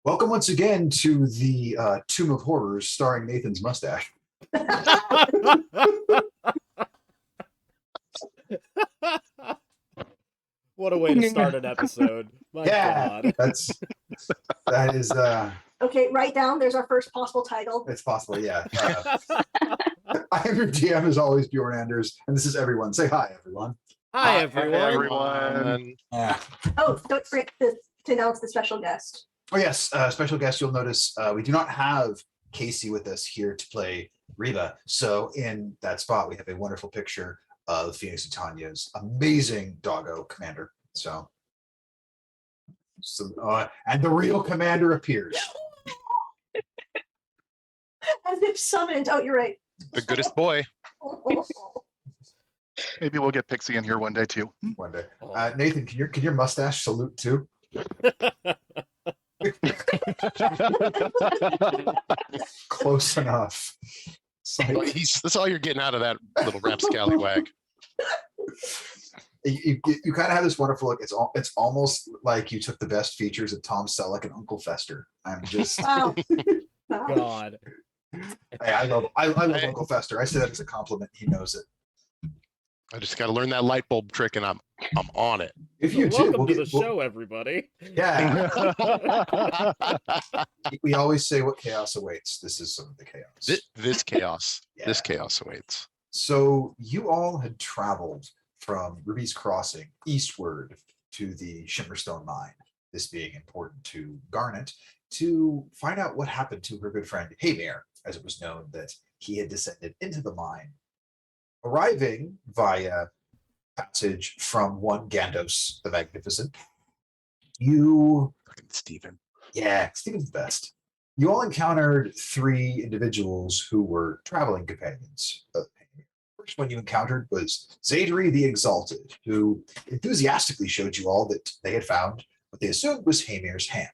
Welcome once again to the Tomb of Horrors starring Nathan's mustache. What a way to start an episode. My God. That is Okay, write down. There's our first possible title. it's possible, yeah. I am your DM as always, Bjorn Anders, and this is everyone. Say hi, everyone. Hi, everyone. Yeah. Oh, don't forget to announce the special guest. Oh yes, special guest. You'll notice we do not have Casey with us here to play Reba. So in that spot, we have a wonderful picture of Phoenix and Tanya's amazing doggo commander. So and the real commander appears. As if summoned. Oh, you're right. The goodest boy. Maybe we'll get Pixie in here one day too. One day. Nathan, can your mustache salute too? Close enough. That's all you're getting out of that little rapscallywag. You kind of have this wonderful look. It's almost like you took the best features of Tom Selleck and Uncle Fester. I'm just Wow. God. Hey, I love Uncle Fester. I say that as a compliment. He knows it. I just got to learn that light bulb trick, and I'm on it. If you do, Welcome to the show, everybody. Yeah. We always say what chaos awaits. This is some of the chaos. This chaos. Yeah. This chaos awaits. So you all had traveled from Ruby's Crossing eastward to the Shimmerstone mine, this being important to Garnet, to find out what happened to her good friend Hamir, as it was known that he had descended into the mine, arriving via passage from one Gandos the Magnificent. Fucking Stephen. Yeah, Stephen's best. You all encountered three individuals who were traveling companions. The first one you encountered was Zadri the Exalted, who enthusiastically showed you all that they had found what they assumed was Hamir's hand.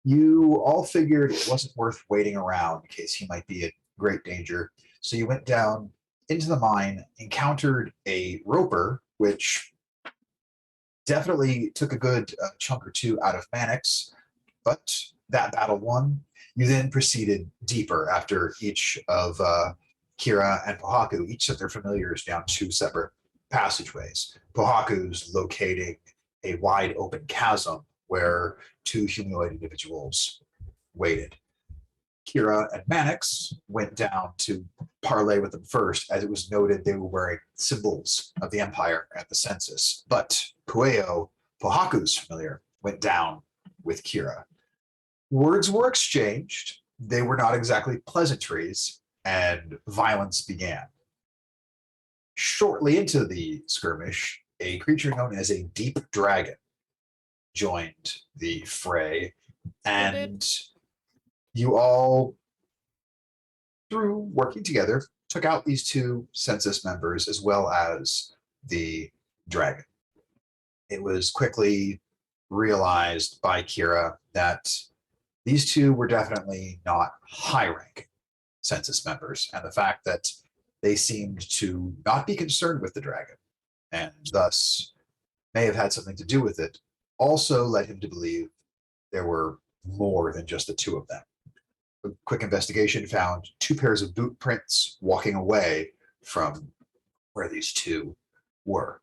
You all figured it wasn't worth waiting around in case he might be in great danger, so you went down into the mine, encountered a roper, which definitely took a good chunk or two out of Mannix, but that battle won. You then proceeded deeper after each of Kira and Pohaku each set their familiars down two separate passageways. Pohaku's locating a wide open chasm where two humanoid individuals waited. Kira and Mannix went down to parley with them first, as it was noted they were wearing symbols of the Empire at the census. But Pueo, Pohaku's familiar, went down with Kira. Words were exchanged. They were not exactly pleasantries, and violence began. Shortly into the skirmish, a creature known as a deep dragon joined the fray, and you all, through working together, took out these two census members as well as the dragon. It was quickly realized by Kira that these two were definitely not high-ranking census members, and the fact that they seemed to not be concerned with the dragon, and thus may have had something to do with it, also led him to believe there were more than just the two of them. A quick investigation found two pairs of boot prints walking away from where these two were.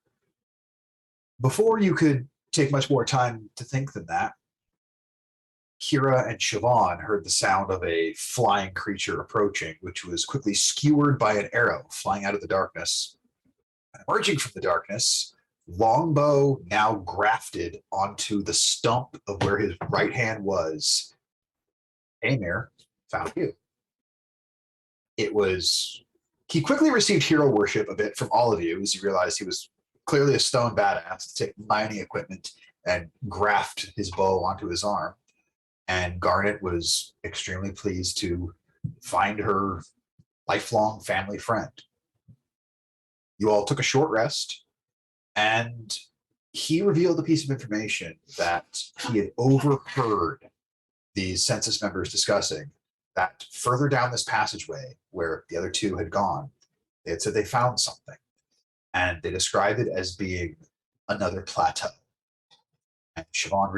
Before you could take much more time to think than that, Kira and Siobhan heard the sound of a flying creature approaching, which was quickly skewered by an arrow flying out of the darkness. And emerging from the darkness, Longbow now grafted onto the stump of where his right hand was. Amir found you. He quickly received hero worship a bit from all of you as he realized he was clearly a stone badass to take mining equipment and graft his bow onto his arm. And Garnet was extremely pleased to find her lifelong family friend. You all took a short rest, and he revealed a piece of information that he had overheard these census members discussing, that further down this passageway where the other two had gone, they had said they found something, and they described it as being another plateau. And Siobhan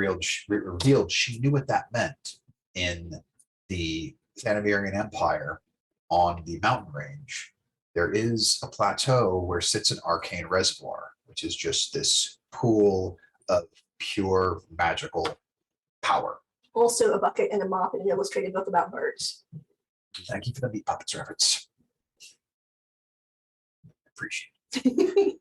revealed she knew what that meant in the Thanamirian Empire on the mountain range. There is a plateau where sits an arcane reservoir, which is just this pool of pure magical power. Also a bucket and a mop and an illustrated book about birds. Thank you for the Meat Puppets reference. Appreciate it.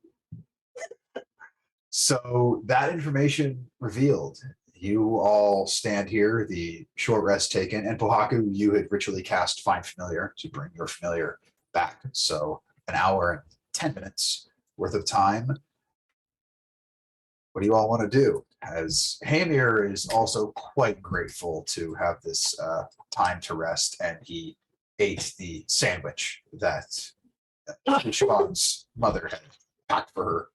So that information revealed, you all stand here, the short rest taken, and Pohaku, you had ritually cast Find Familiar to bring your familiar back. So an hour and 10 minutes worth of time. What do you all want to do? As Hamir is also quite grateful to have this time to rest, and he ate the sandwich that Siobhan's mother had packed for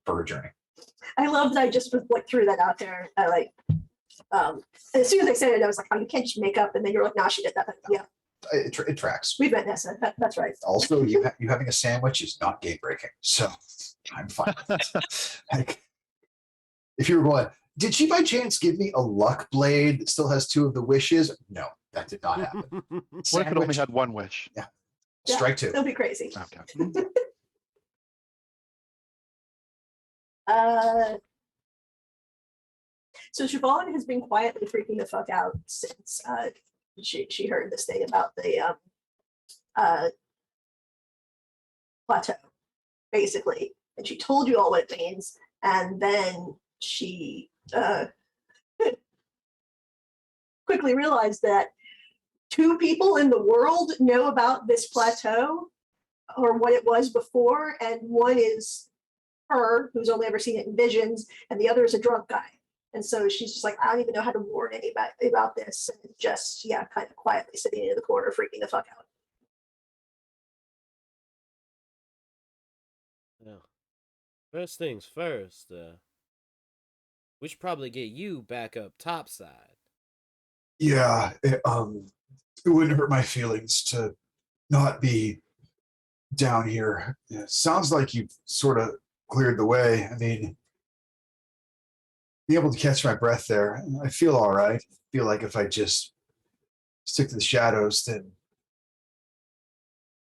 her journey. I love that I just like threw that out there. I like as soon as I said it, I was like, oh, you can't just make up, and then you're like, no, she did that. Yeah. It tracks. We've met Nessa. That's right. Also, you having a sandwich is not game breaking, so I'm fine. Like, if you were going, did she by chance give me a luck blade that still has 2 of the wishes? No, that did not happen. What if it only had one wish? Yeah, Strike 2. It'll be crazy. Okay. So Siobhan has been quietly freaking the fuck out since she heard this thing about the plateau, basically, and she told you all what it means, and then she quickly realized that 2 people in the world know about this plateau or what it was before, and one is her, who's only ever seen it in visions, and the other is a drunk guy. And so she's just like, I don't even know how to warn anybody about this, and just, yeah, kind of quietly sitting in the corner, freaking the fuck out. Yeah. First things first, we should probably get you back up topside. Yeah, it wouldn't hurt my feelings to not be down here. It sounds like you've sort of cleared the way. I mean, be able to catch my breath there. I feel all right. I feel like if I just stick to the shadows, then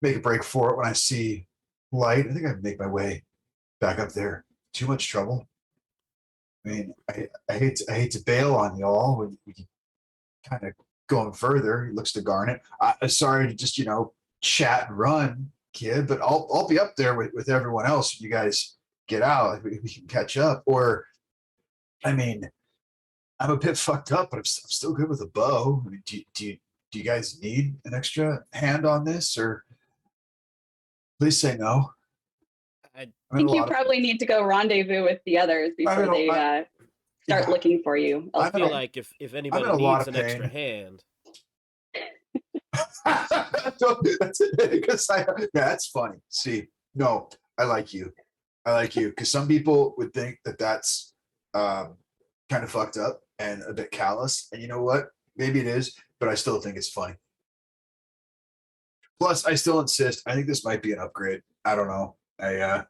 make a break for it when I see light, I think I'd make my way back up there. Too much trouble. I mean, I hate to bail on y'all when we kind of going further. He looks to Garnet. I'm sorry to just chat and run, kid, but I'll be up there with everyone else when you guys get out. We can catch up. Or, I mean, I'm a bit fucked up, but I'm still good with a bow. I mean, do you guys need an extra hand on this, or please say no? I think you probably need to go rendezvous with the others before they start looking for you. I feel like if anybody needs an extra hand. That's funny. See, no, I like you. Because some people would think that that's kind of fucked up and a bit callous. And you know what? Maybe it is, but I still think it's funny. Plus, I still insist. I think this might be an upgrade. I don't know. I'm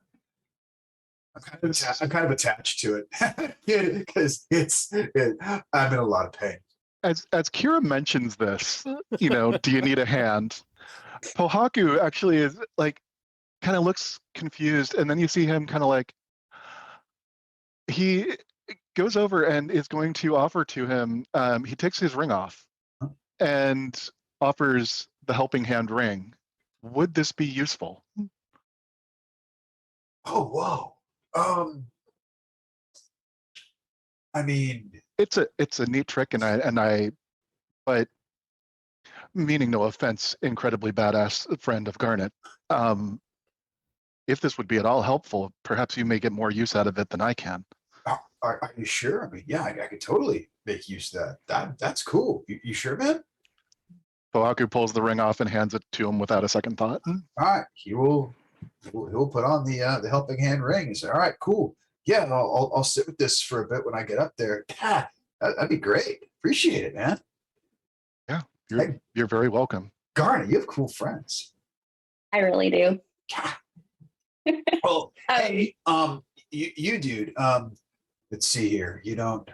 kind of attached to it because I'm in a lot of pain. As Kira mentions this, do you need a hand? Pohaku actually is like, kind of looks confused, and then you see him kind of like, he goes over and is going to offer to him. He takes his ring off and offers the helping hand ring. Would this be useful? Oh, whoa. I mean, it's a neat trick, but meaning no offense, incredibly badass friend of Garnet. If this would be at all helpful, perhaps you may get more use out of it than I can. Are you sure? I mean, yeah, I could totally make use of that. That's cool. You sure, man? Pohaku pulls the ring off and hands it to him without a second thought. All right, he'll put on the helping hand ring and say, all right, cool. Yeah, I'll sit with this for a bit when I get up there. That'd be great. Appreciate it, man. Yeah, you're very welcome. Garnet, you have cool friends. I really do. Well, hey, you dude. Let's see here. You don't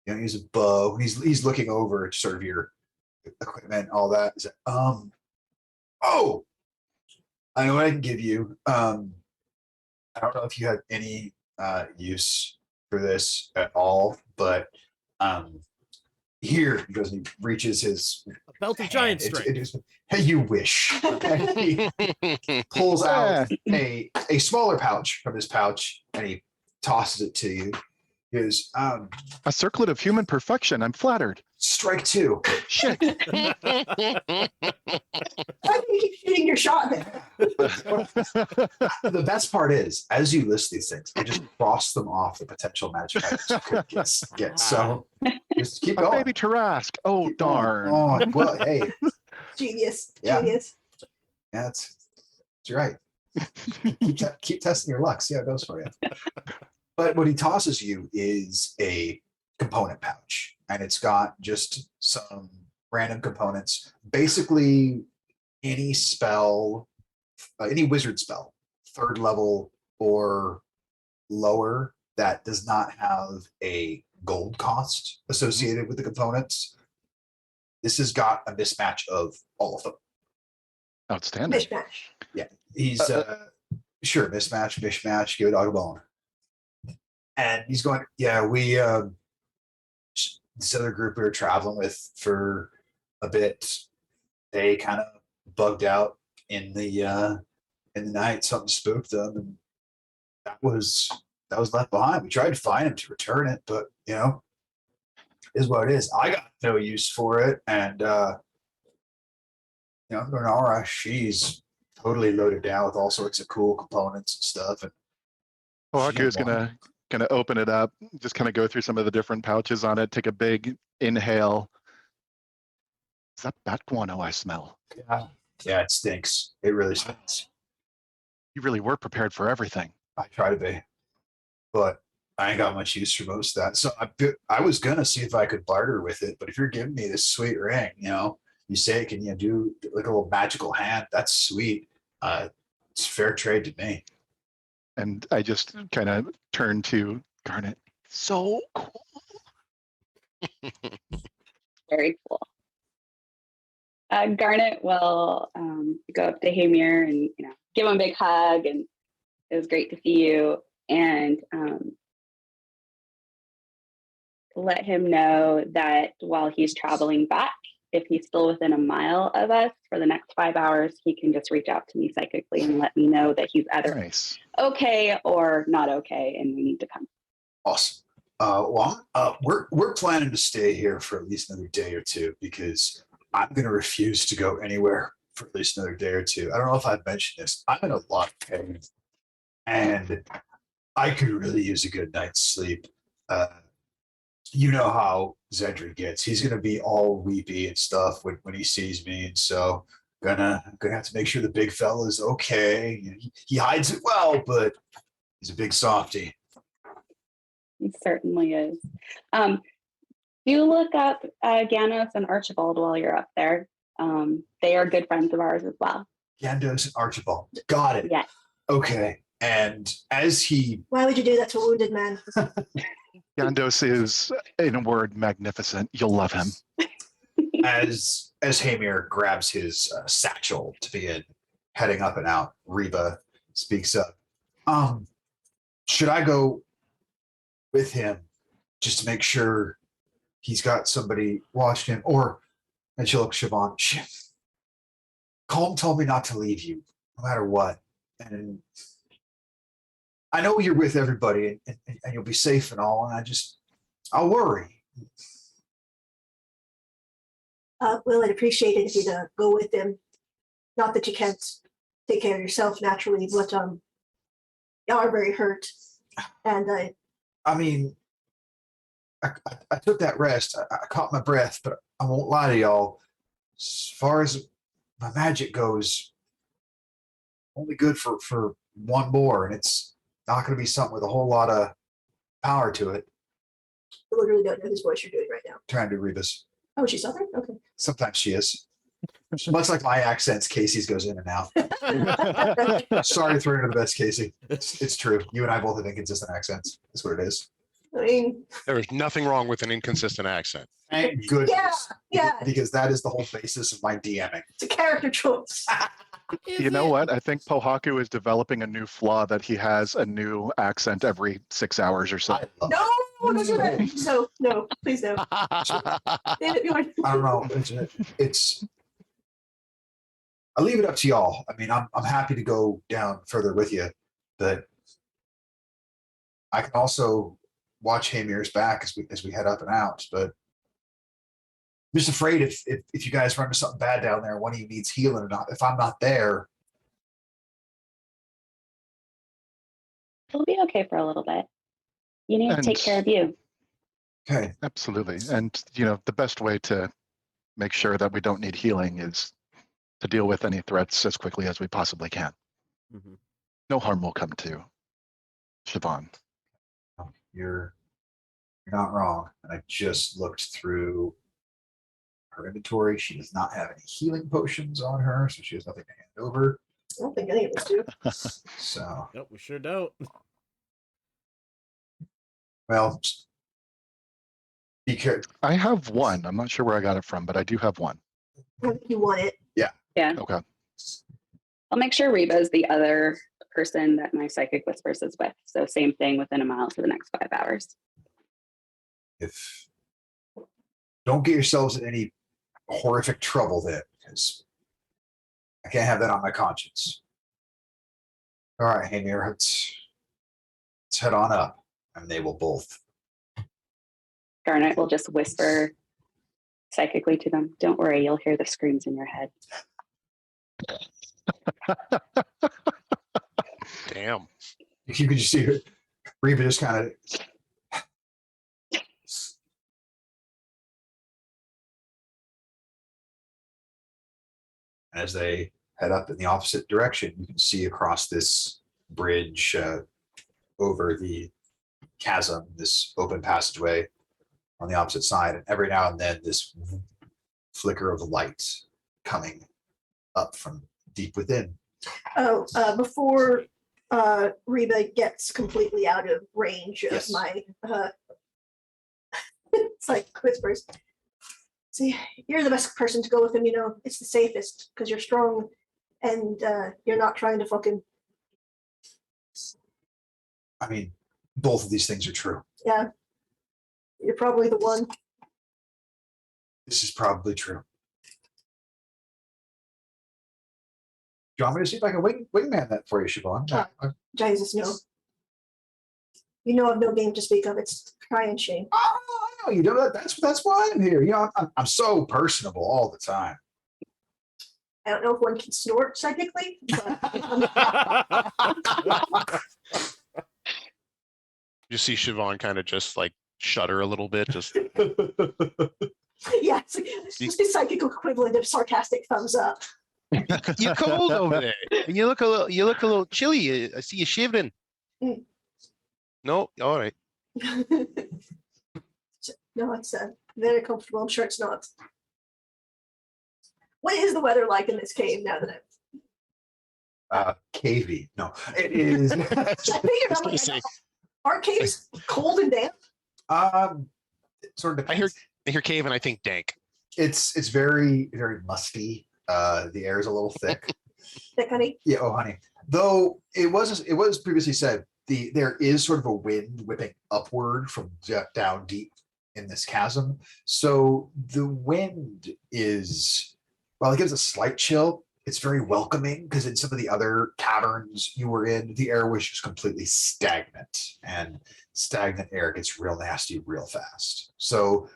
You don't use a bow. He's looking over sort of your equipment, all that. He's like, oh, I know what I can give you. I don't know if you have any use for this at all, but here he goes and he reaches his A belt of giant hand. strength. Hey, you wish. And he pulls out a smaller pouch from his pouch and he tosses it to you. He goes, A circlet of human perfection. I'm flattered. strike two. Shit. Why do you keep shooting your shot there? The best part is, as you list these things, you just cross them off the potential magic items you could get. So just keep A going. baby Tarask. Oh, Keep going. darn. Oh, well, hey, Genius. Yeah. Genius. yeah, that's right. Keep testing your luck. See how it goes for you. But what he tosses you is a component pouch, and it's got just some random components. Basically, any spell, any wizard spell, 3rd level or lower, that does not have a gold cost associated with the components. This has got a mismatch of all of them. Outstanding. Mishmash. He's sure mishmash, give a dog a bone. And he's going, yeah, we this other group we were traveling with for a bit, they kind of bugged out in the night. Something spooked them, and that was left behind. We tried to find him to return it, but is what it is. I got no use for it, and Bernara, she's totally loaded down with all sorts of cool components and stuff. And Oaku's gonna open it up, just kind of go through some of the different pouches on it, take a big inhale. Is that bat guano I smell? yeah, it stinks. It really stinks. You really were prepared for everything. I try to be, but I ain't got much use for most of that. So I was gonna see if I could barter with it, but if you're giving me this sweet ring, you say, can you do like a little magical hand? That's sweet. It's fair trade to me. And I just kind of turn to Garnet. So cool. Very cool. Garnet will go up to Hamir and give him a big hug, and it was great to see you, and let him know that while he's traveling back, if he's still within a mile of us for the next 5 hours, he can just reach out to me psychically and let me know that he's either Nice. okay or not okay, and we need to come. Awesome. We're planning to stay here for at least another day or two because I'm going to refuse to go anywhere for at least another day or two. I don't know if I've mentioned this. I'm in a lot of pain, and I could really use a good night's sleep. You know how Zedri gets. He's going to be all weepy and stuff when he sees me, and so gonna have to make sure the big fella's okay. He hides it well, but he's a big softy. He certainly is. Do look up Ganos and Archibald while you're up there. They are good friends of ours as well. Gandos and Archibald. Got it. Yes. Okay. And as he Why would you do that to a wounded man? Gandos is, in a word, magnificent. You'll love him. as Hamir grabs his satchel to begin heading up and out, Reba speaks up. Should I go with him just to make sure he's got somebody watching him? And she'll look at Siobhan. Colm told me not to leave you, no matter what. And I know you're with everybody and you'll be safe and all, and I'll worry. Well, I'd appreciate it if you'd go with him. Not that you can't take care of yourself naturally, but you are very hurt. And I mean, I took that rest. I caught my breath, but I won't lie to y'all. As far as my magic goes, only good for one more, and it's not going to be something with a whole lot of power to it. I literally don't know whose voice you're doing right now. Trying to Rebus. Oh, she's Southern? Okay. Sometimes she is. Much like my accents, Casey's goes in and out. Sorry to throw you under the best, Casey. It's true. You and I both have inconsistent accents. That's what it is. I mean, There is nothing wrong with an inconsistent accent. Thank goodness. yeah. Because that is the whole basis of my DMing. It's a character choice. You know what? I think Pohaku is developing a new flaw that he has a new accent every 6 hours or so. I love No, it. don't do that. No, please no. David, you want- I don't know. It's I leave it up to y'all. I mean, I'm happy to go down further with you, but I can also watch Hamir's back as we head up and out. But I'm just afraid if you guys run into something bad down there, one of you needs healing or not. If I'm not there, It'll be okay for a little bit. You need to take care of you. okay. Absolutely. And, the best way to make sure that we don't need healing is to deal with any threats as quickly as we possibly can. Mm-hmm. No harm will come to Siobhan. You're not wrong. And I just looked through her inventory. She does not have any healing potions on her, so she has nothing to hand over. I don't think any of us do. So, Nope, we sure don't. well, just be careful. I have one. I'm not sure where I got it from, but I do have one. I think you want it. Okay. I'll make sure Reba's the other person that my psychic whispers is with. So same thing within a mile for the next 5 hours. If don't get yourselves in any horrific trouble then, because I can't have that on my conscience. All right, Hamir, let's head on up, and they will both. Garnet will just whisper psychically to them, "Don't worry, you'll hear the screams in your head." Damn. If you could just see her, Reba just kind of. As they head up in the opposite direction, you can see across this bridge over the chasm, this open passageway on the opposite side, and every now and then this flicker of light coming up from deep within. Oh, before Reba gets completely out of range of Yes. my it's like whispers. See, you're the best person to go with him, it's the safest because you're strong and you're not trying to fucking I mean, both of these things are true. you're probably the one. This is probably true. Do you want me to see if I can wingman that for you, Siobhan? Jesus, no. I've no game to speak of. It's crying shame. Oh, I know you do. That's why I'm here. I'm so personable all the time. I don't know if one can snort psychically, but You see Siobhan kind of just like shudder a little bit. Just yeah, it's the psychic equivalent of sarcastic thumbs up. You're cold over there, and you look a little chilly. I see you shivering. Mm. No, all right. No, it's very comfortable. I'm sure it's not. What is the weather like in this cave now that Cavey. No, it is. I figured was I'm gonna like, say, are caves cold and damp? It sort of I depends. hear cave and I think dank. It's very, very musty. The air is a little thick. Thick, honey? Yeah, oh honey. Though it was previously said there is sort of a wind whipping upward from down deep in this chasm. So the wind is, while it gives a slight chill, it's very welcoming because in some of the other caverns you were in, the air was just completely stagnant, and stagnant air gets real nasty real fast. So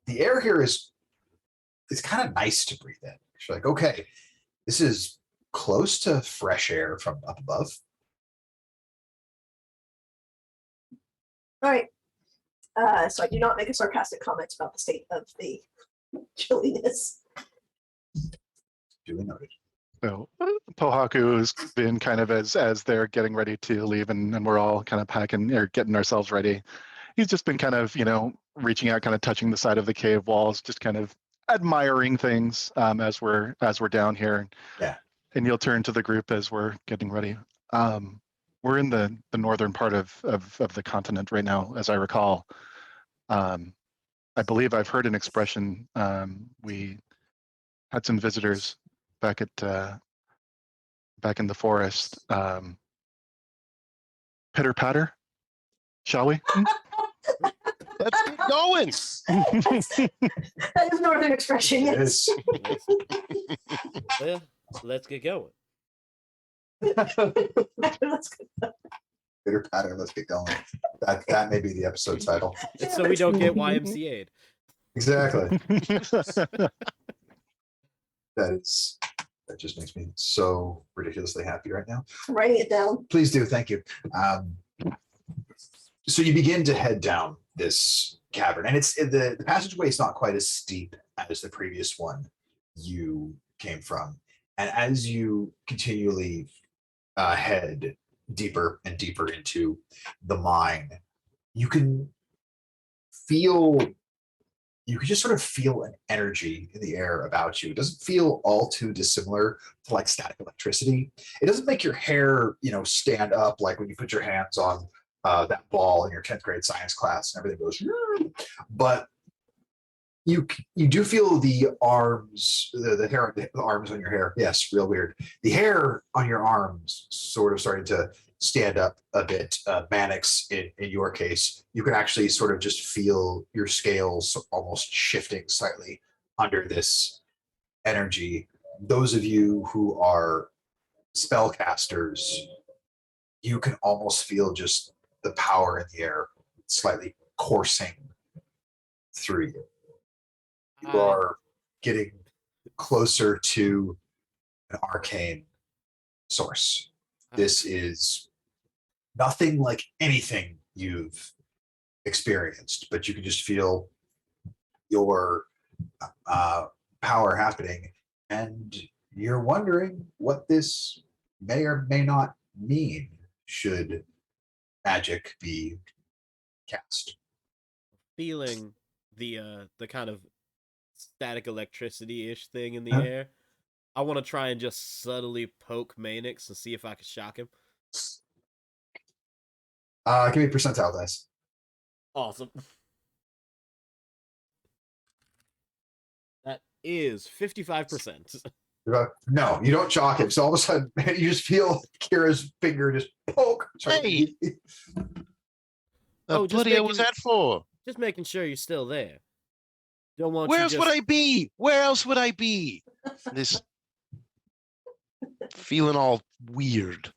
the air here is kind of nice to breathe in. You're like, okay, this is close to fresh air from up above. All right. So I do not make a sarcastic comment about the state of the chilliness. Duly noted. So Pohaku has been kind of as they're getting ready to leave and we're all kind of packing or getting ourselves ready. He's just been kind of, reaching out, kind of touching the side of the cave walls, just kind of admiring things as we're down here. Yeah. And you'll turn to the group as we're getting ready. we're in the northern part of the continent right now, as I recall. I believe I've heard an expression. We had some visitors back in the forest. Pitter patter, shall we? Let's get going. That is northern expression. It Yes. is. Well, let's get going. Let's go. Bitter pattern. Let's get going. That may be the episode title. It's so we don't get YMCA'd. Exactly. That just makes me so ridiculously happy right now. I'm writing it down. Please do. Thank you. So you begin to head down this cavern, and it's the passageway is not quite as steep as the previous one you came from. And as you continually head deeper and deeper into the mine, you can just sort of feel an energy in the air about you. It doesn't feel all too dissimilar to like static electricity. It doesn't make your hair, stand up like when you put your hands on that ball in your 10th grade science class and everything goes, but you do feel the arms, the hair, the arms on your hair. Yes, real weird. The hair on your arms sort of starting to stand up a bit. Mannix, in your case, you can actually sort of just feel your scales almost shifting slightly under this energy. Those of you who are spellcasters, you can almost feel just the power in the air slightly coursing through you. You are getting closer to an arcane source. This is nothing like anything you've experienced, but you can just feel your power happening, and you're wondering what this may or may not mean should magic be cast. Feeling the kind of static electricity-ish thing in the Huh? air. I want to try and just subtly poke Manix and see if I can shock him. Give me percentile dice. Awesome. That is 55%. No, you don't shock him. So all of a sudden, you just feel Kira's finger just poke. Hey! Oh, The just bloody hell was making- that for? Just making sure you're still there. Don't want Where you else just... would I be? Where else would I be? This feeling all weird.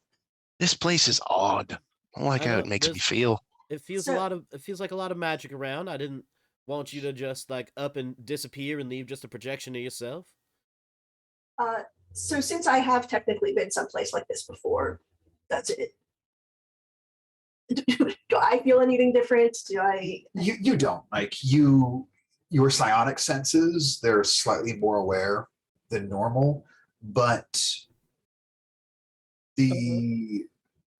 This place is odd. I don't like I how know, it makes me this- feel. It feels So- it feels like a lot of magic around. I didn't want you to just like up and disappear and leave just a projection of yourself. So since I have technically been someplace like this before, does it? Do I feel anything different? Do I? You don't like your psionic senses. They're slightly more aware than normal, but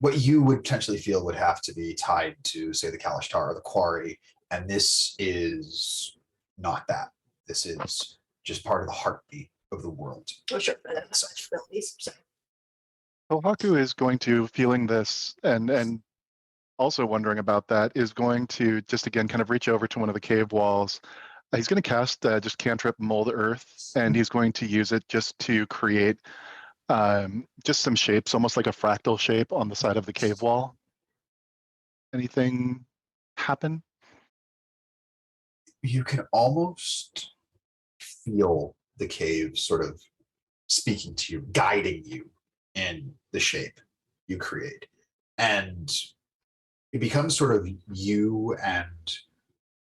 what you would potentially feel would have to be tied to, say, the Kalashtar or the quarry, and this is not that. This is just part of the heartbeat of the world. Oh, sure. I have such abilities. So. Kohaku is going to, feeling this and also wondering about that, is going to just again kind of reach over to one of the cave walls. He's going to cast just cantrip mold earth, and he's going to use it just to create just some shapes, almost like a fractal shape on the side of the cave wall. Anything happen? You can almost feel the cave sort of speaking to you, guiding you in the shape you create. And it becomes sort of you and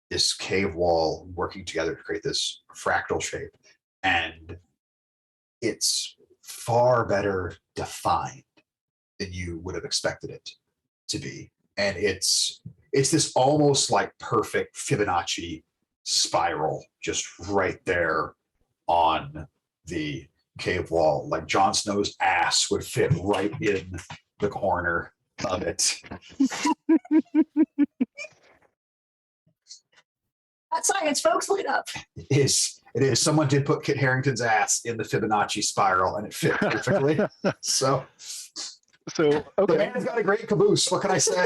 this cave wall working together to create this fractal shape. And it's far better defined than you would have expected it to be. And it's this almost like perfect Fibonacci spiral just right there on the cave wall. Like Jon Snow's ass would fit right in the corner of it. That's science, folks. Look it up. It is. Someone did put Kit Harington's ass in the Fibonacci spiral and it fit perfectly. So So The okay. man has got a great caboose. What can I say?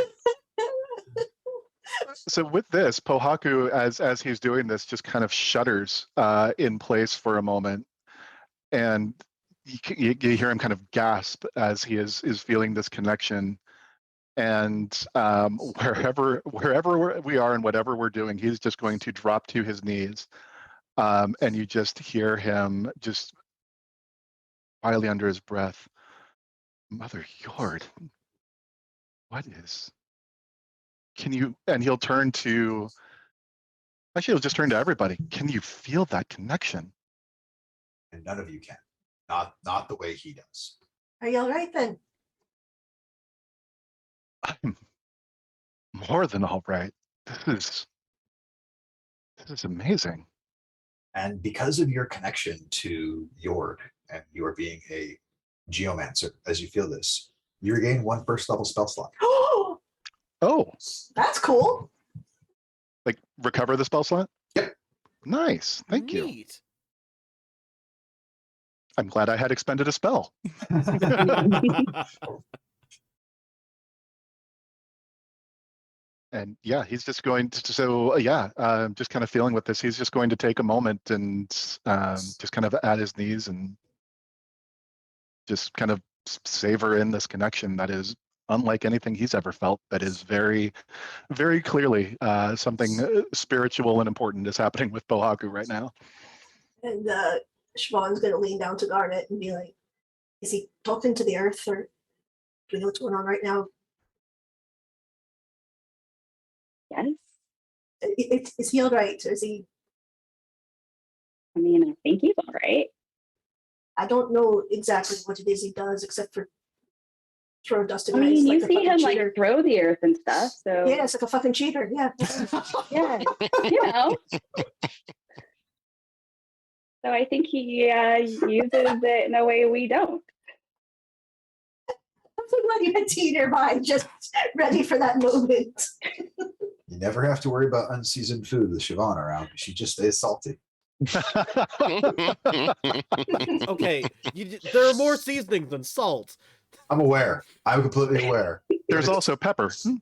So with this, Pohaku, as he's doing this, just kind of shudders in place for a moment, and you hear him kind of gasp as he is feeling this connection. And wherever we are and whatever we're doing, he's just going to drop to his knees, and you just hear him just quietly under his breath, "Mother Yord, what is?" Can you? And he'll turn to. Actually, he'll just turn to everybody. Can you feel that connection? And none of you can. Not the way he does. Are you all right then? I'm more than all right. This is amazing. And because of your connection to Yord and your being a geomancer, as you feel this, you regain 1 first level spell slot. Oh, Oh, that's cool. like recover the spell slot? Yep. Nice. Thank you. Neat. I'm glad I had expended a spell. And yeah, he's just going to, just kind of feeling with this. He's just going to take a moment and just kind of at his knees and just kind of savor in this connection that is unlike anything he's ever felt. That is very, very clearly something spiritual and important is happening with Pohaku right now. And Siobhan's going to lean down to Garnet and be like, is he talking to the earth, or do we know what's going on right now? Yes. Is he all right? Or is he? I mean, I think he's all right. I don't know exactly what it is he does except for throw dust in I ice. mean, like you a see fucking him cheater. like throw the earth and stuff. So Yeah, it's like a fucking cheater. Yeah. yeah, you know. So I think he uses it in a way we don't. I'm so glad you had tea nearby, just ready for that moment. You never have to worry about unseasoned food with Siobhan around. She just stays salty. Okay, there are more seasonings than salt. I'm aware. I'm completely aware. There's also pepper. His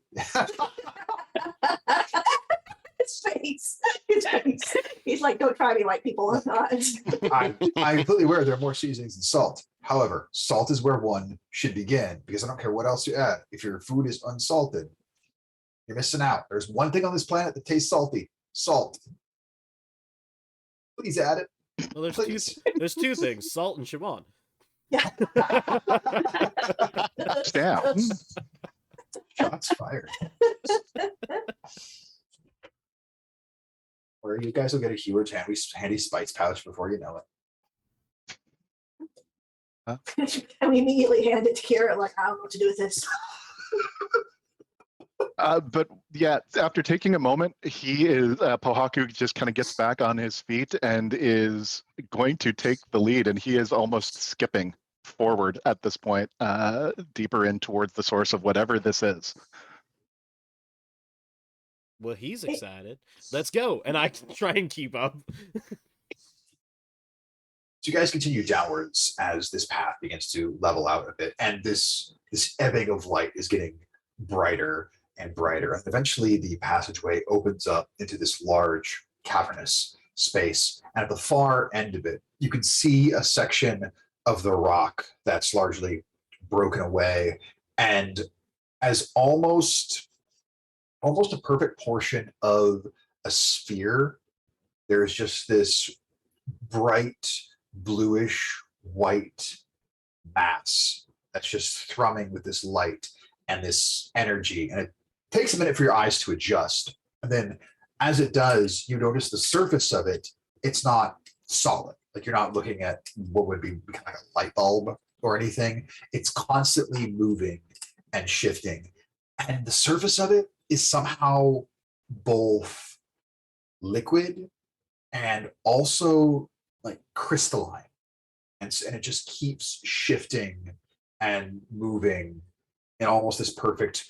face. His face. He's like, don't try me, white people. I'm not. I'm completely aware there are more seasonings than salt. However, salt is where one should begin because I don't care what else you add. If your food is unsalted, you're missing out. There's one thing on this planet that tastes salty: salt. Please add it. Well, Please. there's two things: salt and Siobhan. Yeah. Stamp. Shots fired. Or you guys will get a huge handy spice pouch before you know it. And we immediately hand it to Kira, like, I don't know what to do with this. But yeah, after taking a moment, Pohaku just kind of gets back on his feet and is going to take the lead, and he is almost skipping forward at this point, deeper in towards the source of whatever this is. Well, he's excited. Let's go, and I try and keep up. So you guys continue downwards as this path begins to level out a bit, and this ebbing of light is getting brighter and brighter. And eventually the passageway opens up into this large cavernous space. And at the far end of it, you can see a section of the rock that's largely broken away. And as almost a perfect portion of a sphere, there's just this bright bluish white mass that's just thrumming with this light and this energy. And it takes a minute for your eyes to adjust. And then as it does, you notice the surface of it, it's not solid. Like you're not looking at what would be kind of like a light bulb or anything. It's constantly moving and shifting. And the surface of it is somehow both liquid and also like crystalline. And it just keeps shifting and moving in almost this perfect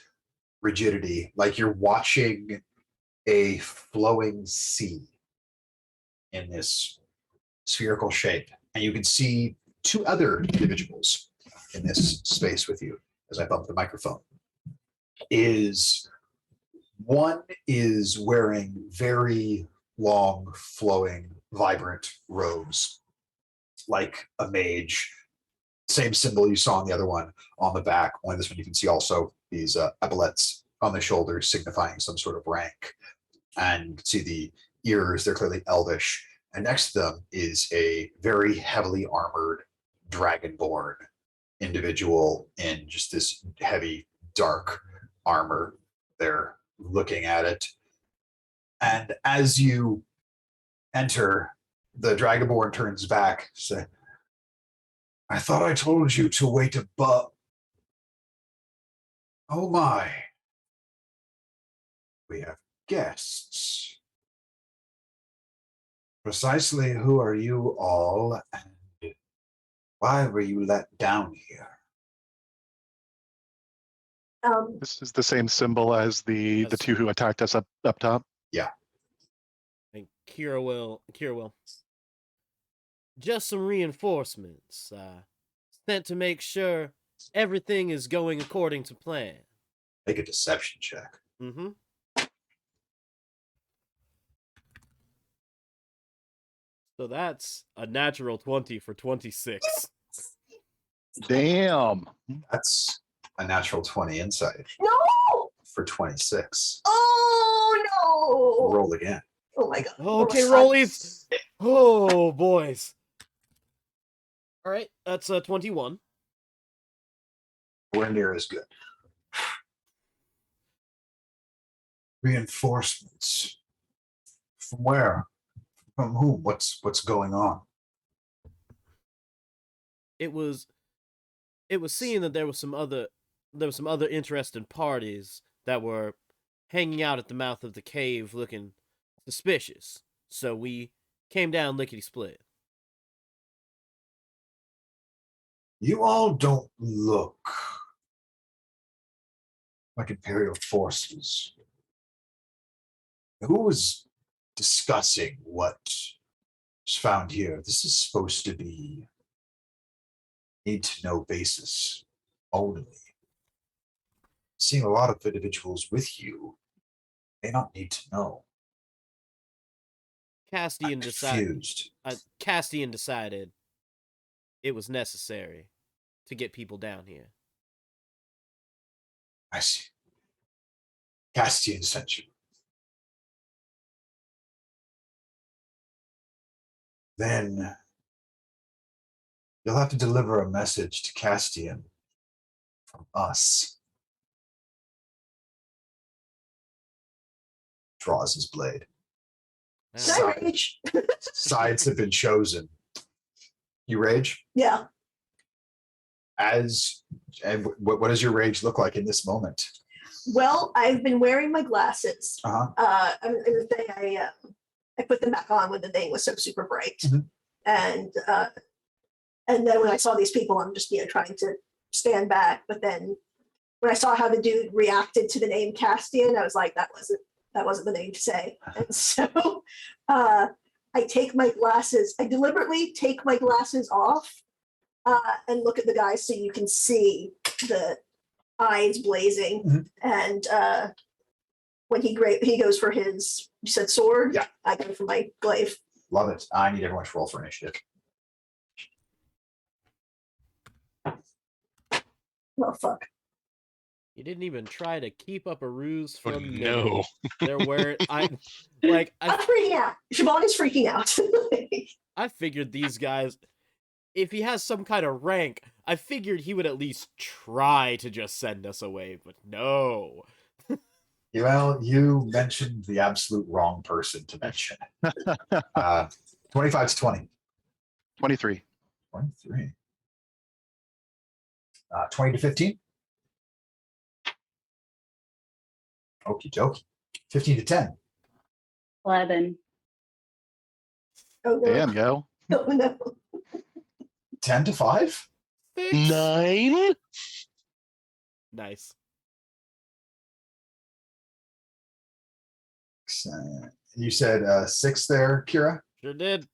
rigidity, like you're watching a flowing sea in this spherical shape. And you can see two other individuals in this space with you as I bump the microphone, is one is wearing very long, flowing, vibrant robes, like a mage. Same symbol you saw on the other one on the back. Only this one you can see also these epaulets on the shoulders signifying some sort of rank. And see the ears, they're clearly elvish. And next to them is a very heavily armored dragonborn individual in just this heavy, dark armor. They're looking at it. And as you enter, the dragonborn turns back, say, I thought I told you to wait above. Oh my. We have guests. Precisely who are you all, and why were you let down here? This is the same symbol as the That's- two who attacked us up top. And Kira will. Just some reinforcements. Sent to make sure everything is going according to plan. Make a deception check. Mm-hmm. So that's a natural 20 for 26. Damn. That's a natural 20 insight No! for 26. Oh no! Roll again. Oh my god. Okay, Oh, rollies. Oh, boys. All right, that's 21. We're near as good. Reinforcements. From where? From whom? What's going on? It was seen that there was some other interested parties that were hanging out at the mouth of the cave looking suspicious. So we came down lickety split. You all don't look like Imperial forces. Who was discussing what was found here? This is supposed to be need to know basis only. Seeing a lot of individuals with you may not need to know. I'm confused. Castian decided it was necessary to get people down here. I see. Castian sent you. Then you'll have to deliver a message to Castian from us. Draws his blade. Can I rage? Sides have been chosen. You rage? Yeah. And what does your rage look like in this moment? Well, I've been wearing my glasses. Uh-huh. The thing I put them back on when the thing was so super bright, Mhm. and then when I saw these people, I'm just trying to stand back. But then when I saw how the dude reacted to the name Castian, I was like, that wasn't the name to say. And so I take my glasses. I deliberately take my glasses off and look at the guy so you can see the eyes blazing. Mhm. And when he goes for his, you said sword? Yeah. I go for my glaive. Love it. I need everyone to roll for initiative. Oh, fuck. You didn't even try to keep up a ruse for Oh, a minute. no. They're wearing. I'm freaking out. Siobhan is freaking out. I figured these guys, if he has some kind of rank, I figured he would at least try to just send us away, but no. Well, you mentioned the absolute wrong person to mention. 25 to 20. 23. 23. 20 to 15. Okie dokie. 15 to 10. 11. Oh, no. Damn, yo. Oh, no. 10 to 5. 9? Nice. You said 6 there, Kira. Sure did.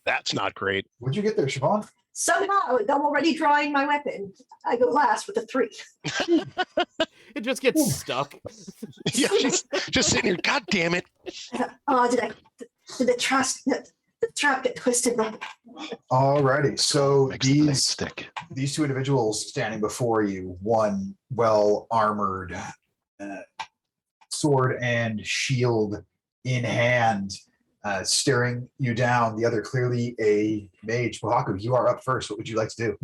That's not great. What'd you get there, Siobhan? Somehow, I'm already drawing my weapon. I go last with a 3. It just gets stuck. Yeah, just sitting here. God damn it! Oh, did the trap get twisted? Alrighty, so Makes the blade these stick. two individuals standing before you, one well armored, sword and shield in hand, staring you down. The other clearly a mage. Pohaku, you are up first. What would you like to do?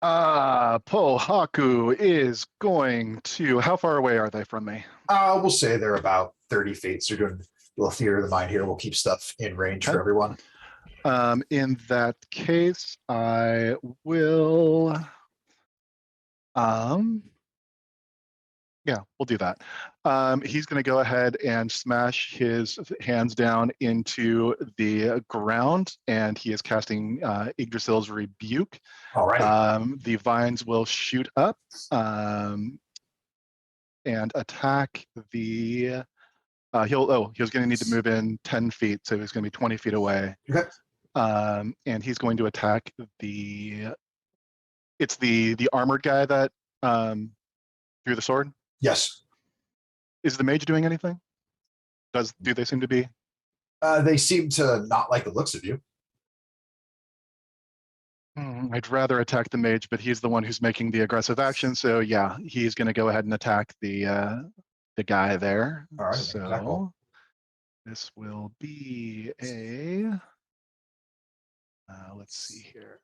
Pohaku is going to. How far away are they from me? We'll say they're about 30 feet. So you're doing a little theater of the mind here. We'll keep stuff in range for Okay. everyone. In that case, I will. Yeah, we'll do that. He's going to go ahead and smash his hands down into the ground, and he is casting Yggdrasil's Rebuke. All right. The vines will shoot up and attack the. He was going to need to move in 10 feet, so he's going to be 20 feet away. Okay. And he's going to attack it's the armored guy that threw the sword. Yes. Is the mage doing anything? Do they seem to be? They seem to not like the looks of you. I'd rather attack the mage, but he's the one who's making the aggressive action. So yeah, he's going to go ahead and attack the guy there. All right. So this will be a. Let's see here.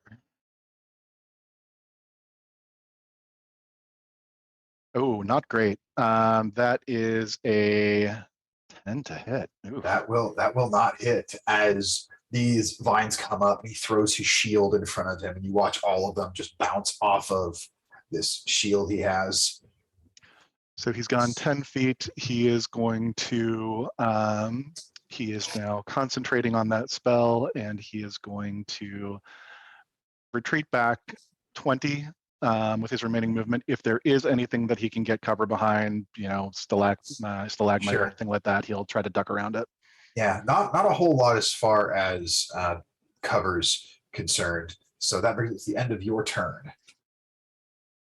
Oh, not great. That is a 10 to hit. Oof. That will not hit as these vines come up and he throws his shield in front of him, and you watch all of them just bounce off of this shield he has. So he's gone 10 feet. He is going to he is now concentrating on that spell, and he is going to retreat back 20 with his remaining movement. If there is anything that he can get cover behind, stalagmite Sure. or anything like that, he'll try to duck around it. Yeah, not a whole lot as far as cover's concerned. So that brings us to the end of your turn.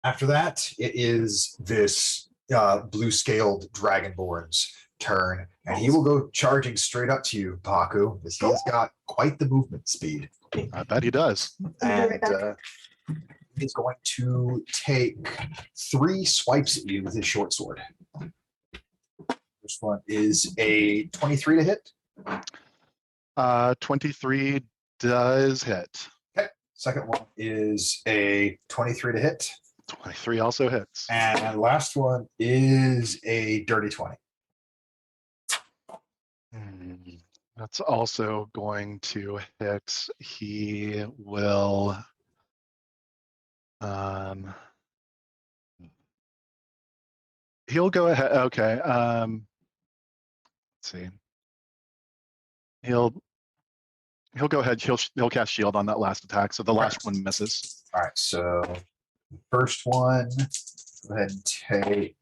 After that, it is this blue-scaled Dragonborn's turn, and he will go charging straight up to you, Paku, because he has got quite the movement speed. I bet he does. And he's going to take 3 swipes at you with his short sword. First one is a 23 to hit. 23 does hit. Okay. Second one is a 23 to hit. 23 also hits. And last one is a dirty 20. That's also going to hit. He will. He'll go ahead. Okay. Let's see. He'll go ahead. He'll cast shield on that last attack. So the last one misses. All right. So first one, go ahead and take.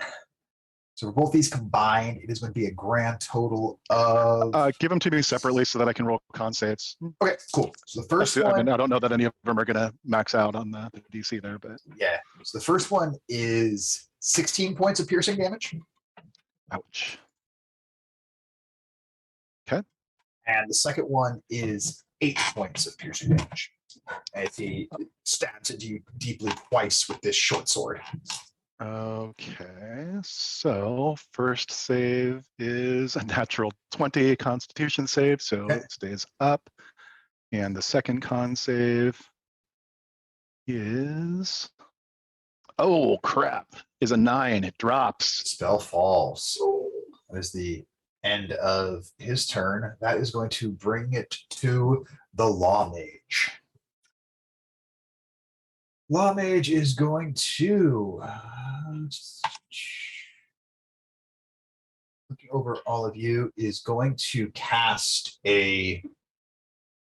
So for both these combined, it is going to be a grand total of. Give them to me separately so that I can roll con saves. Okay, cool. So the first one. I mean, I don't know that any of them are going to max out on the DC there, but. Yeah. So the first one is 16 points of piercing damage. Ouch. And the second one is 8 points of piercing damage as he stabs into you deeply twice with this short sword. Okay, so first save is a natural 20 Constitution save, so Okay. it stays up. And the second con save is, oh crap, is a 9. It drops. Spell falls. That is the end of his turn. That is going to bring it to the Law Mage. Law Mage is going to looking over all of you, is going to cast a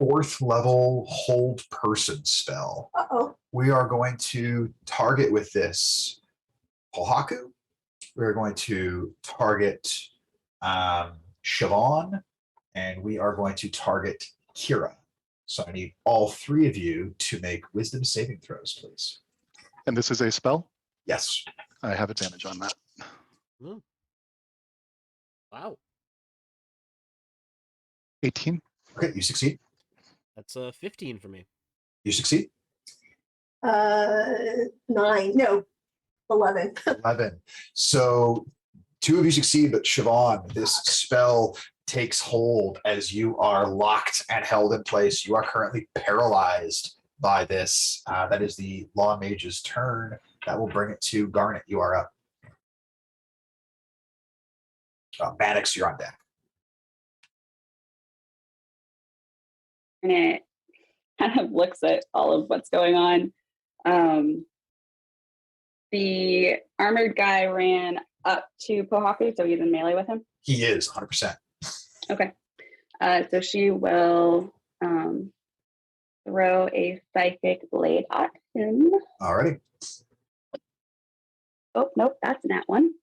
4th level hold person spell. Uh-oh. We are going to target with this Pohaku. We're going to target Siobhan, and we are going to target Kira. So I need all three of you to make wisdom saving throws, please. And this is a spell? Yes. I have advantage on that. Mm. Wow. 18. Okay, you succeed. That's 15 for me. You succeed. 9, no, 11. 11. So 2 of you succeed, but Siobhan, this spell takes hold as you are locked and held in place. You are currently paralyzed by this. That is the Law Mage's turn. That will bring it to Garnet. You are up. Maddox, you're on deck. And it kind of looks at all of what's going on. The armored guy ran up to Pohaku, so he's in melee with him. He is 100%. Okay. So she will throw a psychic blade at him. Alrighty. Oh, nope, that's that one.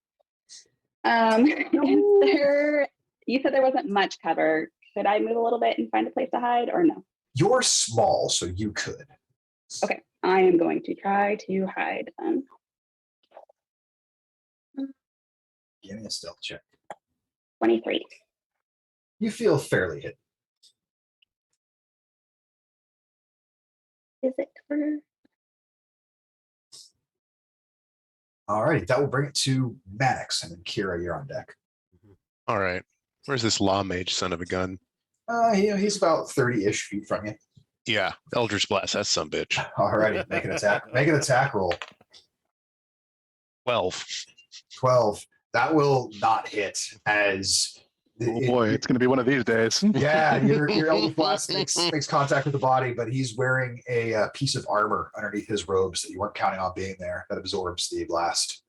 You said there wasn't much cover. Could I move a little bit and find a place to hide or no? You're small, so you could. Okay, I am going to try to hide then. Give me a stealth check. 23. You feel fairly hidden. Is it for? Alrighty, that will bring it to Maddox, and then Kira, you're on deck. All right. Where's this law mage son of a gun? He's about 30-ish feet from you. Yeah, Eldritch Blast, that's some bitch. Alrighty, make an attack. Make an attack roll. 12. 12. That will not hit as. Oh boy, it's going to be one of these days. Yeah, your Eldritch Blast makes contact with the body, but he's wearing a piece of armor underneath his robes that you weren't counting on being there that absorbs the blast.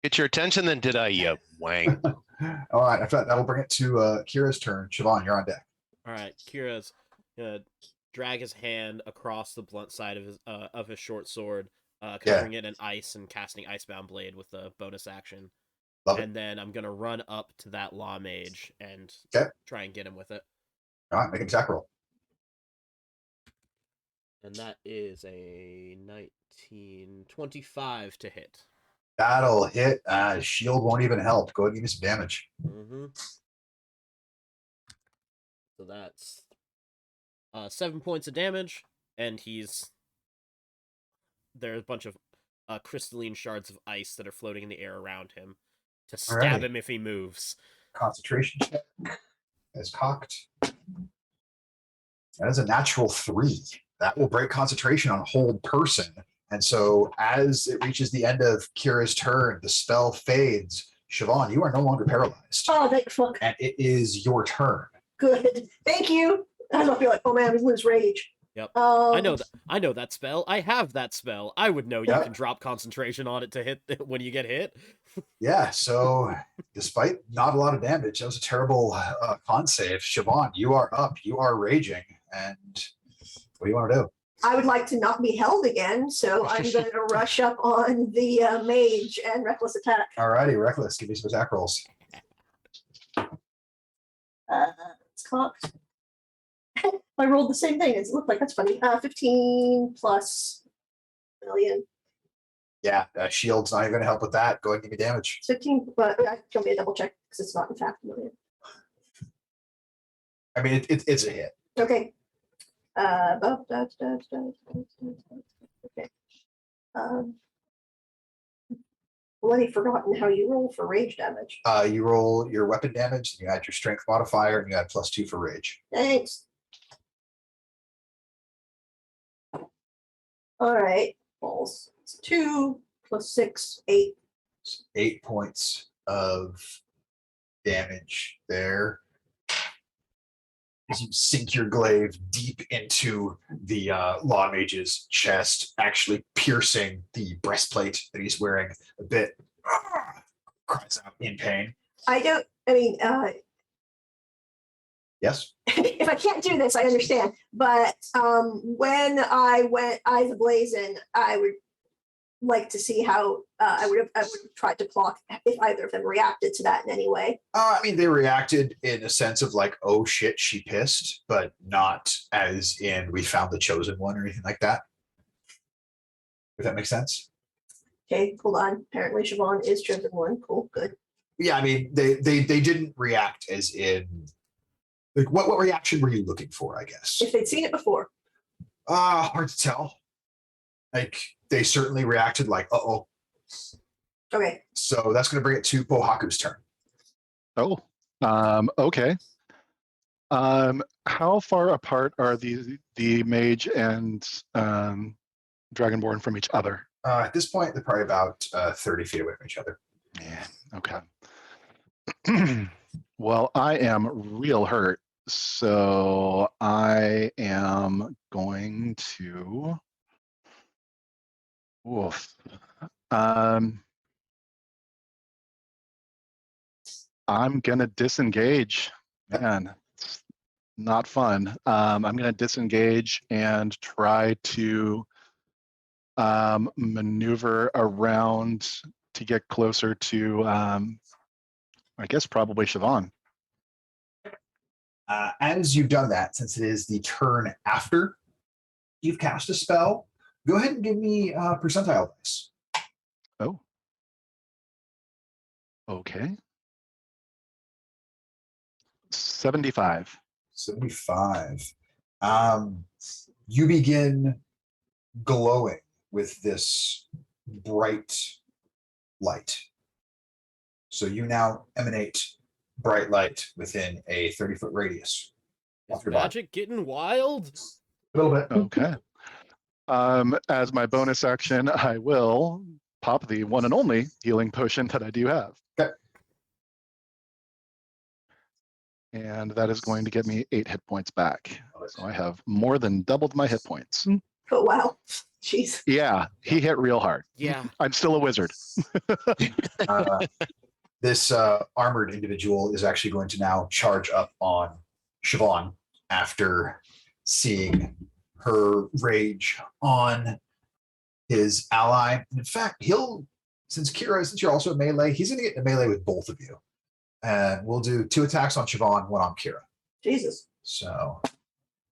Get your attention then, did I, you wang? All right, after that, that'll bring it to Kira's turn. Siobhan, you're on deck. All right, Kira's gonna drag his hand across the blunt side of his short sword, covering it in ice and casting Icebound Blade with a bonus action. Love it. And then I'm gonna run up to that Law Mage and try and get him with it. All right, make an attack roll. And that is a 1925 to hit. That'll hit. Shield won't even help. Go ahead and give me some damage. Mm-hmm. So that's 7 points of damage, and there's a bunch of crystalline shards of ice that are floating in the air around him to stab him if he moves. Concentration check is cocked. That is a natural 3. That will break concentration on a whole person. And so as it reaches the end of Kira's turn, the spell fades. Siobhan, you are no longer paralyzed. Oh, thank fuck. And it is your turn. Good. Thank you. I don't feel like, oh man, I'm lose rage. Yep. I know that spell. I have that spell. I would know you Yep. can drop concentration on it to hit when you get hit. Yeah, so despite not a lot of damage, that was a terrible con save. Siobhan, you are up. You are raging. And what do you want to do? I would like to not be held again, so I'm going to rush up on the mage and reckless attack. Alrighty, Reckless, give me some attack rolls. It's cocked. I rolled the same thing. It looked like that's funny. 15 plus $1 million. Yeah, shield's not even going to help with that. Go ahead and give me damage. 15, but give me a double check because it's not in fact $1 million. I mean, it's a hit. Okay. Okay. Already forgotten how you roll for rage damage. You roll your weapon damage, and you add your strength modifier, and you add +2 for rage. Thanks. All right. Balls. It's 2 plus 6, 8. 8 points of damage there. As you sink your glaive deep into the Law Mage's chest, actually piercing the breastplate that he's wearing a bit. Cries out in pain. Yes? If I can't do this, I understand. But when I went eyes ablazing, I would like to see how I would have tried to clock if either of them reacted to that in any way. I mean, they reacted in a sense of like, oh shit, she pissed, but not as in we found the chosen one or anything like that. If that makes sense. Okay, hold on. Apparently Siobhan is chosen one. Cool, good. Yeah, I mean, they didn't react as in like what reaction were you looking for, I guess? If they'd seen it before. Hard to tell. Like they certainly reacted like, uh-oh. Okay. So that's gonna bring it to Pohaku's turn. Oh, okay. How far apart are the mage and dragonborn from each other? At this point, they're probably about 30 feet away from each other. Yeah. Okay. Well, I am real hurt, so I am going to. Oof. I'm gonna disengage. Man, it's not fun. I'm gonna disengage and try to maneuver around to get closer to, I guess probably Siobhan. As you've done that, since it is the turn after you've cast a spell, go ahead and give me percentile dice. Oh. Okay. 75. 75. You begin glowing with this bright light. So you now emanate bright light within a 30-foot radius. Is magic getting wild? A little bit. Okay. As my bonus action, I will pop the one and only healing potion that I do have. Okay. And that is going to get me 8 hit points back. So I have more than doubled my hit points. Oh, wow. Jeez. Yeah, he hit real hard. Yeah. I'm still a wizard. This armored individual is actually going to now charge up on Siobhan after seeing her rage on his ally. And in fact, since you're also in melee, he's going to get in melee with both of you. And we'll do 2 attacks on Siobhan, 1 on Kira. Jesus. So,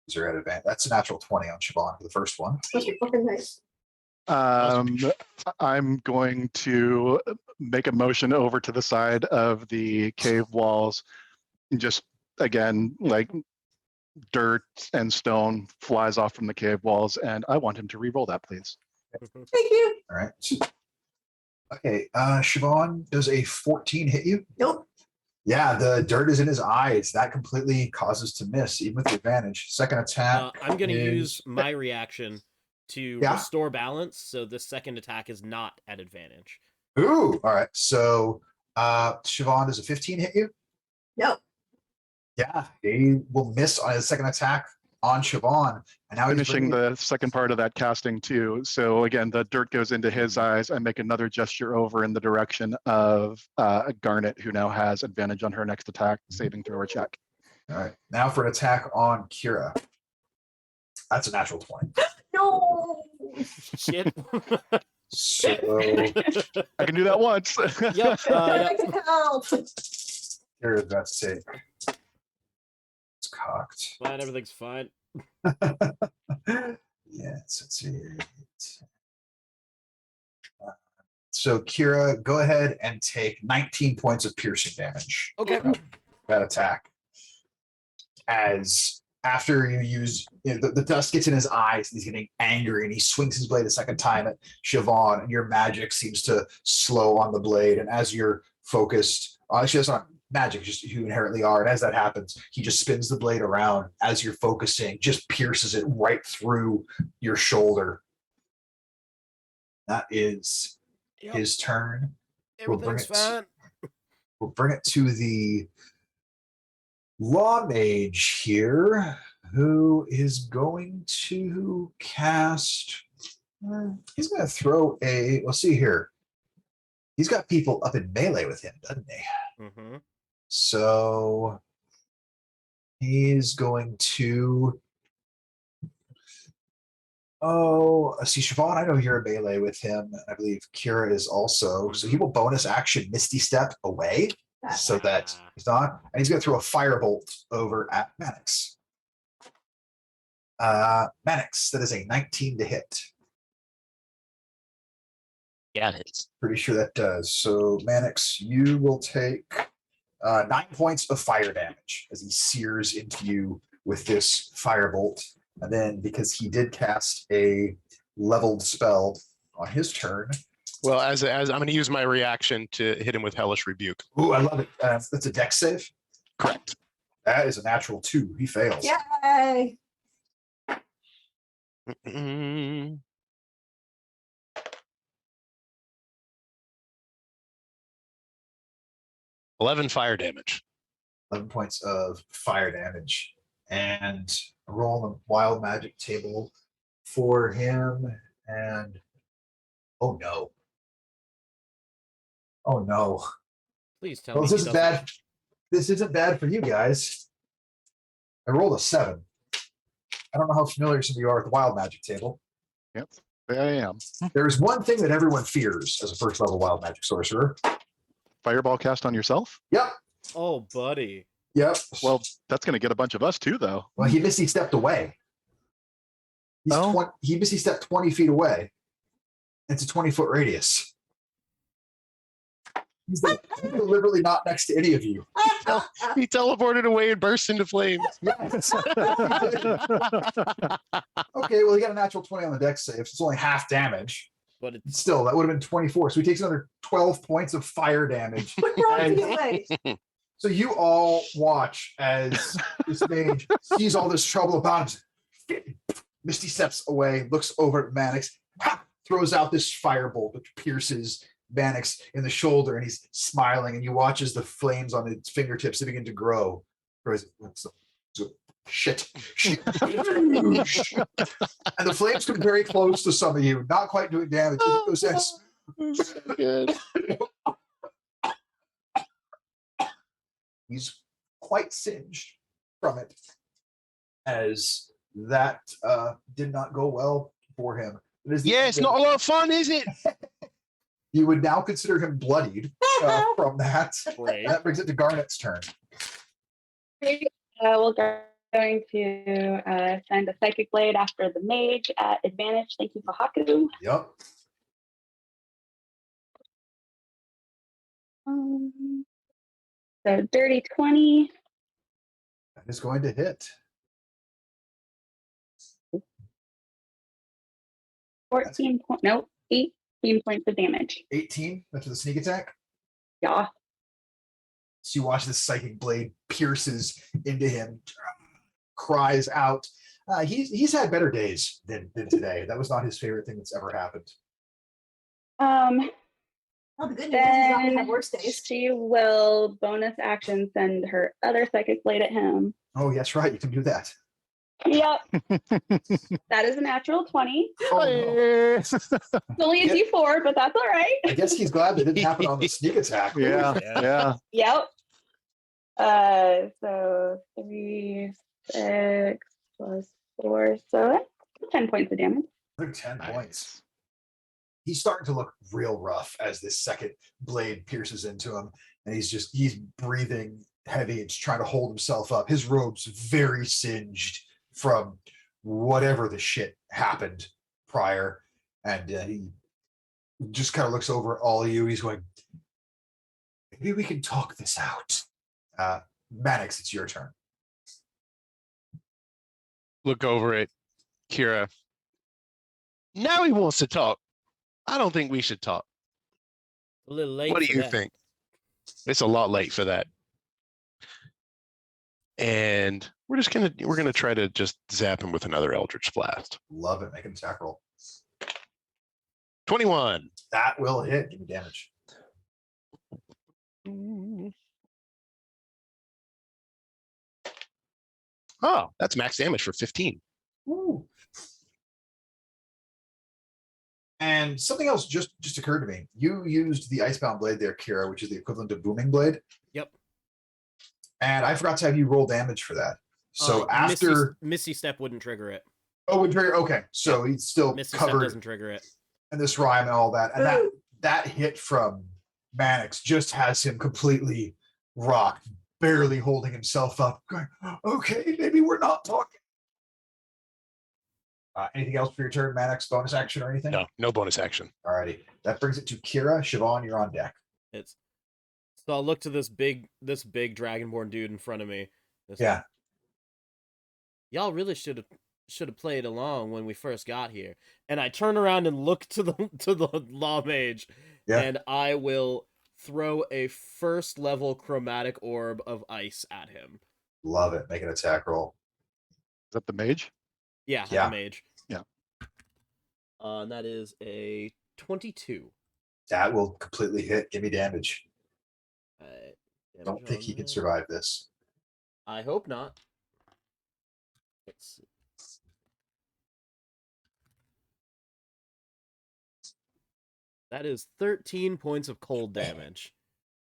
is there at advantage? That's a natural 20 on Siobhan for the first one. Must be fucking nice. I'm going to make a motion over to the side of the cave walls. And just, again, like dirt and stone flies off from the cave walls. And I want him to re-roll that, please. Thank you. All right. Okay, Siobhan, does a 14 hit you? Nope. Yeah, the dirt is in his eyes. That completely causes to miss, even with the advantage. Second attack. I'm going to is- use my reaction to Yeah. restore balance, so this second attack is not at advantage. Ooh, all right. So, Siobhan, does a 15 hit you? No. Yeah, he will miss on his second attack on Siobhan. And now Finishing he's bringing- the second part of that casting too. So again, the dirt goes into his eyes. I make another gesture over in the direction of Garnet, who now has advantage on her next attack, saving throw or check. All right, now for an attack on Kira. That's a natural 20. No. Shit. So, I can do that once. Yep. Help. Kira's about to take. It's cocked. Fine, everything's fine. Yes, let's see. So Kira, go ahead and take 19 points of piercing damage. Okay. That attack. As after you use the dust gets in his eyes, he's getting angry, and he swings his blade a second time at Siobhan, and your magic seems to slow on the blade. And as you're focused, actually that's not magic, just you inherently are. And as that happens, he just spins the blade around as you're focusing, just pierces it right through your shoulder. That is Yep. his turn. We'll bring Everything's it- fine. We'll bring it to the law mage here, who is going to cast. He's going to throw a. We'll see here. He's got people up in melee with him, doesn't he? Mm-hmm. So he's going to. Oh, see, Siobhan, I know you're a melee with him. I believe Kira is also. So he will bonus action Misty Step away so that he's not. And he's going to throw a firebolt over at Mannix. Mannix, that is a 19 to hit. Yeah, it is. Pretty sure that does. So, Mannix, you will take 9 points of fire damage as he sears into you with this firebolt. And then, because he did cast a leveled spell on his turn. Well, as I'm going to use my reaction to hit him with Hellish Rebuke. Ooh, I love it. That's a dex save. Correct. That is a natural 2. He fails. Yay! Mm. 11 fire damage. 11 points of fire damage. And roll the wild magic table for him. And oh no. Oh no. Please tell Well, me. this isn't bad. This isn't bad for you guys. I rolled a 7. I don't know how familiar some of you are with the wild magic table. Yep, there I am. There's one thing that everyone fears as a first level wild magic sorcerer. Fireball cast on yourself? Yep. Oh, buddy. Yep. Well, that's going to get a bunch of us too, though. Well, he misty stepped away. He misty stepped 20 feet away. It's a 20-foot radius. He's deliberately not next to any of you. He teleported away and burst into flames. Yes. Okay, well, he got a natural 20 on the dex save. So it's only half damage. But it's Still, that would have been 24. So he takes another 12 points of fire damage. But you're on the way. So you all watch as this mage sees all this trouble about him. Misty steps away, looks over at Mannix, throws out this firebolt which pierces Mannix in the shoulder, and he's smiling. And you watch as the flames on his fingertips begin to grow. Shit. And the flames come very close to some of you, not quite doing damage. It goes as Good. he's quite singed from it, as that did not go well for him. Yeah, it's not a lot of fun, is it? You would now consider him bloodied from that. great. That brings it to Garnet's turn. We're going to send a psychic blade after the mage at advantage. Thank you, Fahaku. Yep. So dirty 20. That is going to hit. 14 point, no, 18 points of damage. 18 after the sneak attack. Yeah. So you watch this psychic blade pierces into him, cries out. He's had better days than today. That was not his favorite thing that's ever happened. Oh, the good news is he's not gonna have worse Then days. she will bonus action send her other psychic blade at him. Oh, yes, right. You can do that. Yep. That is a natural 20. Oh, no. It's only a D4, but that's all right. I guess he's glad that didn't happen on the sneak attack. Yeah, yeah. Yep. So 3, 6 plus 4, so that's 10 points of damage. Another 10 points. He's starting to look real rough as this second blade pierces into him, and he's breathing heavy and trying to hold himself up. His robe's very singed from whatever the shit happened prior, and he just kind of looks over at all of you. He's going, maybe we can talk this out. Mannix, it's your turn. Look over at Kira. Now he wants to talk. I don't think we should talk. A little late. What do for you that. think? It's a lot late for that. And we're gonna try to just zap him with another Eldritch Blast. Love it. Make an attack roll. 21. That will hit. Give me damage. Oh, that's max damage for 15. Woo. And something else just occurred to me. You used the Icebound Blade there, Kira, which is the equivalent of Booming Blade. Yep. And I forgot to have you roll damage for that. So after Misty Step wouldn't trigger it. Oh, would trigger. Okay, so he's still Misty Step covered doesn't trigger it. in this rhyme and all that, and that Ooh. that hit from Mannix just has him completely rocked, barely holding himself up. Going, okay, maybe we're not talking. Anything else for your turn, Mannix? Bonus action or anything? No bonus action. Alrighty, that brings it to Kira. Siobhan, you're on deck. It's so I'll look to this big dragonborn dude in front of me. Yeah. Y'all really should have played along when we first got here. And I turn around and look to the law mage, and I will throw a first level chromatic orb of ice at him. Love it. Make an attack roll. Is that the mage? Yeah, Yeah. the mage. Yeah. And that is a 22. That will completely hit. Give me damage. Damage Don't think on he can that. survive this. I hope not. Let's see. That is 13 points of cold damage.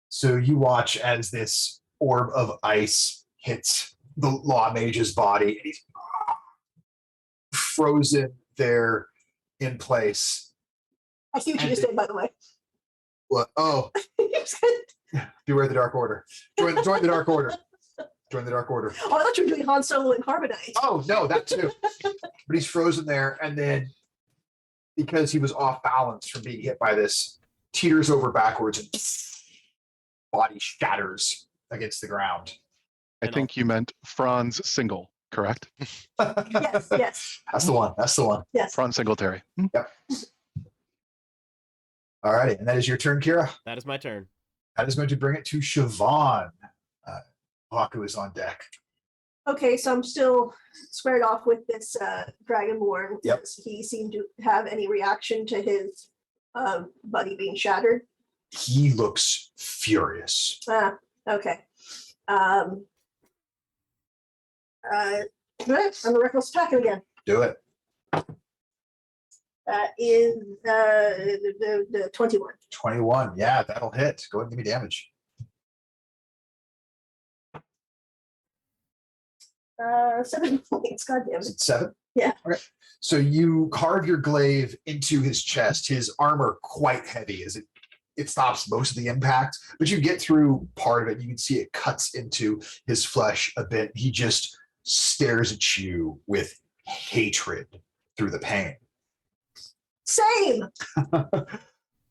So you watch as this orb of ice hits the law mage's body, and he's frozen there in place. I see what you just did, by the way. What? Oh, beware the Dark Order. Join the Dark Order. Join the Dark Order. Oh, I thought you were doing Han Solo and Carbonite. Oh, no, that too. But he's frozen there, and then because he was off balance from being hit by this, teeters over backwards and body shatters against the ground. I think you meant Franz Single, correct? Yes, yes, That's the one. That's the one. yes. Franz Singletary. Yep. All righty. And that is your turn, Kira. That is my turn. That is going to bring it to Siobhan. Haku is on deck. Okay, so I'm still squared off with this Dragonborn. Yep. Does he seem to have any reaction to his buddy being shattered? He looks furious. Okay. I'm a reckless attacking again. Do it. That is the 21. 21. Yeah, that'll hit. Go ahead and give me damage. 7 points. God damn Is it. it 7? Yeah. Okay. So you carve your glaive into his chest, his armor quite heavy as it stops most of the impact, but you get through part of it. You can see it cuts into his flesh a bit. He just stares at you with hatred through the pain. Same.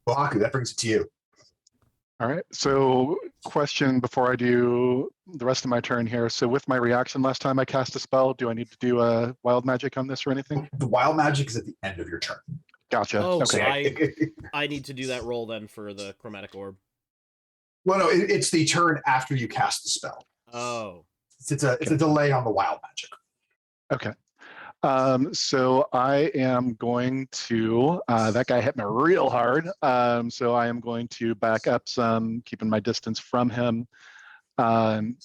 Baku, that brings it to you. All right. So, question before I do the rest of my turn here. So, with my reaction last time I cast a spell, do I need to do a wild magic on this or anything? The wild magic is at the end of your turn. Gotcha. Oh, okay. I need to do that roll then for the chromatic orb. Well, no, it's the turn after you cast the spell. Oh. It's a delay on the wild magic. Okay. So I am going to, that guy hit me real hard. So I am going to back up some, keeping my distance from him. And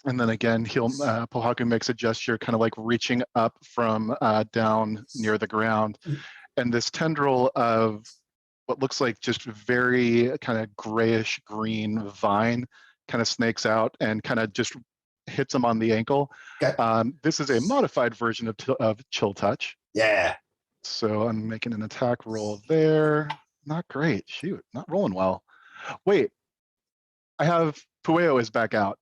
then again, Pohaku makes a gesture, kind of like reaching up from down near the ground. And this tendril of what looks like just very kind of grayish green vine kind of snakes out and kind of just hits him on the ankle. Okay. This is a modified version of Chill Touch. Yeah. So I'm making an attack roll there. Not great. Shoot, not rolling well. Wait, I have Pueo is back out.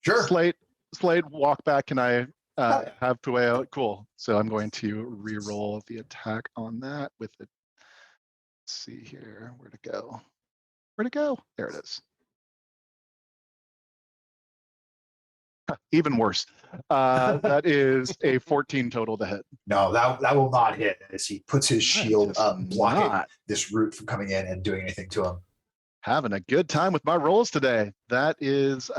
Sure. Slate, walk back. Can I have Pueo? Cool. So I'm going to re-roll the attack on that with it. Let's see here. Where'd it go? Where'd it go? There it is. Even worse. That is a 14 total to hit. No, that will not hit as he puts his shield Just up, blocking not this root from coming in and doing anything to him. having a good time with my rolls today. That is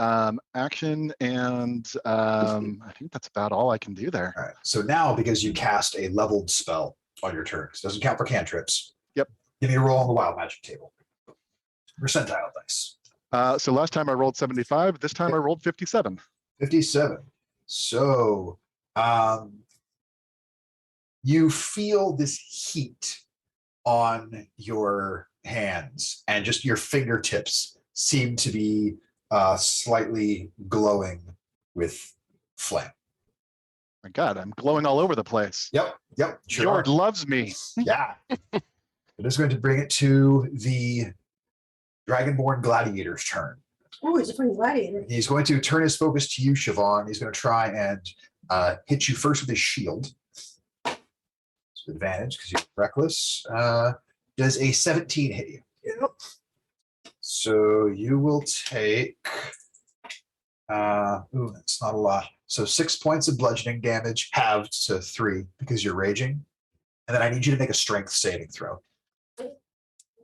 action, and I think that's about all I can do there. All right. So now, because you cast a leveled spell on your turn, it doesn't count for cantrips. Yep. Give me a roll on the wild magic table. Percentile dice. So last time I rolled 75. This time I rolled 57. 57. So you feel this heat on your hands, and just your fingertips seem to be slightly glowing with flame. My God, I'm glowing all over the place. Yep. Sure Jord are. loves me. Yeah. It is going to bring it to the Dragonborn Gladiator's turn. Oh, he's a funny gladiator. He's going to turn his focus to you, Siobhan. He's going to try and hit you first with his shield. It's an advantage because you're reckless. Does a 17 hit you? Yep. So you will take. That's not a lot. So 6 points of bludgeoning damage, halved to 3 because you're raging. And then I need you to make a strength saving throw.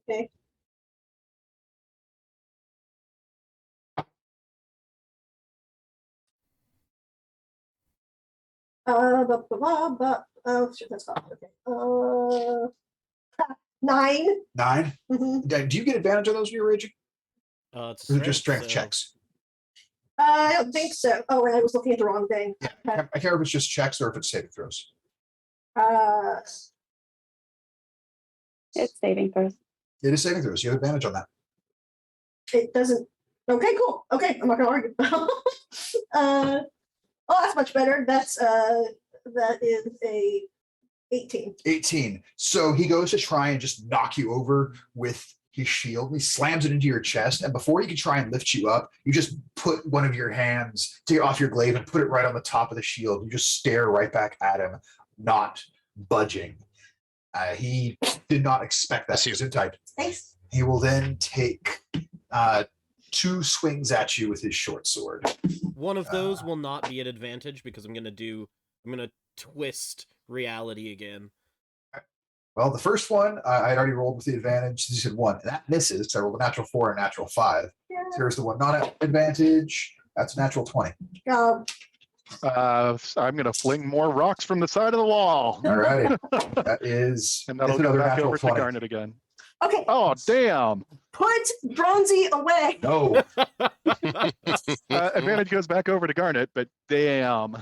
Okay. Oh, shit, that's fine. Okay. 9. 9. Mm-hmm. Do you get advantage on those when you're raging? It's Or is it just strength so- checks? I don't think so. Oh, and I was looking at the wrong thing. Yeah. I can't remember if it's just checks or if it's saving throws. It's saving throws. It is saving throws. You have advantage on that. It doesn't. Okay, cool. Okay, I'm not gonna argue. Oh, that's much better. That is a 18. 18. So he goes to try and just knock you over with his shield. He slams it into your chest, and before he can try and lift you up, you just put one of your hands off your glaive and put it right on the top of the shield. You just stare right back at him, not budging. He did not expect that. Type. Thanks. He will then take 2 swings at you with his short sword. One of those will not be an advantage because I'm gonna twist reality again. Well, the first one I had already rolled with the advantage. You said 1, and that misses. So I rolled a natural 4 and a natural 5. Yeah. So here's the one not at advantage. That's a natural 20. I'm going to fling more rocks from the side of the wall. All righty. That is And that'll that's go another back natural over 20. to Garnet again. Okay, Oh, damn. put Bronzy away. No. Advantage goes back over to Garnet, but damn.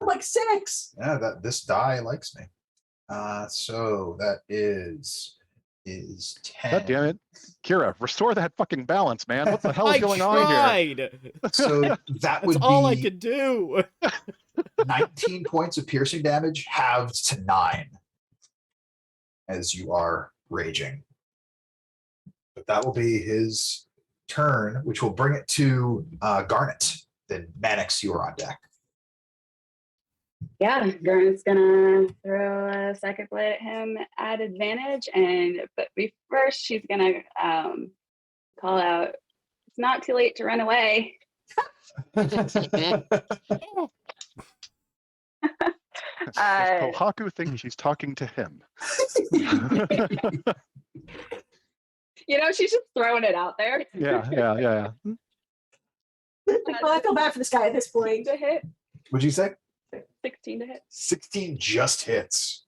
Like 6. Yeah, this die likes me. So that is 10. God damn it. Kira, restore that fucking balance, man. What the hell is I going on here? tried. So that That's would all I be could do. 19 points of piercing damage halved to 9 as you are raging. But that will be his turn, which will bring it to Garnet. Then Mannix, you are on deck. Yeah, Garnet's gonna throw a second blade at him at advantage, but first she's gonna call out, "It's not too late to run away." Kohaku thinks she's talking to him. She's just throwing it out there. Yeah. Well, I feel bad for this guy at this 16 point. to hit. What'd you say? 16 to hit. 16 just hits.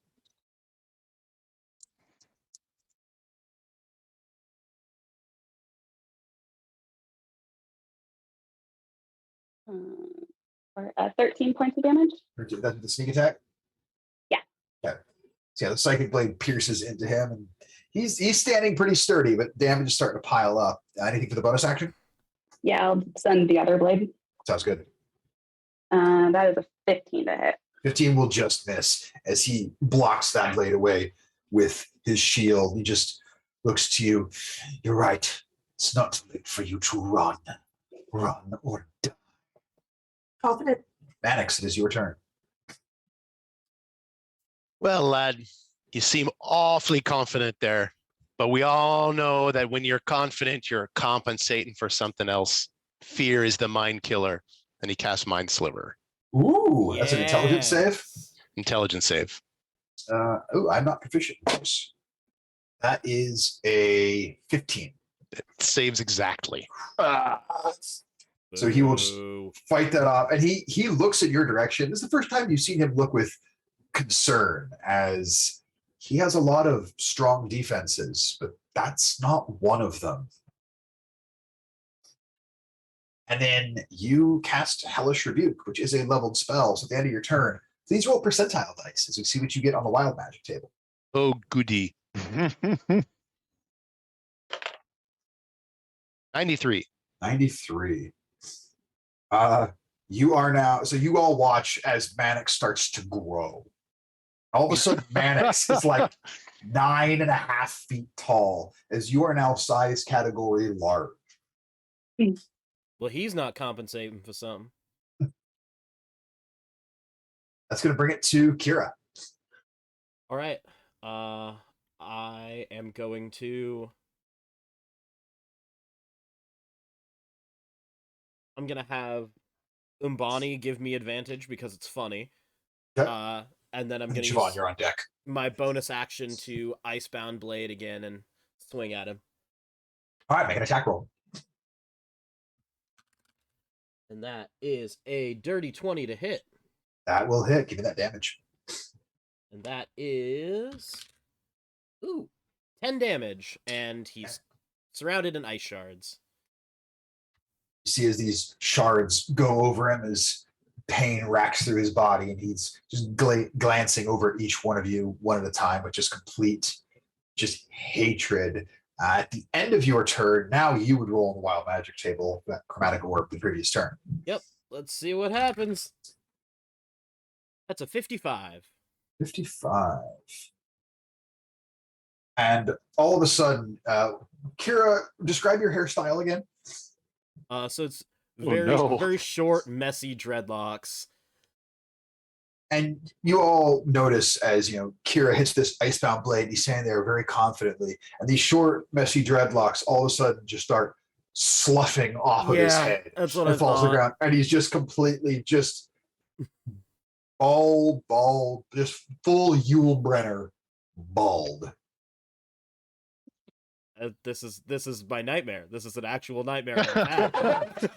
Or 13 points of damage. That's the sneak attack? Yeah. Okay. So yeah, the psychic blade pierces into him, and he's standing pretty sturdy, but damage is starting to pile up. Anything for the bonus action? Yeah, I'll send the other blade. Sounds good. That is a 15 to hit. 15 will just miss as he blocks that blade away with his shield. He just looks to you. You're right. It's not too late for you to run. Run or die. Confident. Mannix, it is your turn. Well, lad, you seem awfully confident there, but we all know that when you're confident, you're compensating for something else. Fear is the mind killer, and he casts Mind Sliver. Ooh, that's an intelligence save. Intelligence save. I'm not proficient in this. That is a 15. It saves exactly. So he will just Boo. fight that off, and he looks in your direction. This is the first time you've seen him look with concern, as he has a lot of strong defenses, but that's not one of them. And then you cast Hellish Rebuke, which is a leveled spell. So at the end of your turn, please roll percentile dice as we see what you get on the wild magic table. Oh, goody. 93. 93. You are now, so you all watch as Mannix starts to grow. All of a sudden, Mannix is like 9.5 feet tall, as you are now size category large. Well, he's not compensating for something. That's going to bring it to Kira. All right. I am going to. I'm gonna have Umbani give me advantage because it's funny. Okay. And then I'm gonna Siobhan, use you're on deck. my bonus action to Icebound Blade again and swing at him. All right, make an attack roll. And that is a dirty 20 to hit. That will hit. Give me that damage. And that is 10 damage. And he's surrounded in ice shards. You see as these shards go over him, as pain racks through his body, and he's just glancing over each one of you one at a time with just complete hatred. At the end of your turn, now you would roll on the wild magic table that chromatic orb the previous turn. Yep. Let's see what happens. That's a 55. 55. And all of a sudden, Kira, describe your hairstyle again. So it's Oh, very, no. very short, messy dreadlocks. And you all notice as, Kira hits this icebound blade, he's standing there very confidently, and these short, messy dreadlocks all of a sudden just start sloughing off of his Yeah, head. that's what and I falls to the thought. ground, and he's just completely bald, just full Yule Brenner, bald. This is my nightmare. This is an actual nightmare I've had.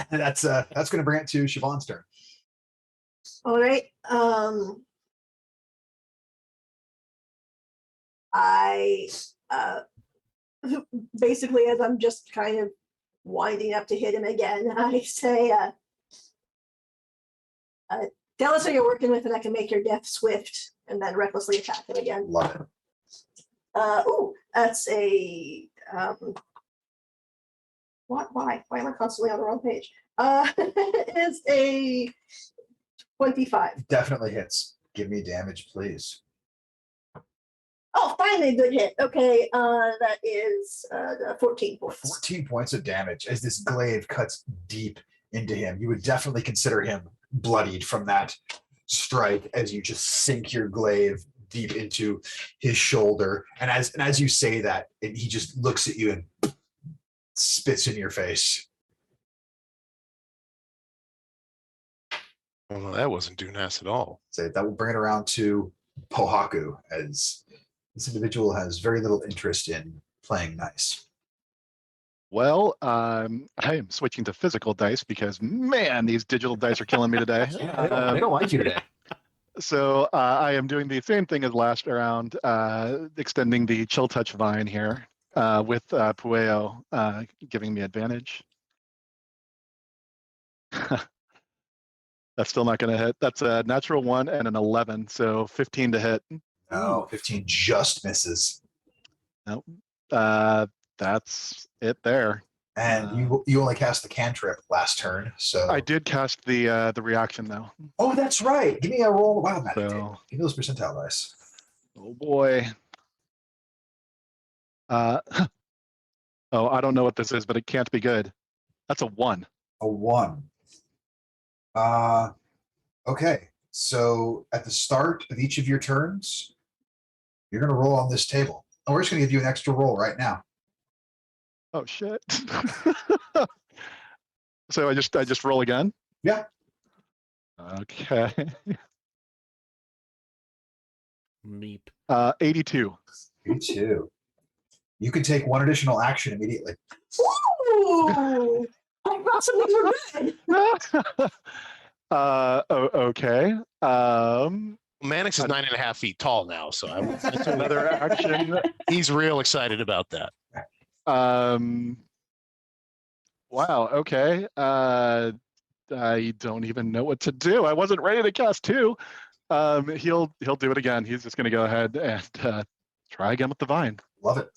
That's going to bring it to Siobhan's turn. All right. I basically, as I'm just kind of winding up to hit him again, I say, tell us who you're working with and I can make your death swift, and then recklessly attack him again. Love it. That's a why am I constantly on the wrong page? It's a 25. Definitely hits. Give me damage, please. Oh, finally a good hit. Okay, that is 14 points. 14 points of damage as this glaive cuts deep into him. You would definitely consider him bloodied from that strike as you just sink your glaive deep into his shoulder. And as you say that, he just looks at you and spits in your face. Well, that wasn't Dunas at all. So that will bring it around to Pohaku, as this individual has very little interest in playing nice. Well, I am switching to physical dice because, man, these digital dice are killing me today. They don't like you today. So I am doing the same thing as last round, extending the chill touch vine here with Pueo giving me advantage. That's still not going to hit. That's a natural 1 and an 11, so 15 to hit. No, 15 just misses. Nope. That's it there. And you only cast the cantrip last turn, so I did cast the reaction though. Oh, that's right. Give me a roll of wild magic. So- Table. Give me those percentile dice. Oh boy. Oh, I don't know what this is, but it can't be good. That's a 1. A 1. Okay. So at the start of each of your turns, you're going to roll on this table. And we're just going to give you an extra roll right now. Oh shit. So I just roll again? Yeah. Okay. Meep. 82. You too. You can take one additional action immediately. Ooh! I thought some things were good. Okay. Mannix is 9.5 feet tall now, so That's another action. he's real excited about that. Wow. Okay. I don't even know what to do. I wasn't ready to cast 2. He'll do it again. He's just going to go ahead and try again with the vine. Love it.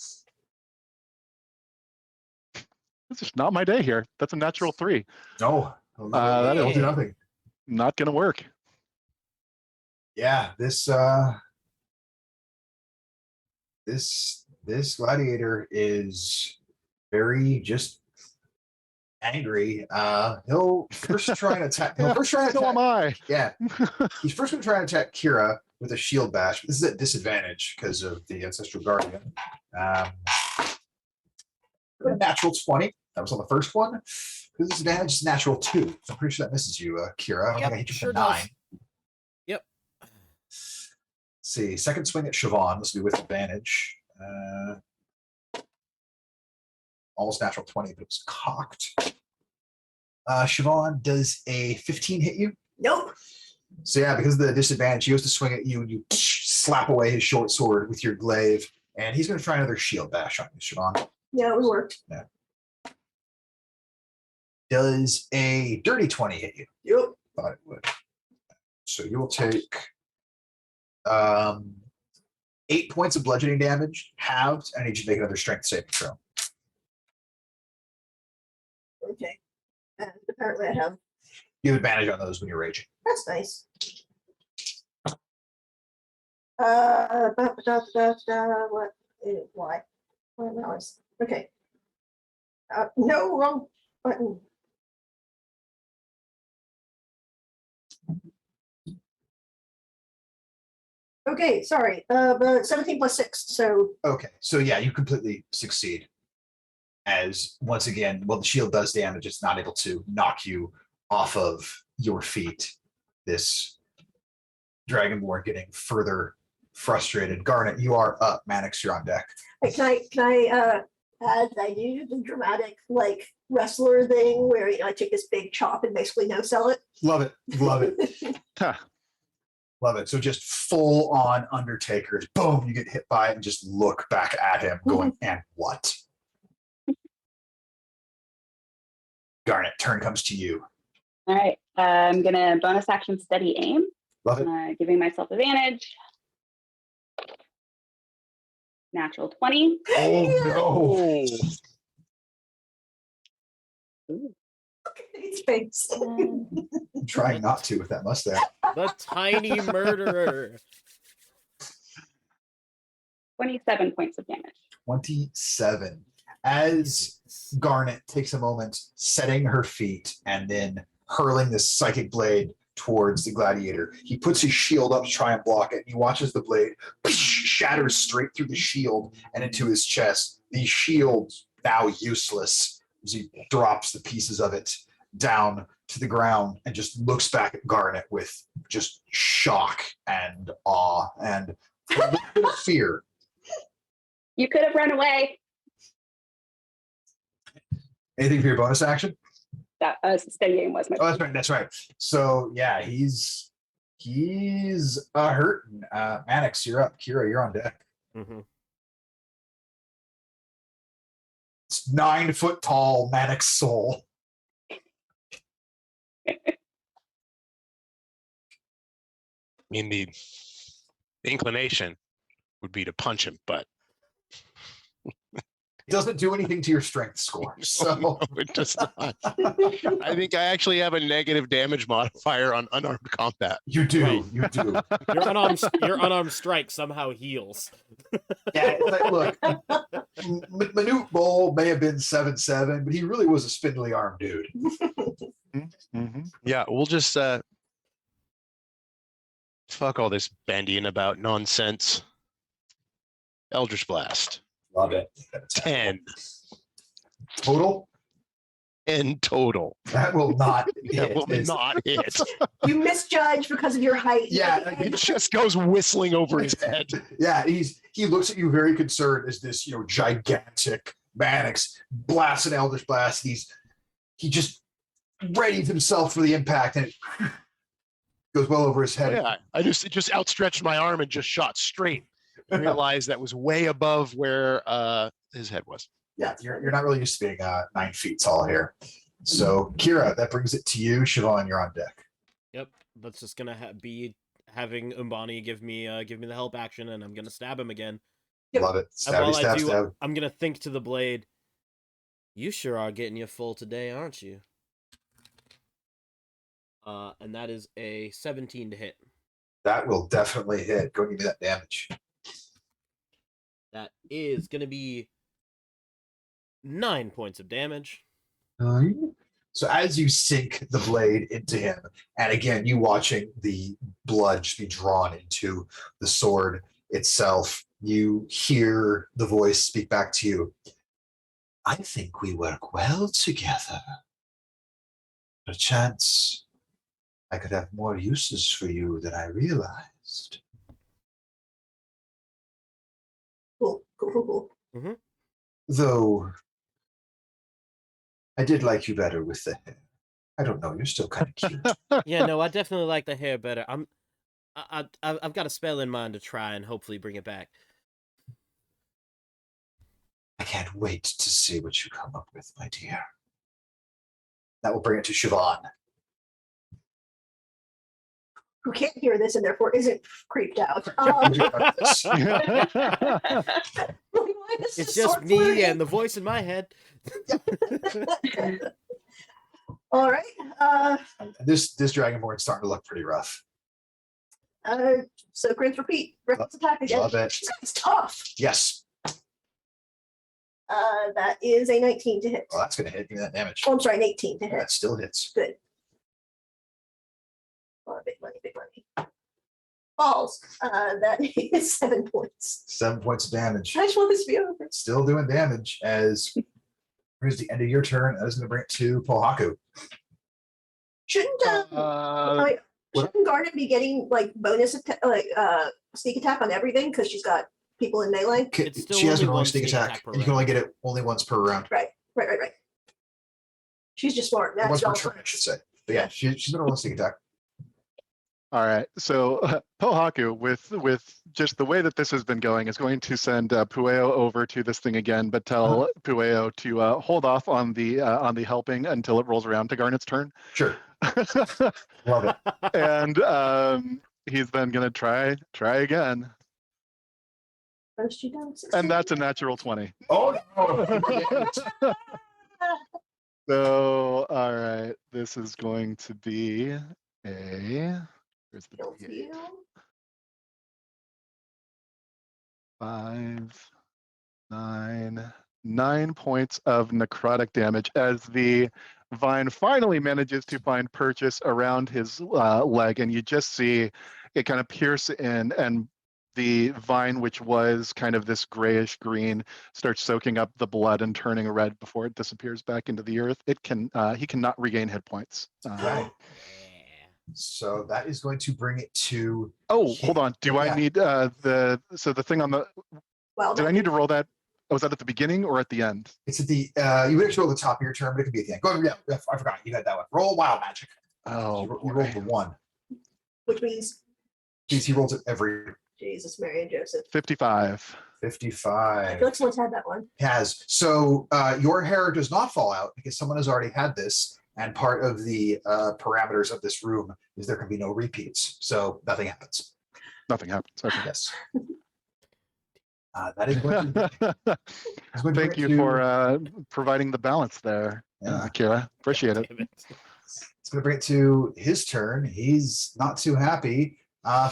This is not my day here. That's a natural 3. No, That it'll do is- nothing. Not gonna work. Yeah, this gladiator is very just angry. He'll first try and attack. He'll first try and So am attack. I. Yeah, he's first going to try and attack Kira with a shield bash. This is at disadvantage because of the ancestral guardian. Natural 20. That was on the first one. Because disadvantage is natural 2. So I'm pretty sure that misses you, Kira. I don't Yep, think I hit you sure for 9. does. Yep. Let's see, second swing at Siobhan. This will be with advantage. Almost natural 20, but it was cocked. Siobhan, does a 15 hit you? Nope. So yeah, because of the disadvantage, he goes to swing at you, and you slap away his short sword with your glaive, and he's going to try another shield bash on you, Siobhan. Yeah, it worked. Does a dirty 20 hit you? Yep. Thought it would. So you will take 8 points of bludgeoning damage, halved. I need you to make another strength saving throw. Okay. And apparently I have. You have advantage on those when you're raging. That's nice. What? Why? What noise? Okay. No, wrong button. Okay, sorry. But 17 plus 6, so Okay, so yeah, you completely succeed. As once again, well, the shield does damage, it's not able to knock you off of your feet. This Dragonborn getting further frustrated. Garnet, you are up. Mannix, you're on deck. hey, can I add I do the dramatic like wrestler thing where I take this big chop and basically no sell it. Love it. Love it. Huh. Love it. So just full on Undertaker. Boom, you get hit by it and just look back at him going, and what? Garnet, turn comes to you. All right. I'm going to bonus action steady aim, Love it. giving myself advantage. Natural 20. Oh Ooh. It's face. Um, no. I'm trying not to with that mustache. The tiny murderer. 27 points of damage. 27. As Garnet takes a moment setting her feet and then hurling this psychic blade towards the gladiator. He puts his shield up to try and block it. And he watches the blade shatters straight through the shield and into his chest. The shield now useless as he drops the pieces of it down to the ground and just looks back at Garnet with just shock and awe and a little bit of fear. You could have run away. Anything for your bonus action? That steady aim was my. Oh, that's right. That's right. So yeah, he's hurting. Mannix, you're up. Kira, you're on deck. Mhm. It's 9 foot tall Mannix soul. I mean, the inclination would be to punch him, but It doesn't do anything to your strength score. So no, it does not. I think I actually have a negative damage modifier on unarmed combat. you do. Right. You do. Your unarmed strike somehow heals. Yeah, but look, Manute Bowl may have been 7'7", but he really was a spindly armed dude. Mm-hmm. Yeah, we'll just fuck all this bandying about nonsense. Eldritch Blast. Love it. 10 Total? in total. That will not That hit. will It's- not hit. You misjudged because of your height. Yeah, It just goes whistling over his head. Yeah, he looks at you very concerned as this, gigantic Mannix blasts an Eldritch Blast. He just readied himself for the impact and it goes well over his head. Yeah, I just outstretched my arm and just shot straight. I realized that was way above where his head was. Yeah, you're not really used to being 9 feet tall here. So Kira, that brings it to you. Siobhan, you're on deck. Yep, that's just gonna be having Umbani give me the help action, and I'm gonna stab him again. Yep. Love it. And while Stabby, I stab, do, stab. I'm gonna think to the blade. You sure are getting your full today, aren't you? And that is a 17 to hit. That will definitely hit. Go give me that damage. That is going to be 9 points of damage. So as you sink the blade into him, and again, you watching the blood just be drawn into the sword itself, you hear the voice speak back to you. I think we work well together. Perchance I could have more uses for you than I realized. Cool. Though I did like you better with the hair. I don't know, you're still kind of cute. Yeah, no, I definitely like the hair better. I've got a spell in mind to try and hopefully bring it back. I can't wait to see what you come up with, my dear. That will bring it to Siobhan. Who can't hear this and therefore isn't creeped out. It's just me and the voice in my head. All right. This Dragonborn's starting to look pretty rough. So Grins repeat. Reckless attack again. Love it. It's tough. Yes. That is a 19 to hit. Well, that's going to hit. Give me that damage. Oh, I'm sorry, an 18 to hit. That still hits. Good. Oh, big money. Balls. That is 7 points. 7 points of damage. I just want this to be over. Still doing damage as here's the end of your turn. That is going to bring it to Pohaku. Shouldn't what? shouldn't Garnet be getting like bonus sneak attack on everything because she's got people in melee? It's still She has only an one only sneak attack. per And you can only round. get it only once per round. Right. She's just smart. Once That's per all. turn, I should say. But yeah, she's got a sneak attack. All right, so Pohaku, with just the way that this has been going, is going to send Pueo over to this thing again, but tell Pueo to hold off on the helping until it rolls around to Garnet's turn. Sure. Love it. And he's then going to try again, First you don't succeed. and that's a natural 20. Oh no. So, all right, this is going to be a. Where's the Kills D8? you. 5, 9 points of necrotic damage as the vine finally manages to find purchase around his leg, and you just see it kind of pierce in, and the vine, which was kind of this grayish green, starts soaking up the blood and turning red before it disappears back into the earth. He cannot regain hit points. Right. So that is going to bring it to. Oh, hold on. Do I need the thing on the? Well, Did I need to roll that? Was that at the beginning or at the end? It's at the. You would actually roll the top of your turn, but it could be at the end. Go ahead. Yeah, I forgot. You had that one. Roll wild magic. Oh, You rolled the one. which means He rolls it every Jesus, Mary and Joseph. 55. I 55. feel like someone's had that one. Has. So your hair does not fall out because someone has already had this. And part of the parameters of this room is there can be no repeats. So nothing happens. Nothing happens. Okay. Yes. That is going to, that's going to Thank bring you it for providing the balance there, Yeah. Kira. Appreciate it. Damn it. It's going to bring it to his turn. He's not too happy.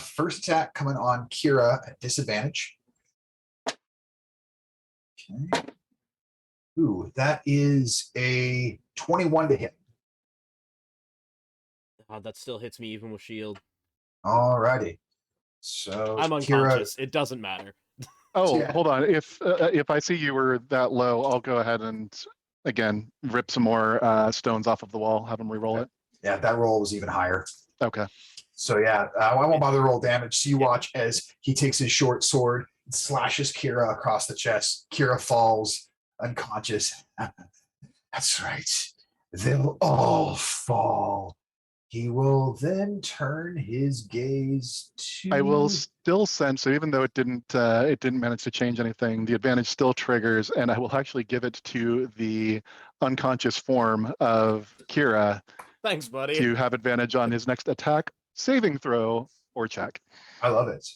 First attack coming on Kira at disadvantage. Okay. Ooh, that is a 21 to hit. That still hits me even with shield. Alrighty. So I'm Kira, unconscious. It doesn't matter. Oh, Yeah. hold on. If I see you were that low, I'll go ahead and again rip some more stones off of the wall. Have him re-roll it. yeah, that roll was even higher. Okay. So yeah, I won't bother to roll damage. So you watch as he takes his short sword and slashes Kira across the chest. Kira falls unconscious. That's right. They'll all fall. He will then turn his gaze to. I will still send. So even though it didn't manage to change anything, the advantage still triggers, and I will actually give it to the unconscious form of Kira Thanks, buddy. to have advantage on his next attack, saving throw, or check. I love it.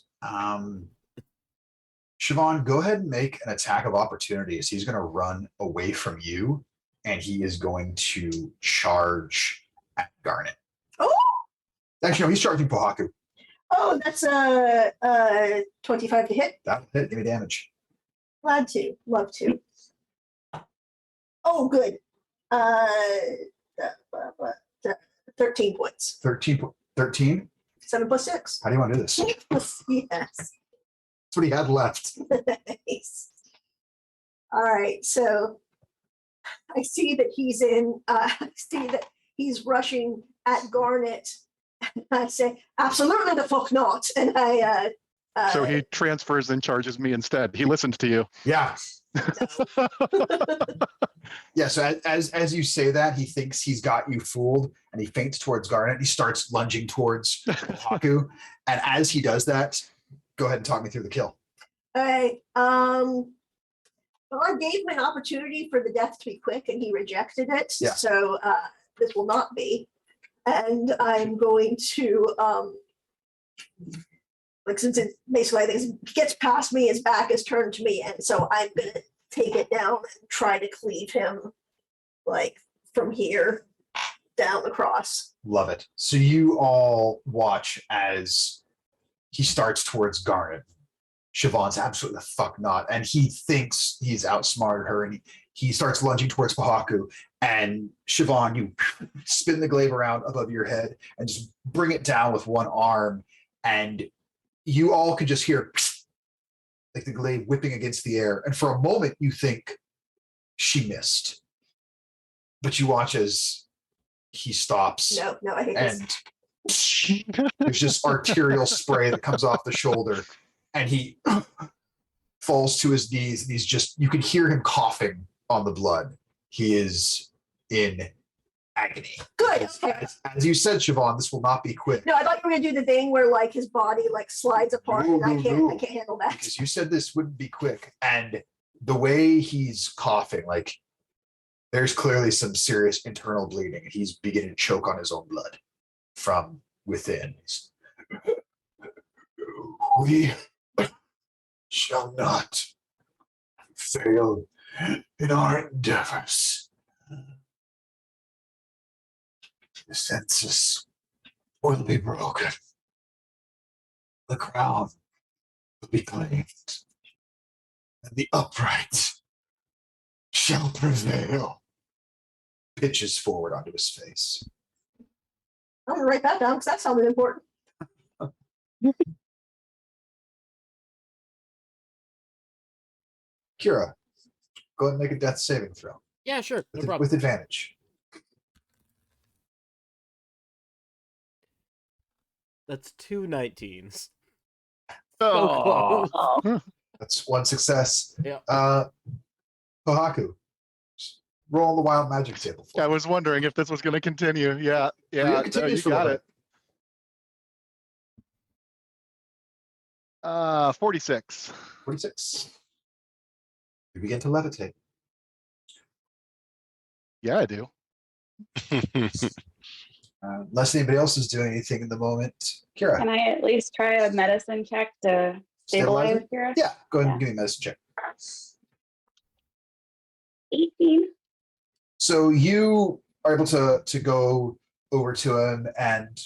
Siobhan, go ahead and make an attack of opportunity as he's going to run away from you and he is going to charge at Garnet. Oh! Actually, no, he's charging Pohaku. Oh, that's 25 to hit. That'll hit. Give me damage. Glad to. Love to. Oh, good. 13 points. 13? 7 plus 6. How do you want to do this? Yes. That's what he had left. Nice. All right. So I see that he's I see that he's rushing at Garnet. I say, absolutely the fuck not. And I So he transfers and charges me instead. He listened to you. Yeah. Yeah, so as you say that, he thinks he's got you fooled, and he feints towards Garnet. He starts lunging towards Haku, and as he does that, go ahead and talk me through the kill. All right. Well, I gave him an opportunity for the death to be quick, and he rejected it. Yeah. So this will not be. And I'm going to, since it basically, I think he gets past me, his back is turned to me, and so I'm going to take it down and try to cleave him, from here down across. Love it. So you all watch as he starts towards Garnet. Siobhan's absolutely the fuck not. And he thinks he's outsmarted her, and he starts lunging towards Pohaku. And Siobhan, you spin the glaive around above your head and just bring it down with one arm. And you all can just hear like the glaive whipping against the air. And for a moment, you think she missed. But you watch as he stops. No, I hate this. And there's just arterial spray that comes off the shoulder. And he falls to his knees, and you can hear him coughing on the blood. He is in agony. Good. Okay. As you said, Siobhan, this will not be quick. No, I thought you were gonna do the thing where his body slides apart, No, and I no, can't no. handle that. Because you said this wouldn't be quick. And the way he's coughing, there's clearly some serious internal bleeding. He's beginning to choke on his own blood from within. We shall not fail in our endeavors. The census will be broken. The crown will be claimed. And the upright shall prevail. Pitches forward onto his face. I'm gonna write that down because that sounded important. Kira, go ahead and make a death saving throw. Yeah, sure. No With, problem. with advantage. That's 2 19s. Oh, Oh, That's one success. Yeah. Pohaku, roll the wild magic table. I was wondering if this was going to continue. Yeah, It no, continues you for a got little it. 46. 46. You begin to levitate. Yeah, I do. Unless anybody else is doing anything in the moment. Kira, can I at least try a medicine check to stabilize Kira? Yeah, go ahead and Yeah. give me a medicine check. 18. So you are able to go over to him, and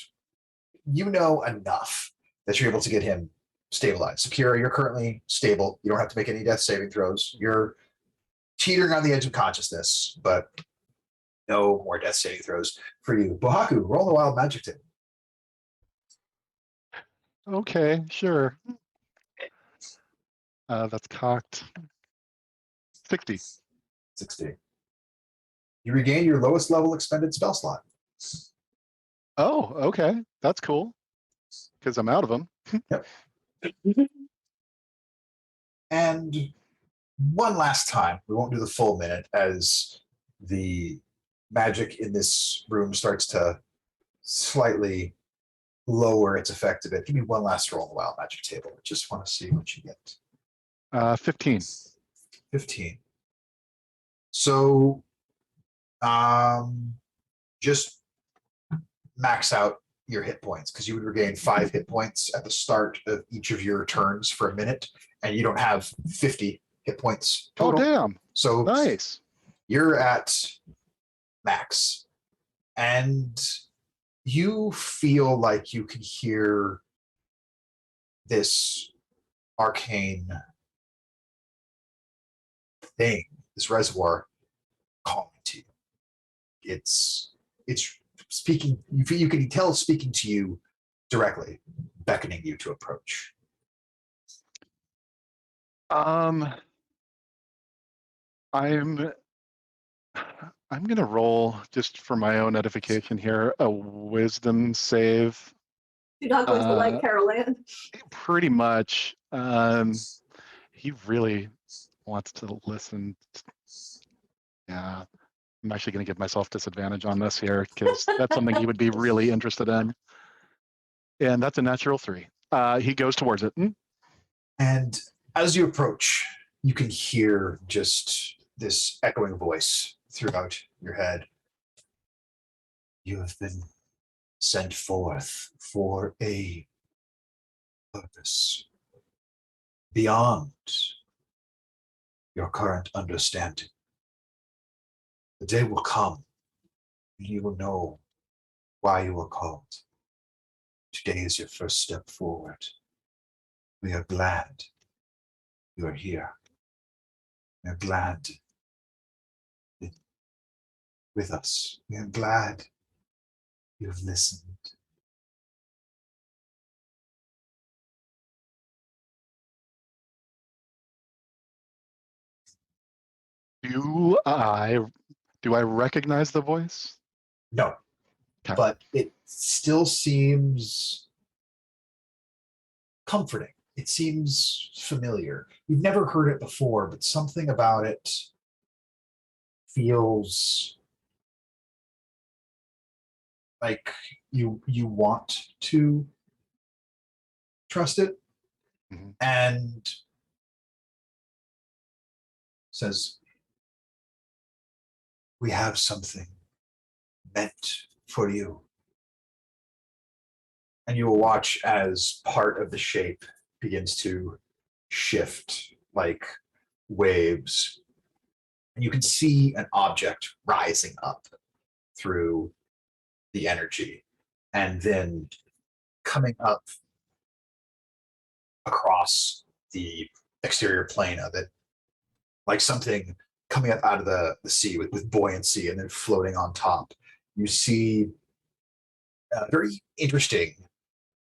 you know enough that you're able to get him stabilized. So Kira, you're currently stable. You don't have to make any death saving throws. You're teetering on the edge of consciousness, but no more death saving throws for you. Pohaku, roll the wild magic table. Okay, sure. That's cocked. 60. 60. You regain your lowest level expended spell slot. Oh, okay. That's cool. Because I'm out of them. And one last time, we won't do the full minute as the magic in this room starts to slightly lower its effect a bit. Give me one last roll on the wild magic table. I just want to see what you get. 15. 15. So just max out your hit points, because you would regain 5 hit points at the start of each of your turns for a minute, and you don't have 50 hit points Oh, total. damn. So Nice. You're at max, and you feel like you can hear this arcane thing, this reservoir calling to you. It's speaking. You can tell it's speaking to you directly, beckoning you to approach. I'm gonna roll, just for my own edification here, a wisdom save. Do not go into the light, Carol Ann. Pretty much. He really wants to listen. Yeah, I'm actually gonna give myself disadvantage on this here because that's something he would be really interested in. And that's a natural 3. He goes towards it. And as you approach, you can hear just this echoing voice throughout your head. You have been sent forth for a purpose beyond your current understanding. The day will come and you will know why you were called. Today is your first step forward. We are glad you are here. We are glad you're with us. We are glad you have listened. Do I recognize the voice? No, Okay. but it still seems comforting. It seems familiar. You've never heard it before, but something about it feels like you want to trust it. Mhm. And says, we have something meant for you. And you will watch as part of the shape begins to shift like waves. And you can see an object rising up through the energy and then coming up across the exterior plane of it, like something coming up out of the sea with buoyancy and then floating on top. You see a very interesting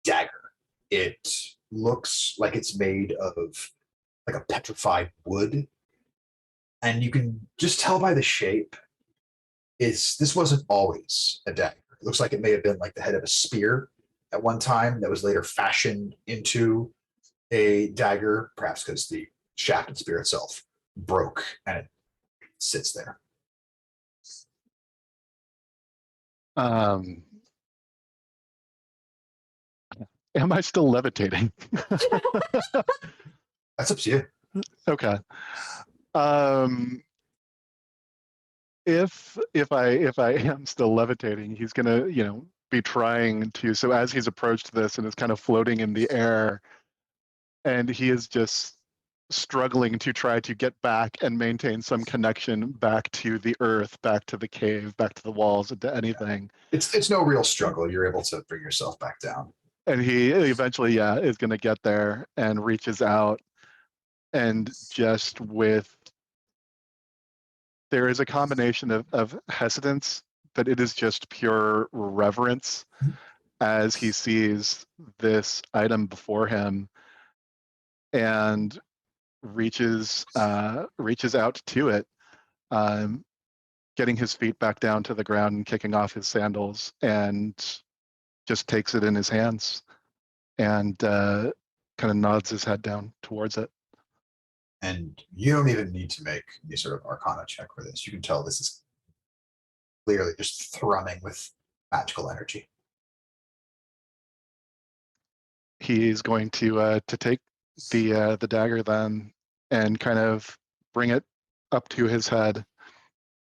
dagger. It looks like it's made of like a petrified wood. And you can just tell by the shape, this wasn't always a dagger. It looks like it may have been like the head of a spear at one time that was later fashioned into a dagger, perhaps because the shaft and spear itself broke and it sits there. Am I still levitating? That's up to you. Okay. If I am still levitating, he's gonna, be trying to. So as he's approached this and is kind of floating in the air, and he is just struggling to try to get back and maintain some connection back to the earth, back to the cave, back to the walls, to anything. It's no real struggle. You're able to bring yourself back down. And he eventually, is going to get there and reaches out, and just there is a combination of hesitance, but it is just pure reverence as he sees this item before him and reaches out to it, getting his feet back down to the ground and kicking off his sandals, and just takes it in his hands and kind of nods his head down towards it. And you don't even need to make any sort of arcana check for this. You can tell this is clearly just thrumming with magical energy. He's going to take the dagger then and kind of bring it up to his head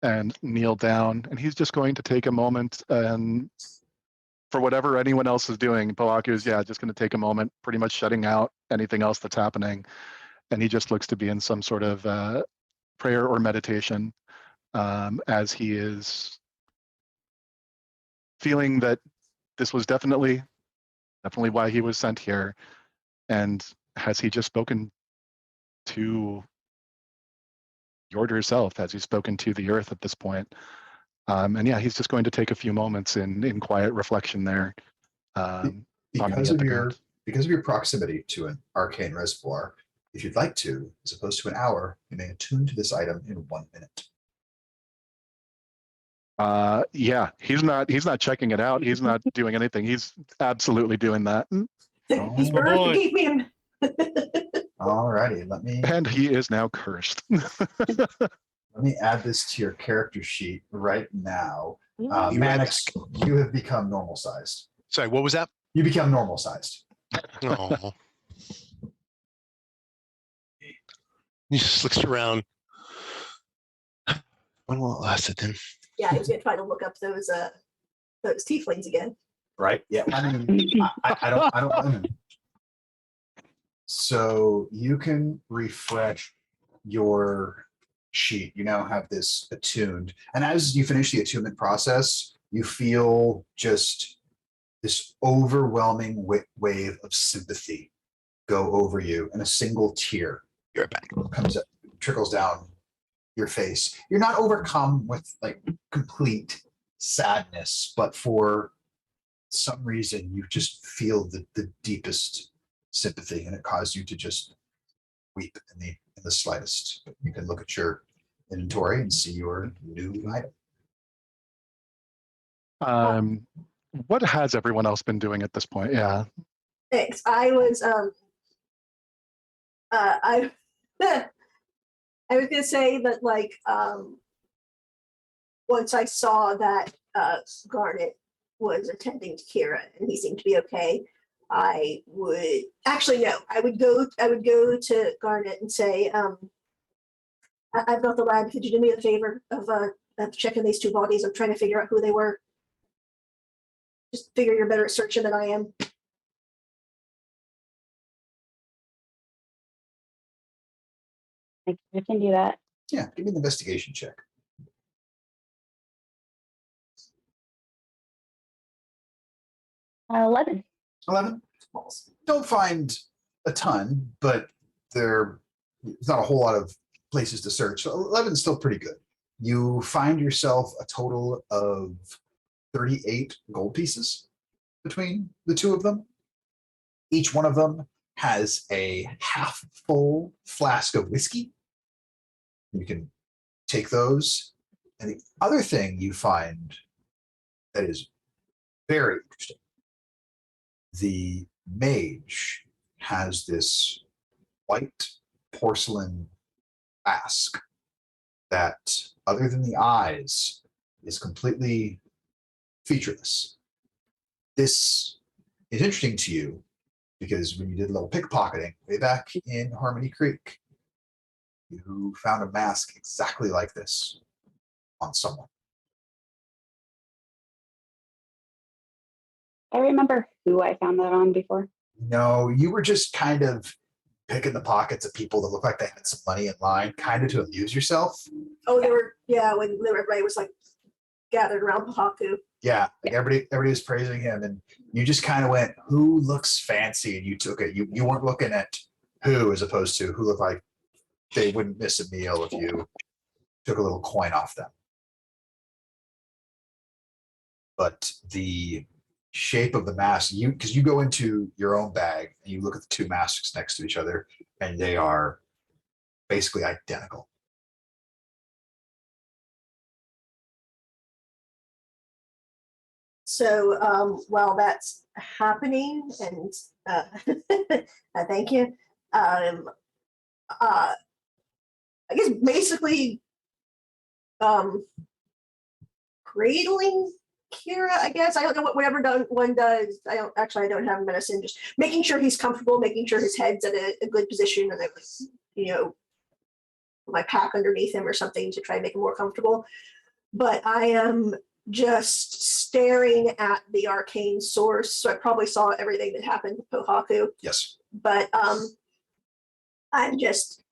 and kneel down. And he's just going to take a moment, and for whatever anyone else is doing, Poaku is just going to take a moment, pretty much shutting out anything else that's happening. And he just looks to be in some sort of prayer or meditation as he is feeling that this was definitely why he was sent here. And has he just spoken to Yord herself? Has he spoken to the earth at this point? And yeah, he's just going to take a few moments in quiet reflection there. Because of your proximity to an arcane reservoir, if you'd like to, as opposed to an hour, you may attune to this item in 1 minute. Yeah, he's not checking it out. He's not doing anything. He's absolutely doing that. He's my boy. keep him. Alrighty, let me And he is now cursed. add this to your character sheet right now. You read Mannix, you have become normal sized. Sorry, what was that? You become normal sized. Oh. He just looks around. When will it last it then? Yeah, I was gonna try to look up those tieflings again. Right? Yeah. I mean, I don't blame him. So you can refresh your sheet. You now have this attuned. And as you finish the attunement process, you feel just this overwhelming wave of sympathy go over you, and a single tear You're back. trickles down your face. You're not overcome with like complete sadness, but for some reason you just feel the deepest sympathy, and it caused you to just weep in the slightest. But you can look at your inventory and see your new item. What has everyone else been doing at this point? Yeah. Thanks. I was I I was gonna say that like once I saw that Garnet was attending to Kira and he seemed to be okay, I would actually no, I would go to Garnet and say, I've got the lad, could you do me the favor of checking these two bodies? I'm trying to figure out who they were. Just figure you're better at searching than I am. I can do that. Yeah, give me an investigation check. 11. 11. Don't find a ton, but there's not a whole lot of places to search. So 11 is still pretty good. You find yourself a total of 38 gold pieces between the two of them. Each one of them has a half full flask of whiskey. You can take those. And the other thing you find that is very interesting, the mage has this white porcelain mask that, other than the eyes, is completely featureless. This is interesting to you because when you did a little pickpocketing way back in Harmony Creek, you found a mask exactly like this on someone. I remember who I found that on before. No, you were just kind of picking the pockets of people that looked like they had some money in line, kind of to amuse yourself. Oh, they were, yeah, when everybody was like gathered around Pahaku. Yeah, like everybody was praising him, and you just kind of went, "Who looks fancy?" And you took it. You weren't looking at who, as opposed to who looked like they wouldn't miss a meal if you took a little coin off them. But the shape of the mask, because you go into your own bag and you look at the two masks next to each other, and they are basically identical. So while that's happening, and thank you, I guess basically cradling Kira, I guess. I don't know what whatever one does. I don't have medicine. Just making sure he's comfortable, making sure his head's at a good position, and I was, my pack underneath him or something to try and make him more comfortable. But I am just staring at the arcane source. So I probably saw everything that happened to Pohaku. Yes. But I'm just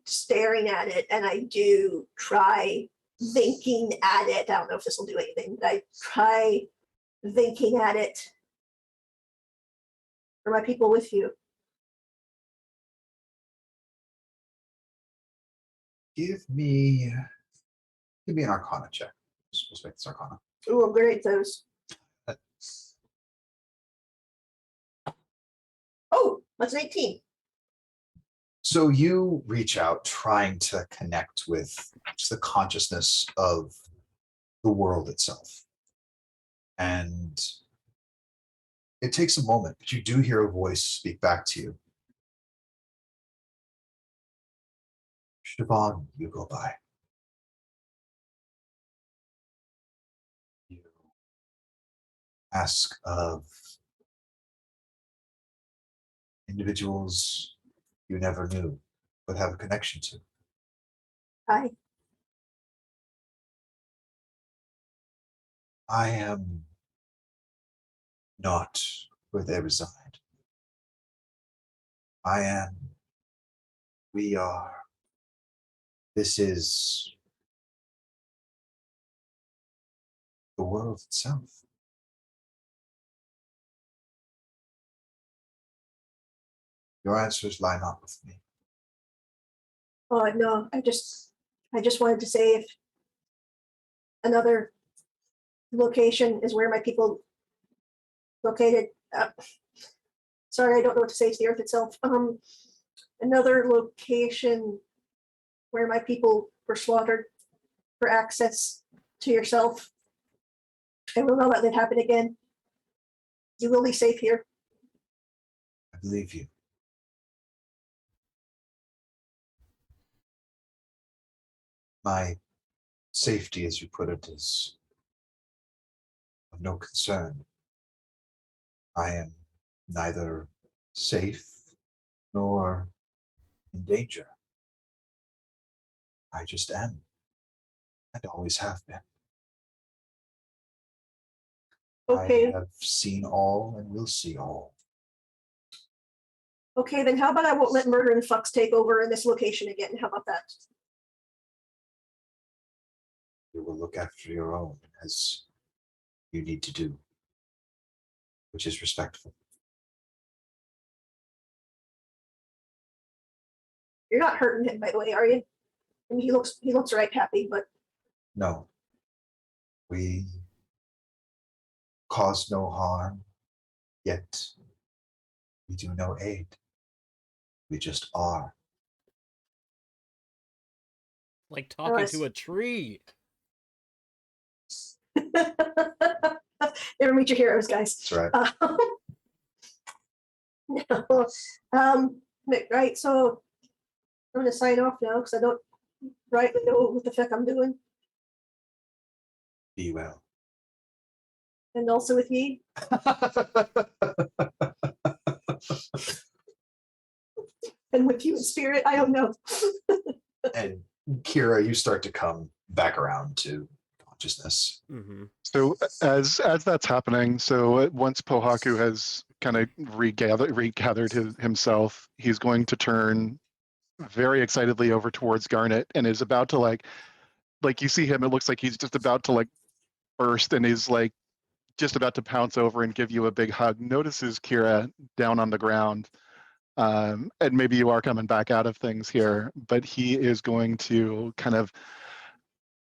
staring at it, and I do try thinking at it. I don't know if this will do anything, but I try thinking at it for my people with you. Give me an Arcana check. Let's make this Arcana. Ooh, I'm great at those. Oh, that's an 18. So you reach out trying to connect with just the consciousness of the world itself. And it takes a moment, but you do hear a voice speak back to you. Siobhan, you go by. You ask of individuals you never knew but have a connection to. Hi. I am not where they reside. I am. We are. This is the world itself. Your answers line up with me. Oh no, I just wanted to say if another location is where my people located. Sorry, I don't know what to say. It's the earth itself. Another location where my people were slaughtered for access to yourself. I will not let that happen again. You will be safe here. I believe you. My safety, as you put it, is of no concern. I am neither safe nor in danger. I just am, and always have been. Okay. I have seen all and will see all. Okay, then how about I won't let murder and fucks take over in this location again? How about that? You will look after your own as you need to do, which is respectful. You're not hurting him, by the way, are you? I mean, he looks right happy, but No, we cause no harm, yet we do no aid. We just are. Like talking to a tree. Never meet your heroes, guys. That's right. No. Right, so I'm gonna sign off now because I don't rightly know what the fuck I'm doing. Be well. And also with ye. And with you in spirit, I don't know. And Kira, you start to come back around to consciousness. Mm-hmm. So as that's happening, so once Pohaku has kind of regathered himself, he's going to turn very excitedly over towards Garnet and is about to like you see him, it looks like he's just about to like burst and is like just about to pounce over and give you a big hug. Notices Kira down on the ground. And maybe you are coming back out of things here, but he is going to kind of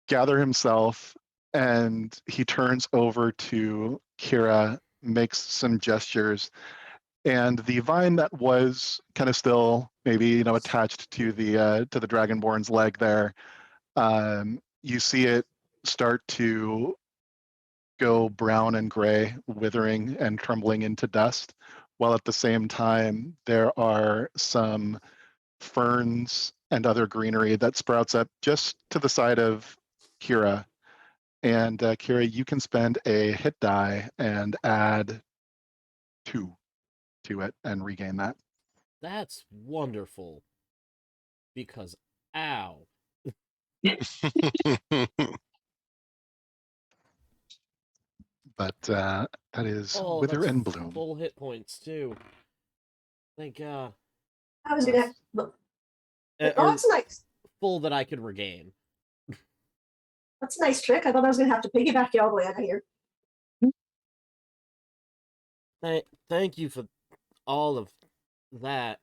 gather himself and he turns over to Kira, makes some gestures, and the vine that was kind of still maybe attached to the Dragonborn's leg there, you see it start to go brown and gray, withering and crumbling into dust, while at the same time there are some ferns and other greenery that sprouts up just to the side of Kira. And Kira, you can spend a hit die and add 2 to it and regain that. That's wonderful. Because, ow. But that is Wither that's and Bloom. full hit points, too. Thank God. I was gonna look. Or Oh, that's nice. full that I could regain. That's a nice trick. I thought I was going to have to piggyback you all the way out of here. Thank you for all of that.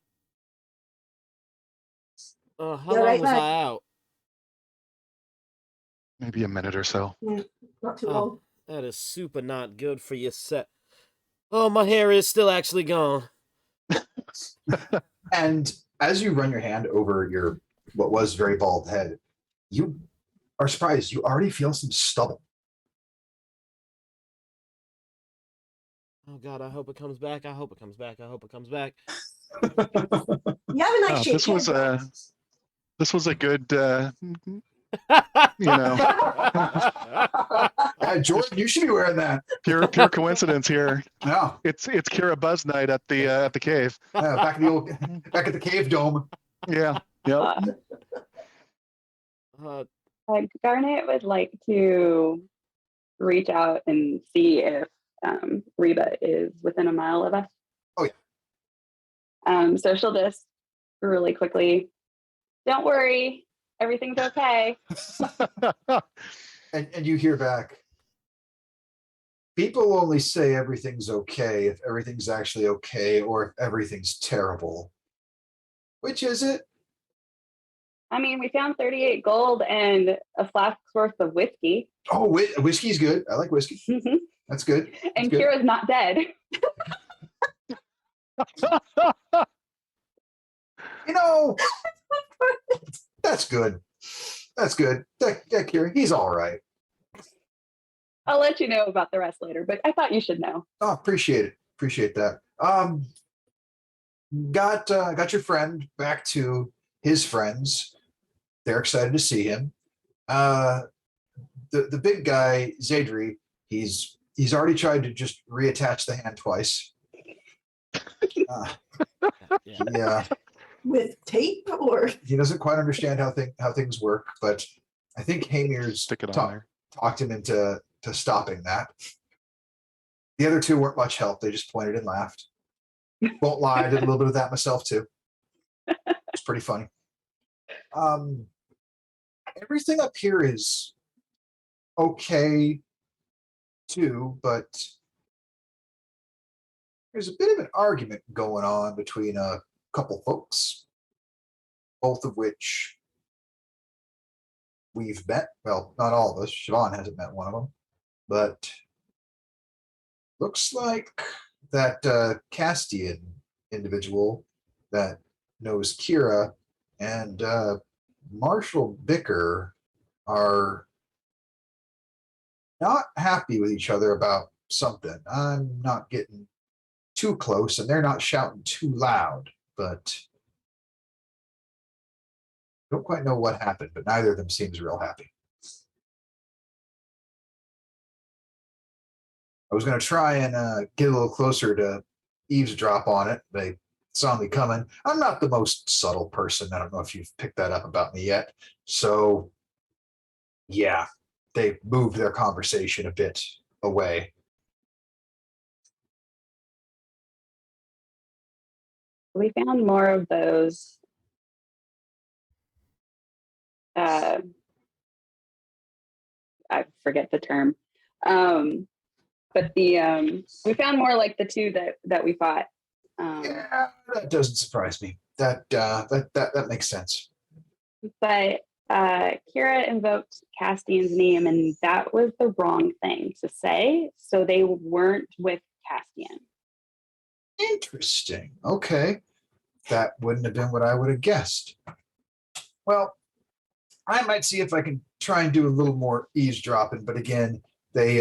How Yeah, long right was back. I out? Maybe a minute or so. Not too Oh, long. that is super not good for your set. Oh, my hair is still actually gone. And as you run your hand over your what was very bald head, you are surprised. You already feel some stubble. Oh God, I hope it comes back. I hope it comes back. I hope it comes back. You have a nice shape. This was a good, you know, Jordan, you should be wearing that. pure coincidence here. Yeah, It's Kira Buzz night at the cave. back at the cave dome. Yeah. Yep. Garnet would like to reach out and see if Reba is within a mile of us. Oh, yeah. So she'll just really quickly, don't worry, everything's okay. And you hear back, people only say everything's okay if everything's actually okay or if everything's terrible. Which is it? I mean, we found 38 gold and a flask's worth of whiskey. Oh, whiskey's good. I like whiskey. That's good. That's And good. Kira's not dead. You know, that's good. That's good. That Kira, he's all right. I'll let you know about the rest later, but I thought you should know. Oh, appreciate it. Appreciate that. Got your friend back to his friends. They're excited to see him. The big guy, Zadri, he's already tried to just reattach the hand twice. Yeah. With tape, or He doesn't quite understand how things work, but I think Hamir's Stick it on there. talked him into stopping that. The other two weren't much help. They just pointed and laughed. Won't lie, I did a little bit of that myself too. It's pretty funny. Everything up here is okay too, but there's a bit of an argument going on between a couple folks, both of which we've met. Well, not all of us. Siobhan hasn't met one of them, but looks like that Castian individual that knows Kira and Marshall Bicker are not happy with each other about something. I'm not getting too close, and they're not shouting too loud, but don't quite know what happened, but neither of them seems real happy. I was going to try and get a little closer to eavesdrop on it. They saw me coming. I'm not the most subtle person. I don't know if you've picked that up about me yet. So, yeah, they moved their conversation a bit away. We found more of those I forget the term. But the we found more like the two that we fought. Yeah, that doesn't surprise me. That makes sense. But Kira invoked Castian's name, and that was the wrong thing to say. So they weren't with Castian. Interesting. Okay. That wouldn't have been what I would have guessed. Well, I might see if I can try and do a little more eavesdropping, but again, they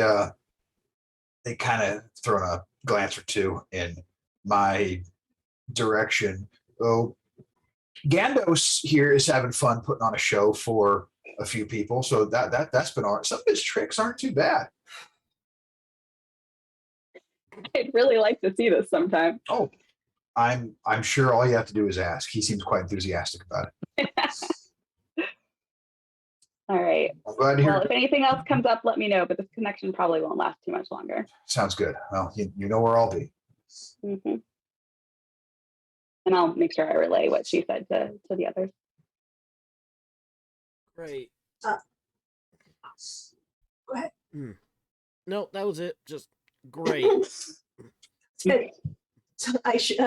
kind of thrown a glance or two in my direction. Oh, Gandos here is having fun putting on a show for a few people, so that's been all right. Some of his tricks aren't too bad. I'd really like to see this sometime. Oh, I'm sure all you have to do is ask. He seems quite enthusiastic about it. All right. I'm glad to hear. Well, if anything else comes up, let me know, but this connection probably won't last too much longer. Sounds good. Well, you know where I'll be. Mm-hmm. And I'll make sure I relay what she said to the others. Great. Go ahead. No, that was it. Just great. So I should,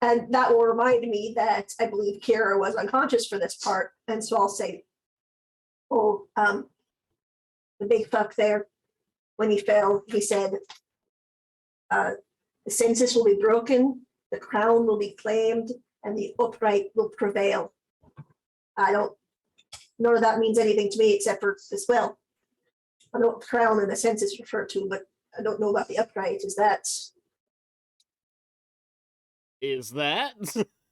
and that will remind me that I believe Kira was unconscious for this part, and so I'll say, "Oh, the big fuck there, when he fell, he said, the census will be broken, the crown will be claimed, and the upright will prevail." I don't. None of that means anything to me except for this. Well, I know what the crown and the census refer to, but I don't know about the upright. Is that Is that?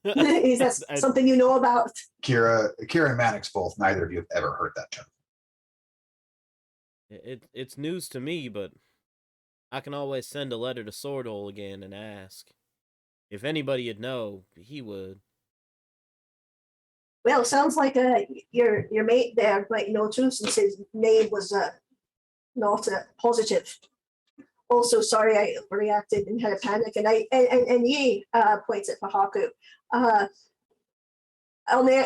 is that something you know about? Kira and Mannix both, neither of you have ever heard that term. It's news to me, but I can always send a letter to Swordhole again and ask. If anybody'd know, he would. Well, sounds like your mate there might know too, since his name was not positive. Also, sorry I reacted and had a panic, and Yi points at Pahaku.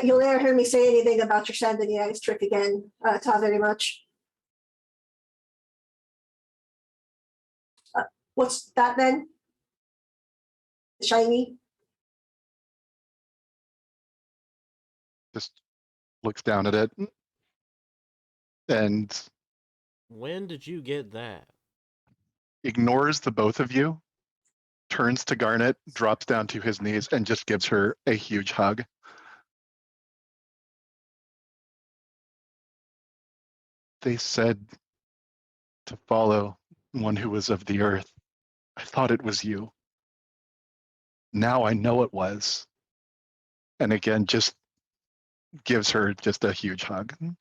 You'll never hear me say anything about your sand in the eyes trick again. Ta very much. What's that then? Shiny? Just looks down at it and When did you get that? ignores the both of you, turns to Garnet, drops down to his knees, and just gives her a huge hug. They said to follow one who was of the earth. I thought it was you. Now I know it was. And again, just gives her just a huge hug. And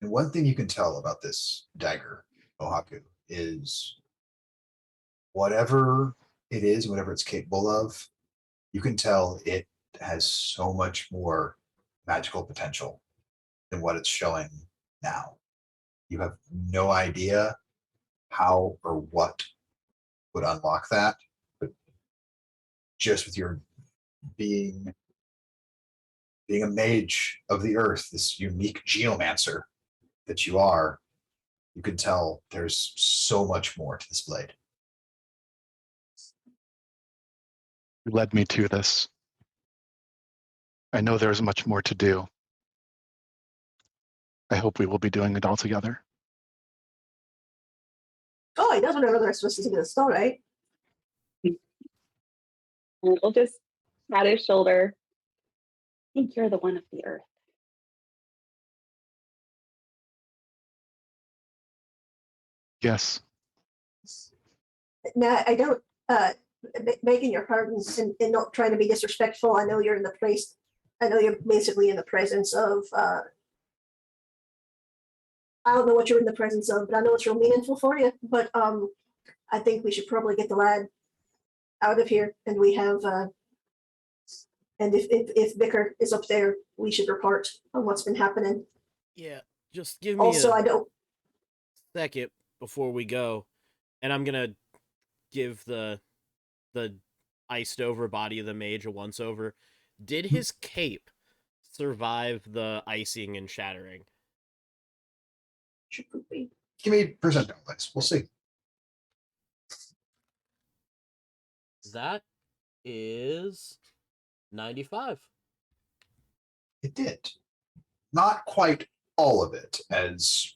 one thing you can tell about this dagger, Ohaku, is whatever it is, whatever it's capable of, you can tell it has so much more magical potential than what it's showing now. You have no idea how or what would unlock that, but just with your being a mage of the earth, this unique geomancer that you are, you can tell there's so much more to this blade. You led me to this. I know there's much more to do. I hope we will be doing it all together. Oh, he does remember the rest of us to this, all right. And we'll just pat his shoulder. I think you're the one of the earth. Yes. Now, I don't, begging your pardon and not trying to be disrespectful. I know you're in the place, I know you're basically in the presence of, I don't know what you're in the presence of, but I know it's real meaningful for you. But I think we should probably get the lad out of here, and we have, and if Vicar is up there, we should report on what's been happening. Yeah, just give me Also, a I don't. second before we go, and I'm gonna give the iced over body of the mage a once over. Did his cape survive the icing and shattering? Should be. Give me percentile dice. We'll see. That is 95. It did. Not quite all of it, as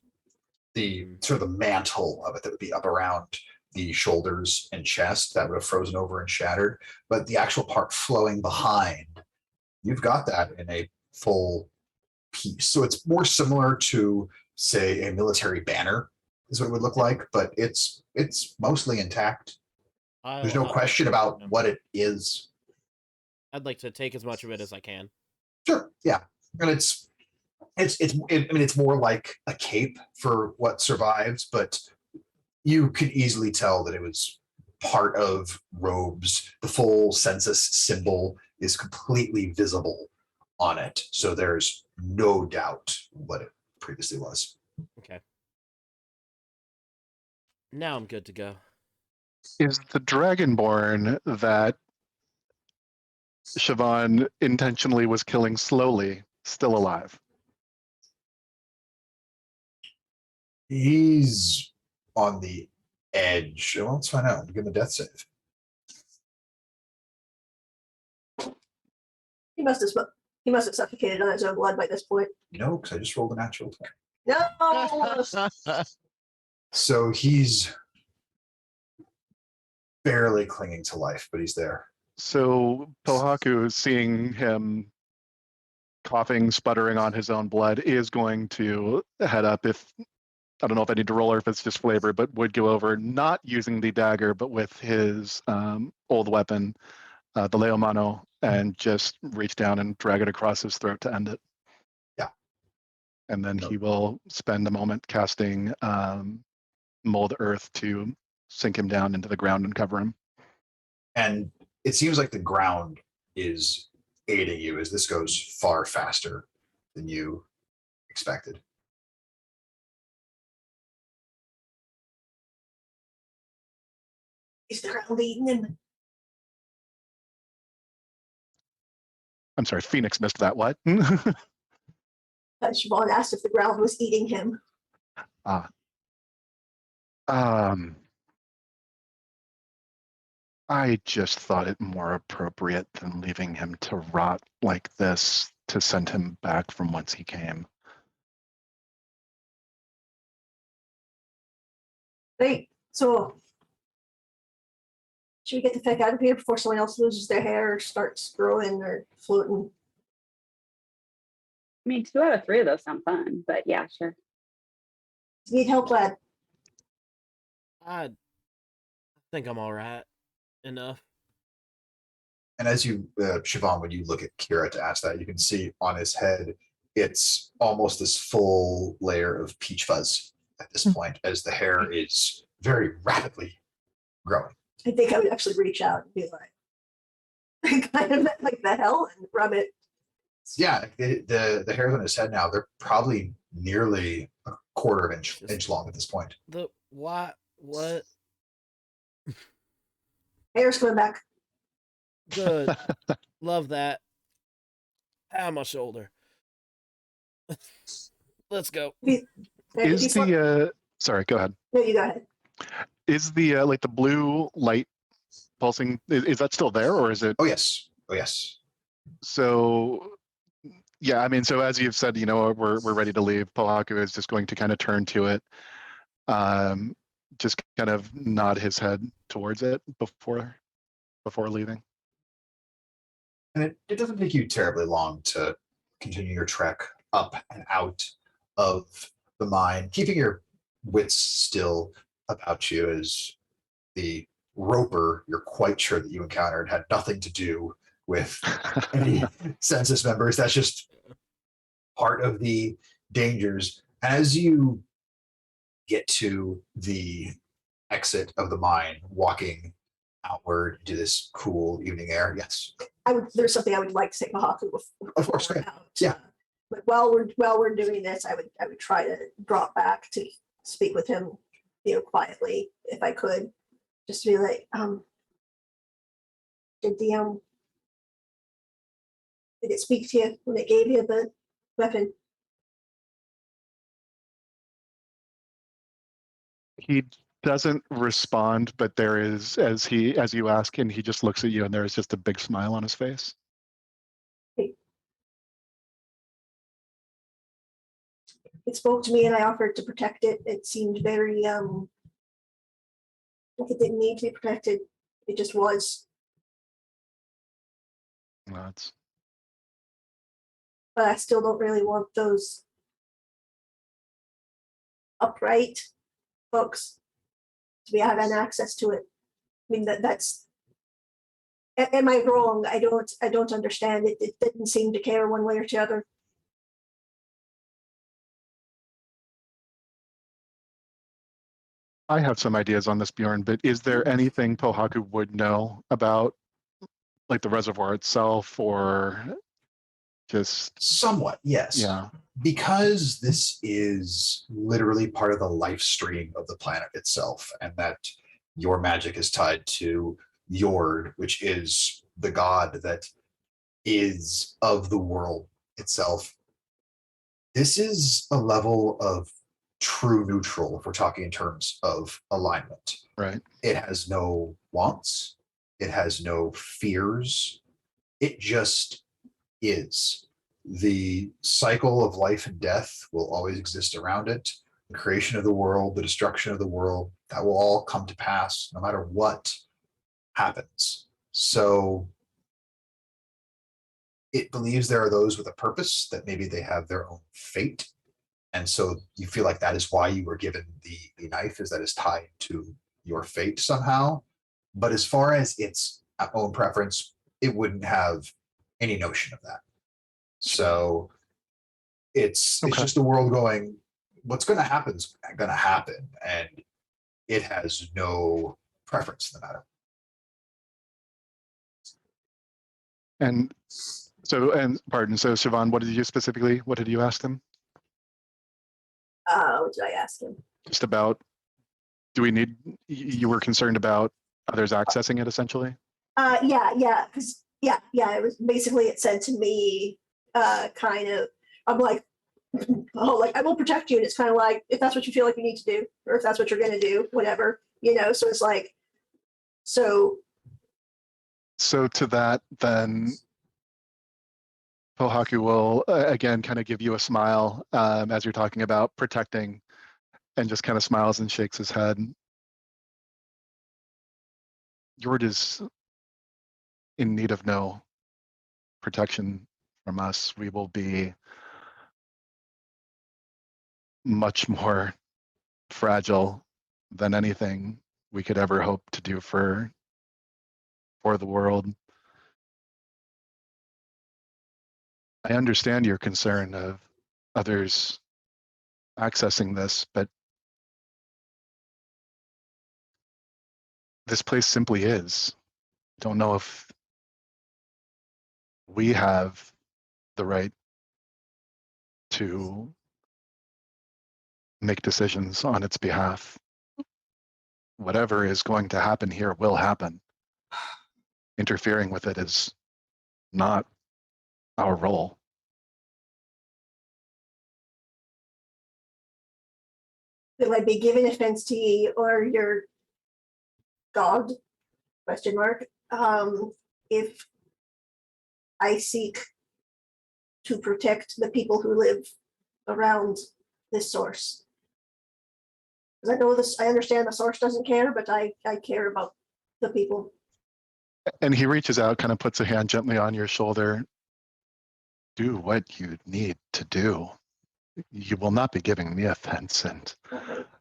the sort of the mantle of it that would be up around the shoulders and chest that would have frozen over and shattered, but the actual part flowing behind, you've got that in a full piece. So it's more similar to, say, a military banner is what it would look like, but it's mostly intact. There's no question about what it is. I'd like to take as much of it as I can. Sure, yeah, and it's more like a cape for what survives, but you could easily tell that it was part of robes. The full census symbol is completely visible on it, so there's no doubt what it previously was. Okay. Now I'm good to go. Is the Dragonborn that Siobhan intentionally was killing slowly still alive? He's on the edge. Well, let's find out. Give him a death save. He must have suffocated on his own blood by this point. No, because I just rolled a natural 20. No. So he's barely clinging to life, but he's there. So Pohaku, seeing him coughing, sputtering on his own blood, is going to head up. If I don't know if I need to roll or if it's just flavor, but would go over, not using the dagger, but with his old weapon, the Leomano, and just reach down and drag it across his throat to end it. Yeah. And then he will spend a moment casting Mold Earth to sink him down into the ground and cover him. And it seems like the ground is aiding you as this goes far faster than you expected. Is the ground eating him? I'm sorry, Phoenix missed that. What? Siobhan asked if the ground was eating him. I just thought it more appropriate than leaving him to rot like this to send him back from whence he came. Right. So should we get the heck out of here before someone else loses their hair or starts growing or floating? I mean, 2 out of 3 of those sound fun, but yeah, sure. Need help, lad? I think I'm all right enough. And as you, Siobhan, when you look at Kira to ask that, you can see on his head, it's almost this full layer of peach fuzz at this point, as the hair is very rapidly growing. I think I would actually reach out and be like, kind of like the hell, and rub it. Yeah, the hairs on his head now, they're probably nearly a quarter of inch long at this point. The what? Hair's coming back. Good. Love that. Ow, my shoulder. Let's go. Is the sorry, go ahead. No, you go ahead. Is the like the blue light pulsing? Is that still there, or is it? Oh yes. So yeah, I mean, so as you've said, we're ready to leave. Pohaku is just going to kind of turn to it, just kind of nod his head towards it before leaving. And it doesn't take you terribly long to continue your trek up and out of the mine, keeping your wits still about you, as the roper you're quite sure that you encountered had nothing to do with any census members. That's just part of the dangers. As you get to the exit of the mine, walking outward into this cool evening air, yes. There's something I would like to say to Haku before. Of course, we're okay. out. Yeah. But while we're doing this, I would try to drop back to speak with him, quietly if I could, just to be like, did it speak to you when it gave you the weapon? He doesn't respond, but there is, as you ask, and he just looks at you, and there is just a big smile on his face. It spoke to me, and I offered to protect it. It seemed very like it didn't need to be protected. It just was. That's But I still don't really want those upright folks to be having access to it. I mean, that's. Am I wrong? I don't understand it. It didn't seem to care one way or the other. I have some ideas on this, Bjorn, but is there anything Pohaku would know about, like the reservoir itself, or just somewhat? Yes. Yeah. Because this is literally part of the life stream of the planet itself, and that your magic is tied to Yord, which is the god that is of the world itself. This is a level of true neutral if we're talking in terms of alignment. Right. It has no wants. It has no fears. It just is. The cycle of life and death will always exist around it. The creation of the world, the destruction of the world, that will all come to pass no matter what happens. So it believes there are those with a purpose, that maybe they have their own fate. And so you feel like that is why you were given the knife, is that is tied to your fate somehow. But as far as its own preference, it wouldn't have any notion of that. So it's Okay. just the world going, what's going to happen is going to happen. And it has no preference in the matter. And so, and pardon, so Siobhan, what did you ask them? What did I ask him? Just about, you were concerned about others accessing it essentially? Because it was basically, it said to me, kind of, I'm like, oh, like, I will protect you. And it's kind of like, if that's what you feel like you need to do, or if that's what you're going to do, whatever, so it's like, so to that, then Pohaku will again kind of give you a smile as you're talking about protecting, and just kind of smiles and shakes his head. Yord is in need of no protection from us. We will be much more fragile than anything we could ever hope to do for the world. I understand your concern of others accessing this, but this place simply is. I don't know if we have the right to make decisions on its behalf. Whatever is going to happen here will happen. Interfering with it is not our role. will I be giving offense to ye or your God? Question mark. If I seek to protect the people who live around this source. Because I know this, I understand the source doesn't care, but I care about the people. And he reaches out, kind of puts a hand gently on your shoulder. Do what you need to do. You will not be giving me offense, and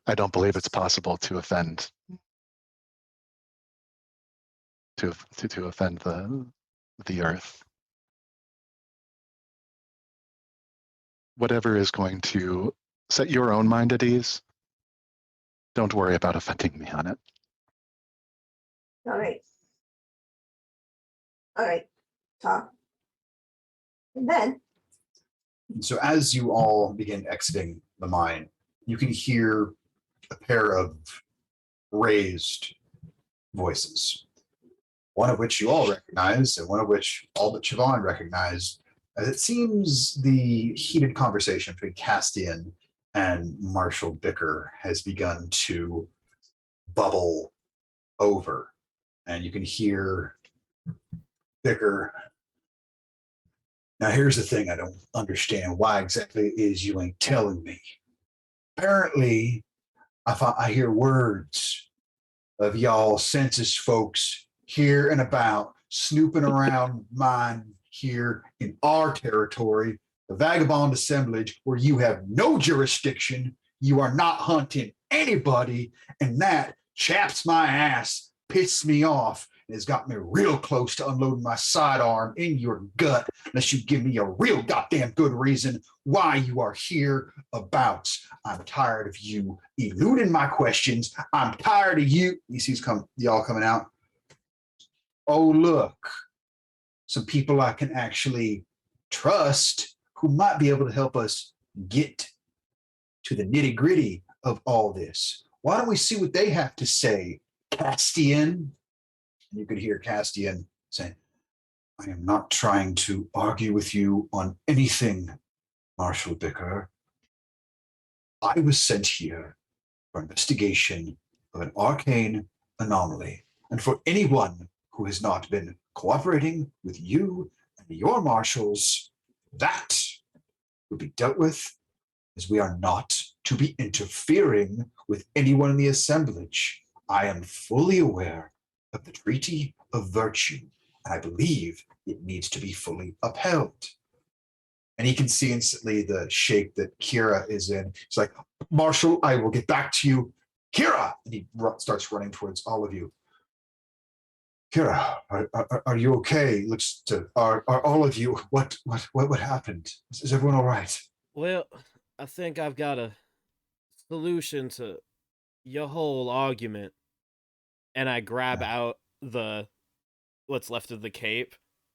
I don't believe it's possible to offend to offend the earth. Whatever is going to set your own mind at ease, don't worry about offending me on it. All right. All right. Talk. And then. So as you all begin exiting the mine, you can hear a pair of raised voices, one of which you all recognize and one of which all but Siobhan recognized. As it seems the heated conversation between Castian and Marshall Bicker has begun to bubble over. And you can hear Bicker. Now, here's the thing I don't understand. Why exactly it is you ain't telling me? Apparently, I hear words of y'all census folks here and about, snooping around mine here in our territory, the vagabond assemblage where you have no jurisdiction. You are not hunting anybody, and that chaps my ass, pisses me off, and has got me real close to unloading my sidearm in your gut unless you give me a real goddamn good reason why you are here about. I'm tired of you eluding my questions. I'm tired of you. You see y'all coming out. Oh, look, some people I can actually trust who might be able to help us get to the nitty gritty of all this. Why don't we see what they have to say, Castian? And you could hear Castian saying, I am not trying to argue with you on anything, Marshall Bicker. I was sent here for investigation of an arcane anomaly, and for anyone who has not been cooperating with you and your marshals, that will be dealt with, as we are not to be interfering with anyone in the assemblage. I am fully aware of the Treaty of Virtue, and I believe it needs to be fully upheld. And he can see instantly the shape that Kira is in. He's like, Marshal, I will get back to you. Kira! And he starts running towards all of you. Kira, are you okay? Looks to are all of you? What happened? Is everyone all right? Well, I think I've got a solution to your whole argument. And I grab out what's left of the cape.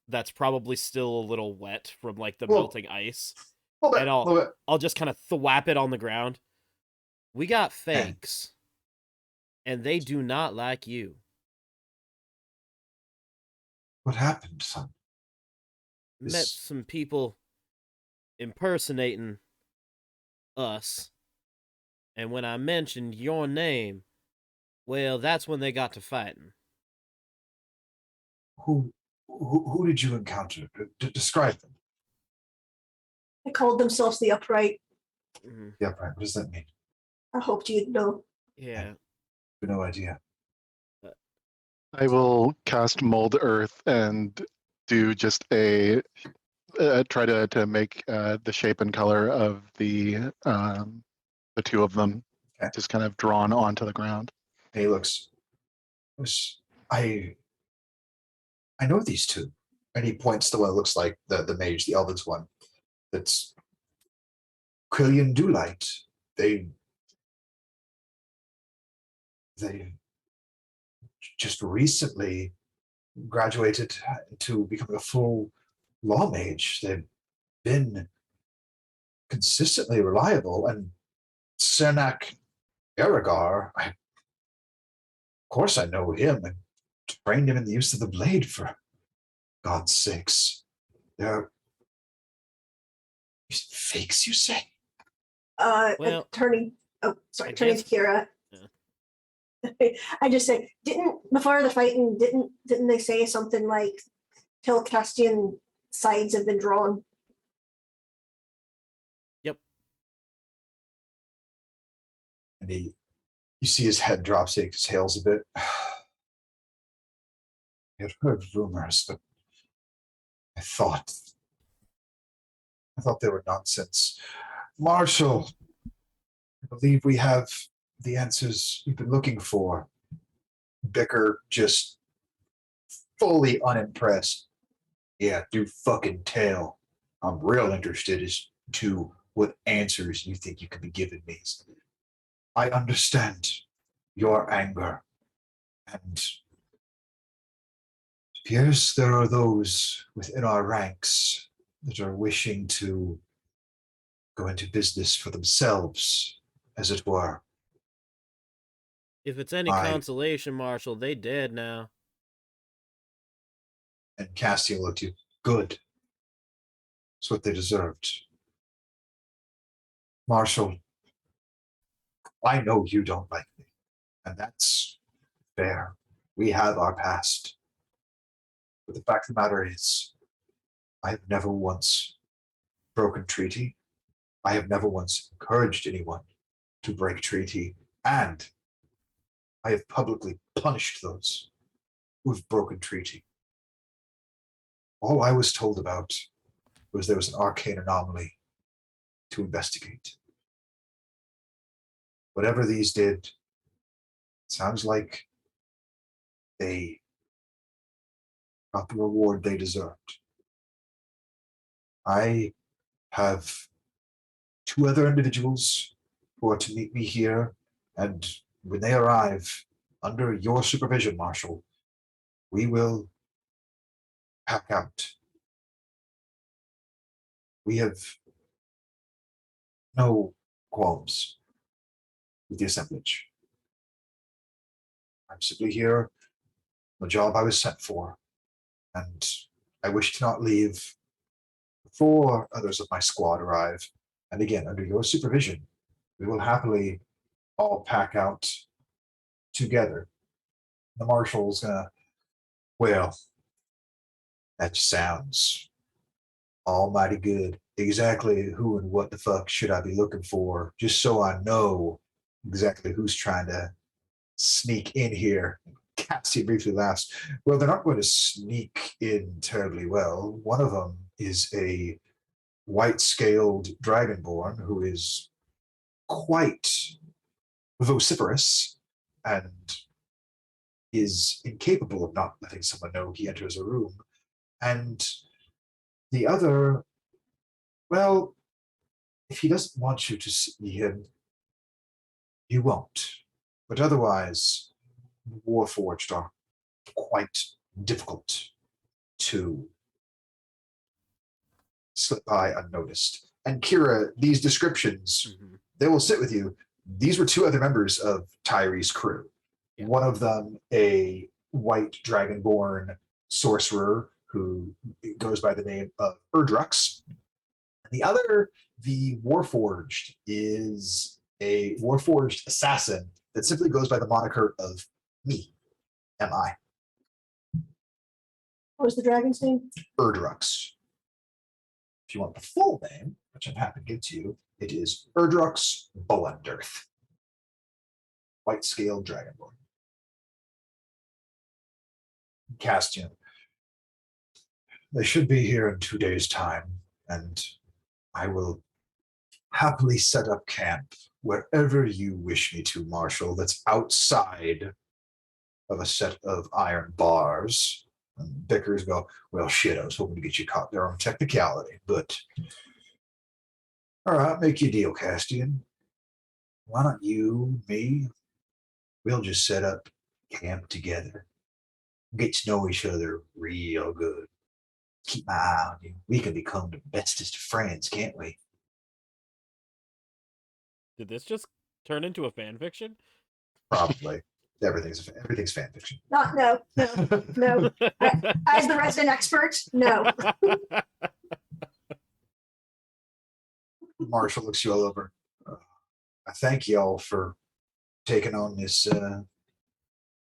That's probably still a little wet from like the melting ice. And I'll just kind of thwap it on the ground. We got fakes. And they do not like you. What happened, son? Met some people impersonating us. And when I mentioned your name, well, that's when they got to fighting. Who did you encounter? Describe them. They called themselves the Upright. Mm-hmm. The Upright. What does that mean? I hoped you'd know. Yeah. I have no idea. I will cast Mold Earth and do just a try to make the shape and color of the two of them just kind of drawn onto the ground. And he looks. I know these two, and he points to what looks like the mage, the eldest one. That's Quillian Dewlight. They just recently graduated to becoming a full law mage. They've been consistently reliable, and Senak Aragar, of course I know him and trained him in the use of the blade, for God's sakes. They're fakes, you say? Well, turning to Kira. Yeah. I just said, before the fighting, didn't they say something like Tilcastian sides have been drawn? Yep. And you see his head drops, he exhales a bit. I had heard rumors, but I thought they were nonsense. Marshal, I believe we have the answers we've been looking for. Bicker just fully unimpressed. Yeah, do fucking tell. I'm real interested as to what answers you think you could be giving me. I understand your anger, and it appears there are those within our ranks that are wishing to go into business for themselves, as it were. If it's any consolation, Marshal, they dead now. And Castiel looked at you. Good. It's what they deserved. Marshal, I know you don't like me, and that's fair. We have our past. But the fact of the matter is, I have never once broken treaty. I have never once encouraged anyone to break treaty, and I have publicly punished those who have broken treaty. All I was told about was there was an arcane anomaly to investigate. Whatever these did, sounds like they got the reward they deserved. I have two other individuals who are to meet me here, and when they arrive, under your supervision, Marshal, we will pack out. We have no qualms with the assemblage. I'm simply here, the job I was sent for, and I wish to not leave before others of my squad arrive. And again, under your supervision, we will happily all pack out together. The marshal's gonna, well, that sounds almighty good. Exactly who and what the fuck should I be looking for, just so I know exactly who's trying to sneak in here. Cassie briefly laughs. Well, they're not going to sneak in terribly well. One of them is a white-scaled dragonborn who is quite vociferous and is incapable of not letting someone know he enters a room. And the other, well, if he doesn't want you to see him, you won't. But otherwise, Warforged are quite difficult to slip by unnoticed. And Kira, these descriptions, they will sit with you. These were two other members of Tyree's crew. Yeah. One of them, a white dragonborn sorcerer who goes by the name of Erdrux. And the other, the Warforged, is a Warforged assassin that simply goes by the moniker of me, M-I, What was the dragon's name? Erdrux. If you want the full name, which I'm happy to give to you, it is Erdrux Bowendirth, white-scaled dragonborn. Castian. They should be here in 2 days' time, and I will happily set up camp wherever you wish me to, Marshal, that's outside of a set of iron bars. And Bickers go, well, shit, I was hoping to get you caught there on technicality, but all right, make you a deal, Castian. Why don't you, me, we'll just set up camp together, get to know each other real good. Keep my eye on you. We can become the bestest of friends, can't we? Did this just turn into a fan fiction? Probably. Everything's fan fiction. No. As the resident expert, no. Marshall looks you all over. I thank y'all for taking on this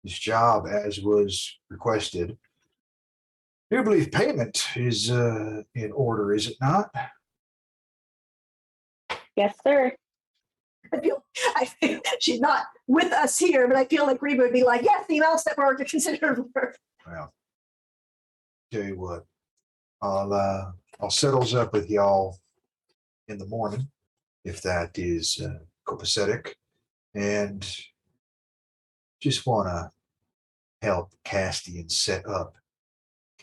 this job as was requested. I do believe payment is in order, is it not? Yes, sir. I feel she's not with us here, but I feel like Reba would be like, yes, the amounts that were considered were. Well, tell you what, I'll settles up with y'all in the morning, if that is copacetic, and just want to help Castian set up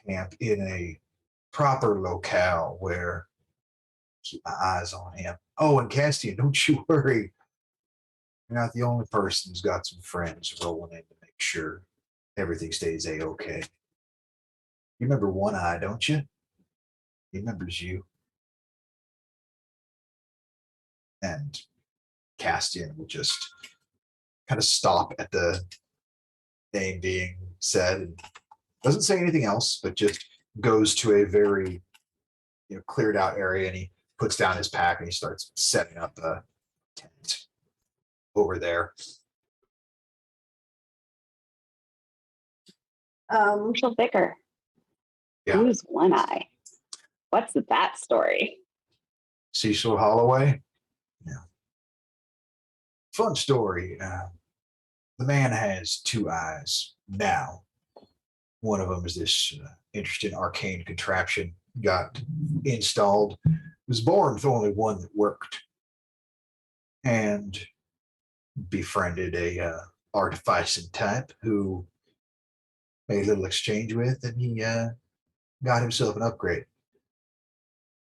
camp in a proper locale where keep my eyes on him. Oh, and Castian, don't you worry. You're not the only person who's got some friends rolling in to make sure everything stays A-okay. You remember One Eye, don't you? He remembers you. And Castian will just kind of stop at the name being said and doesn't say anything else, but just goes to a very cleared out area, and he puts down his pack and he starts setting up a tent over there. Marshal Vicar. Yeah. Who's One Eye? What's that story? Cecil Holloway. Yeah. Fun story. The man has two eyes now. One of them is this interesting arcane contraption got installed. Was born with only one that worked, and befriended a artificing type who made a little exchange with, and he got himself an upgrade.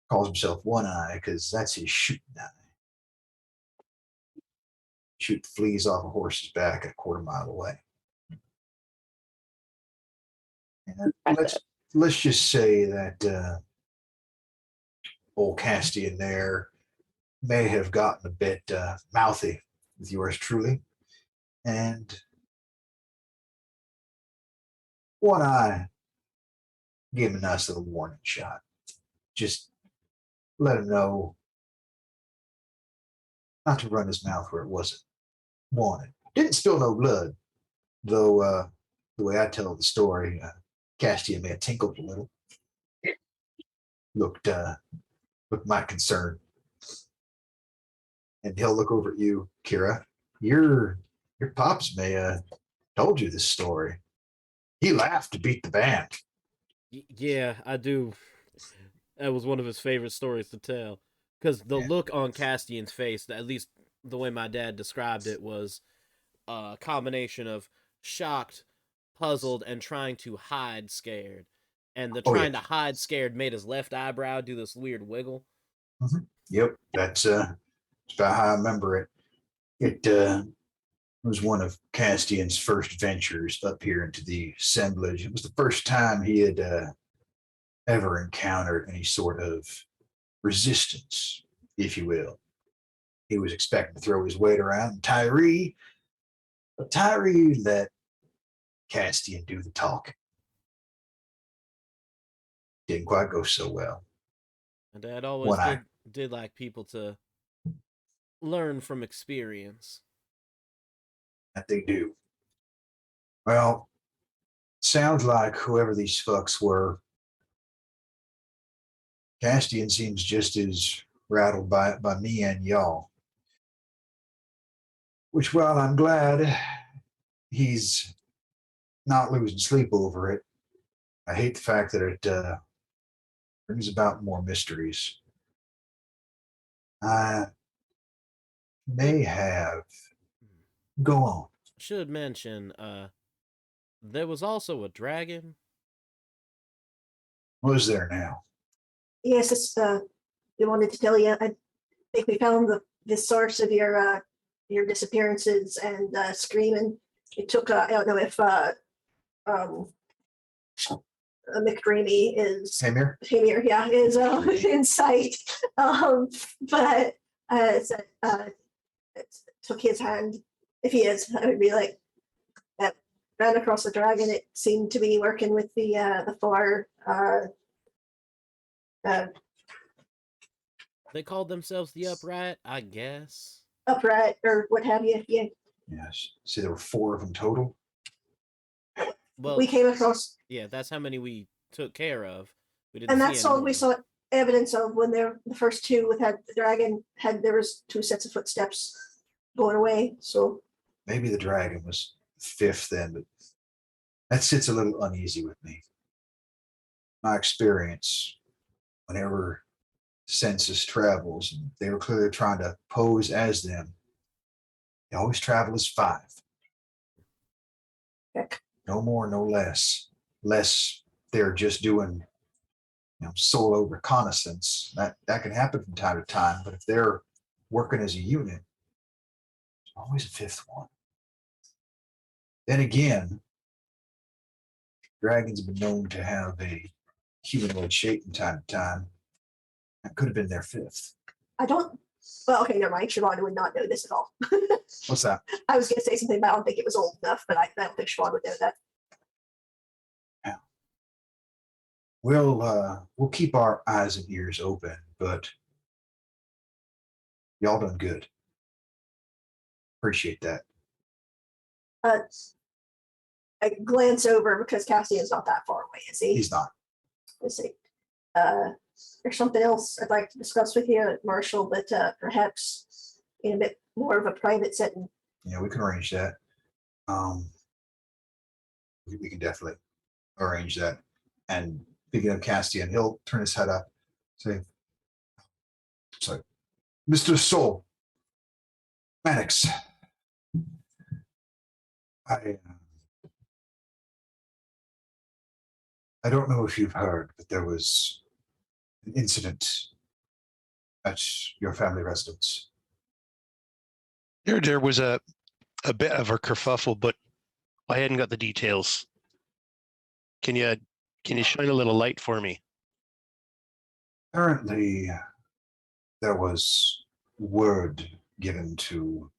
Calls himself One Eye because that's his shooting eye. Shoot fleas off a horse's back a quarter mile away. And let's just say that old Castian there may have gotten a bit mouthy with yours truly, and One Eye gave him a nice little warning shot. Just let him know not to run his mouth where it wasn't wanted. Didn't spill no blood, though. The way I tell the story, Castian may have tinkled a little. Looked my concern, and he'll look over at you, Kira. Your pops may have told you this story. He laughed to beat the band. Yeah, I do. That was one of his favorite stories to tell. Because the look on Castian's face, at least the way my dad described it, was a combination of shocked, puzzled, and trying to hide scared. And the trying to hide scared made his left eyebrow do this weird wiggle. Mm-hmm. Yep, that's about how I remember it. It was one of Castian's first ventures up here into the assemblage. It was the first time he had ever encountered any sort of resistance, if you will. He was expecting to throw his weight around Tyree, but Tyree let Castian do the talking. Didn't quite go so well. My dad always did like people to learn from experience. That they do. Well, sounds like whoever these fucks were, Castian seems just as rattled by it by me and y'all. Which, while I'm glad he's not losing sleep over it, I hate the fact that it brings about more mysteries. I may have. Go on. Should mention, there was also a dragon. What is there now? Yes, we wanted to tell you. I think we found the source of your disappearances and screaming. It took. I don't know if McDreamy is Hamir? Hamir, yeah, is in sight. But it took his hand. If he is, I would be like that. Ran across the dragon. It seemed to be working with the far. They called themselves the Upright, I guess. Upright or what have you. Yeah. Yes. See, there were 4 of them total. Well, We came across. Yeah, that's how many we took care of. We didn't. And see that's any all more. we saw evidence of when the first 2 with the dragon there was 2 sets of footsteps going away. So Maybe the dragon was 5th then, but that sits a little uneasy with me. My experience, whenever census travels, and they were clearly trying to pose as them, they always travel as 5. heck, No more, no less. Less they're just doing solo reconnaissance. That can happen from time to time, but if they're working as a unit, there's always a 5th one. Then again, dragons have been known to have a humanoid shape from time to time. That could have been their 5th. I don't. Well, okay, never mind. Siobhan would not know this at all. What's that? I was going to say something, but I don't think it was old enough. But I don't think Siobhan would know that. Yeah. We'll keep our eyes and ears open, but y'all done good. Appreciate that. I glance over because Castian's not that far away, is he? He's not. Let's see. There's something else I'd like to discuss with you, Marshall, but perhaps in a bit more of a private setting. Yeah, we can arrange that. We can definitely arrange that. And speaking of Castian, he'll turn his head up, say, "So, Mr. Soul, Mannix, I don't know if you've heard, but there was an incident at your family residence." There was a bit of a kerfuffle, but I hadn't got the details. Can you shine a little light for me? Apparently, there was word given to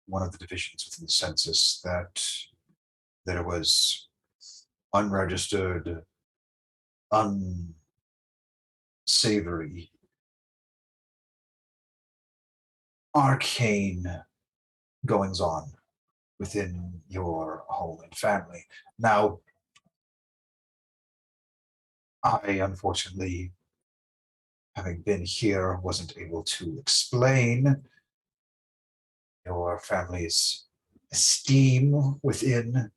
one of the divisions within the census that there was unregistered, unsavory arcane goings on within your home and family. Now, I unfortunately, having been here, wasn't able to explain your family's esteem within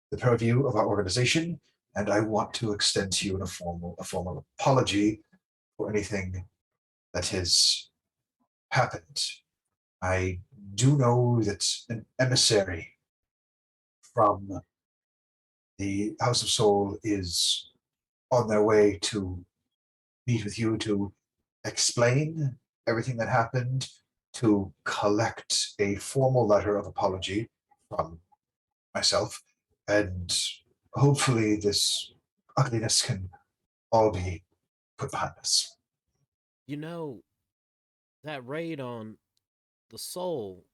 the purview of our organization, and I want to extend to you a formal apology for anything that has happened. I do know that an emissary from the House of Soul is on their way to meet with you to explain everything that happened, to collect a formal letter of apology from myself, and hopefully this ugliness can all be put behind us. You know, that raid on the soul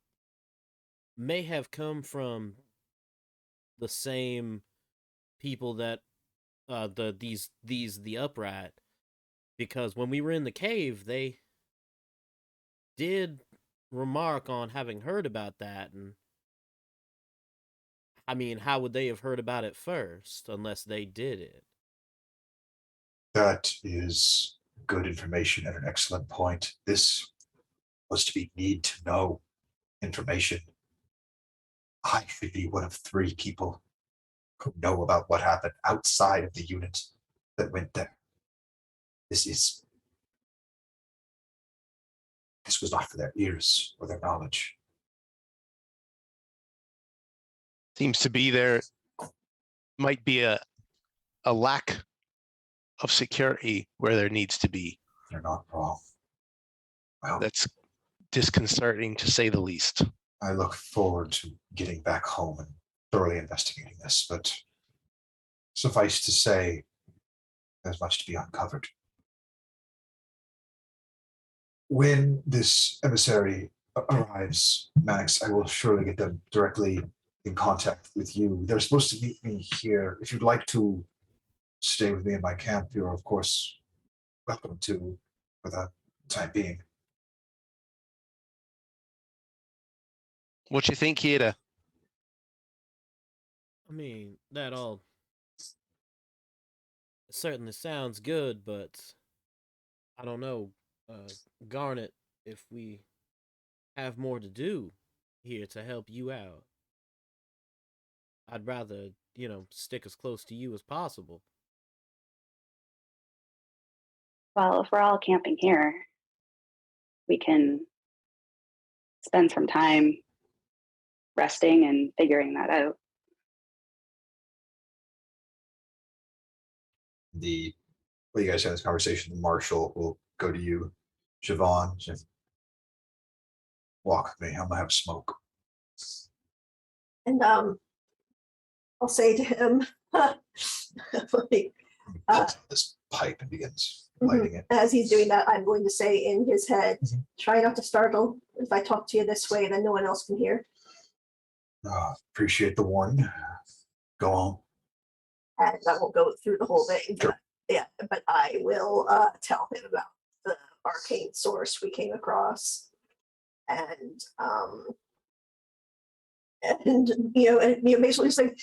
may have come from the same people that the upright, because when we were in the cave they did remark on having heard about that. And I mean, how would they have heard about it first unless they did it? That is good information and an excellent point. This was to be need to know information. I should be one of 3 people who know about what happened outside of the unit that went there. This was not for their ears or their knowledge. Seems to be there might be a lack of security where there needs to be. They're not wrong. Well, That's disconcerting to say the least. I look forward to getting back home and thoroughly investigating this, but suffice to say, there's much to be uncovered. When this emissary arrives, Max, I will surely get them directly in contact with you. They're supposed to meet me here. If you'd like to stay with me in my camp, you're of course welcome to for the time being. What you think, Kira? I mean, that all certainly sounds good, but I don't know, Garnet, if we have more to do here to help you out. I'd rather, stick as close to you as possible. Well, if we're all camping here, we can spend some time resting and figuring that out. Well, you guys had this conversation. The marshal will go to you, Siobhan. Walk with me. I'm gonna have a smoke. And I'll say to him, like, Pulls out this pipe and begins lighting it. as he's doing that, I'm going to say in his head, Mhm. try not to startle. If I talk to you this way, then no one else can hear. Appreciate the warning. Go on. And I won't go through the whole thing. Sure. Yeah, but I will tell him about the arcane source we came across. And basically just like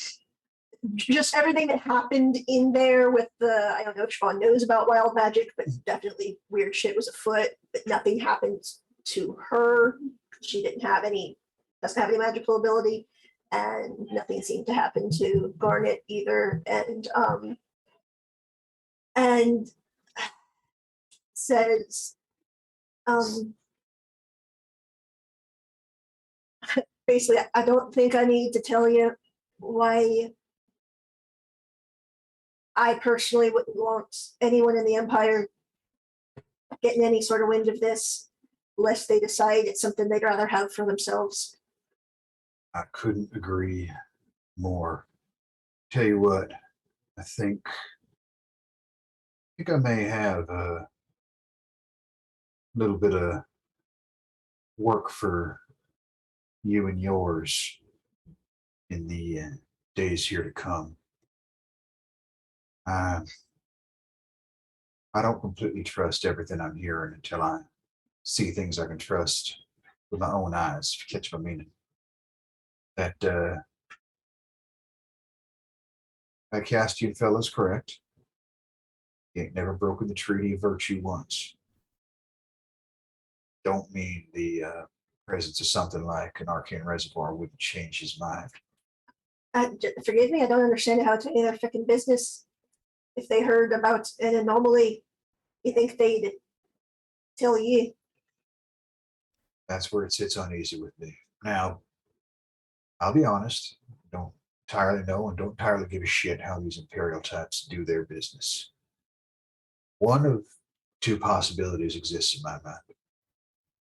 just everything that happened in there with the, I don't know if Siobhan knows about wild magic, but definitely weird shit was afoot, but nothing happened to her. She doesn't have any magical ability, and nothing seemed to happen to Garnet either. And says, basically, I don't think I need to tell you why I personally wouldn't want anyone in the Empire getting any sort of wind of this, unless they decide it's something they'd rather have for themselves. I couldn't agree more. Tell you what, I think I may have a little bit of work for you and yours in the days here to come. I don't completely trust everything I'm hearing until I see things I can trust with my own eyes, if you catch my meaning. That Castian fella's correct. He ain't never broken the treaty of virtue once. Don't mean the presence of something like an arcane reservoir wouldn't change his mind. Forgive me, I don't understand how it's any of their freaking business. If they heard about an anomaly, you think they'd tell you? That's where it sits uneasy with me. Now, I'll be honest, don't entirely know and don't entirely give a shit how these Imperial types do their business. One of two possibilities exists in my mind.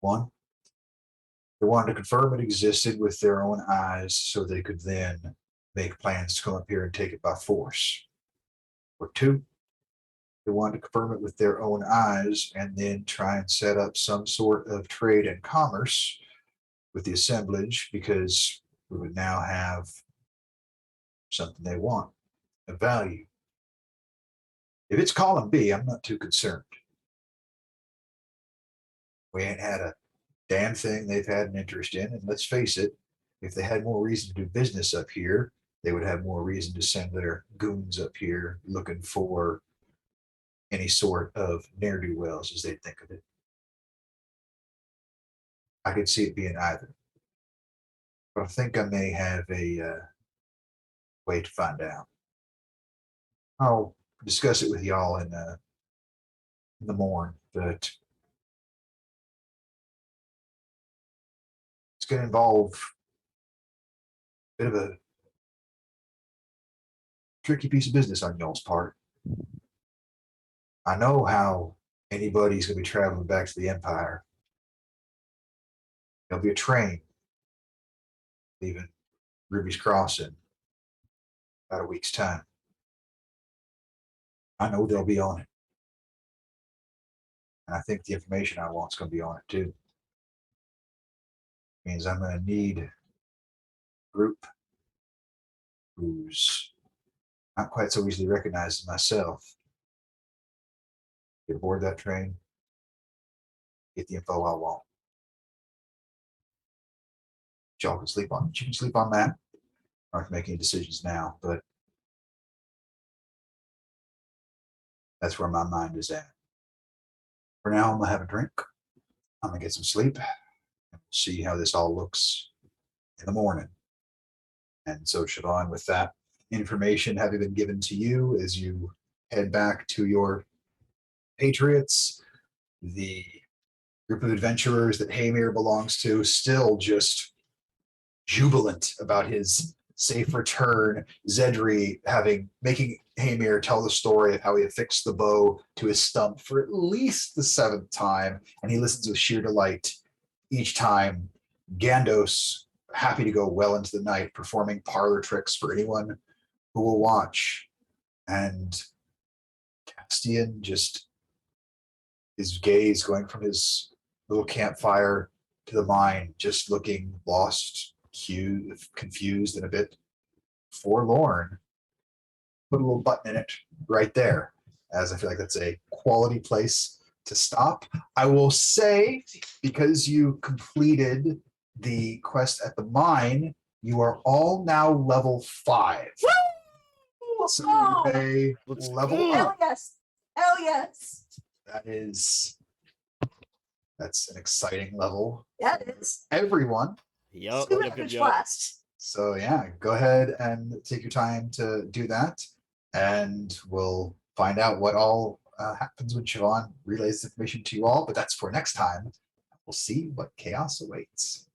One, they wanted to confirm it existed with their own eyes so they could then make plans to come up here and take it by force. Or two, they wanted to confirm it with their own eyes and then try and set up some sort of trade and commerce with the assemblage, because we would now have something they want, a value. If it's column B, I'm not too concerned. We ain't had a damn thing they've had an interest in, and let's face it, if they had more reason to do business up here, they would have more reason to send their goons up here looking for any sort of ne'er-do-wells, as they think of it. I could see it being either. But I think I may have a way to find out. I'll discuss it with y'all in the morning, but it's going to involve a bit of a tricky piece of business on y'all's part. I know how anybody's going to be traveling back to the Empire. There'll be a train leaving Ruby's Crossing about a week's time. I know they'll be on it. And I think the information I want is going to be on it too. Means I'm going to need a group who's not quite so easily recognized as myself. Get aboard that train, get the info I want. Y'all can sleep on it. You can sleep on that. I don't have to make any decisions now, but that's where my mind is at. For now, I'm gonna have a drink. I'm gonna get some sleep and see how this all looks in the morning. And so, Siobhan, with that information having been given to you as you head back to your Patriots, the group of adventurers that Hamir belongs to still just jubilant about his safe return. Zedri making Hamir tell the story of how he affixed the bow to his stump for at least the 7th time, and he listens with sheer delight each time. Gandos happy to go well into the night, performing parlor tricks for anyone who will watch, and Castian just his gaze going from his little campfire to the mine, just looking lost, confused, and a bit forlorn. Put a little button in it right there, as I feel like that's a quality place to stop. I will say, because you completed the quest at the mine, you are all now level 5. Woo! So Oh, you may Let's level go. hell up. yes. Hell yes. That's an exciting level. Yeah, it is. Everyone. Yup, Super yup, yup, average yup. blast. So yeah, go ahead and take your time to do that, and we'll find out what all happens when Siobhan relays this information to you all. But that's for next time. We'll see what chaos awaits.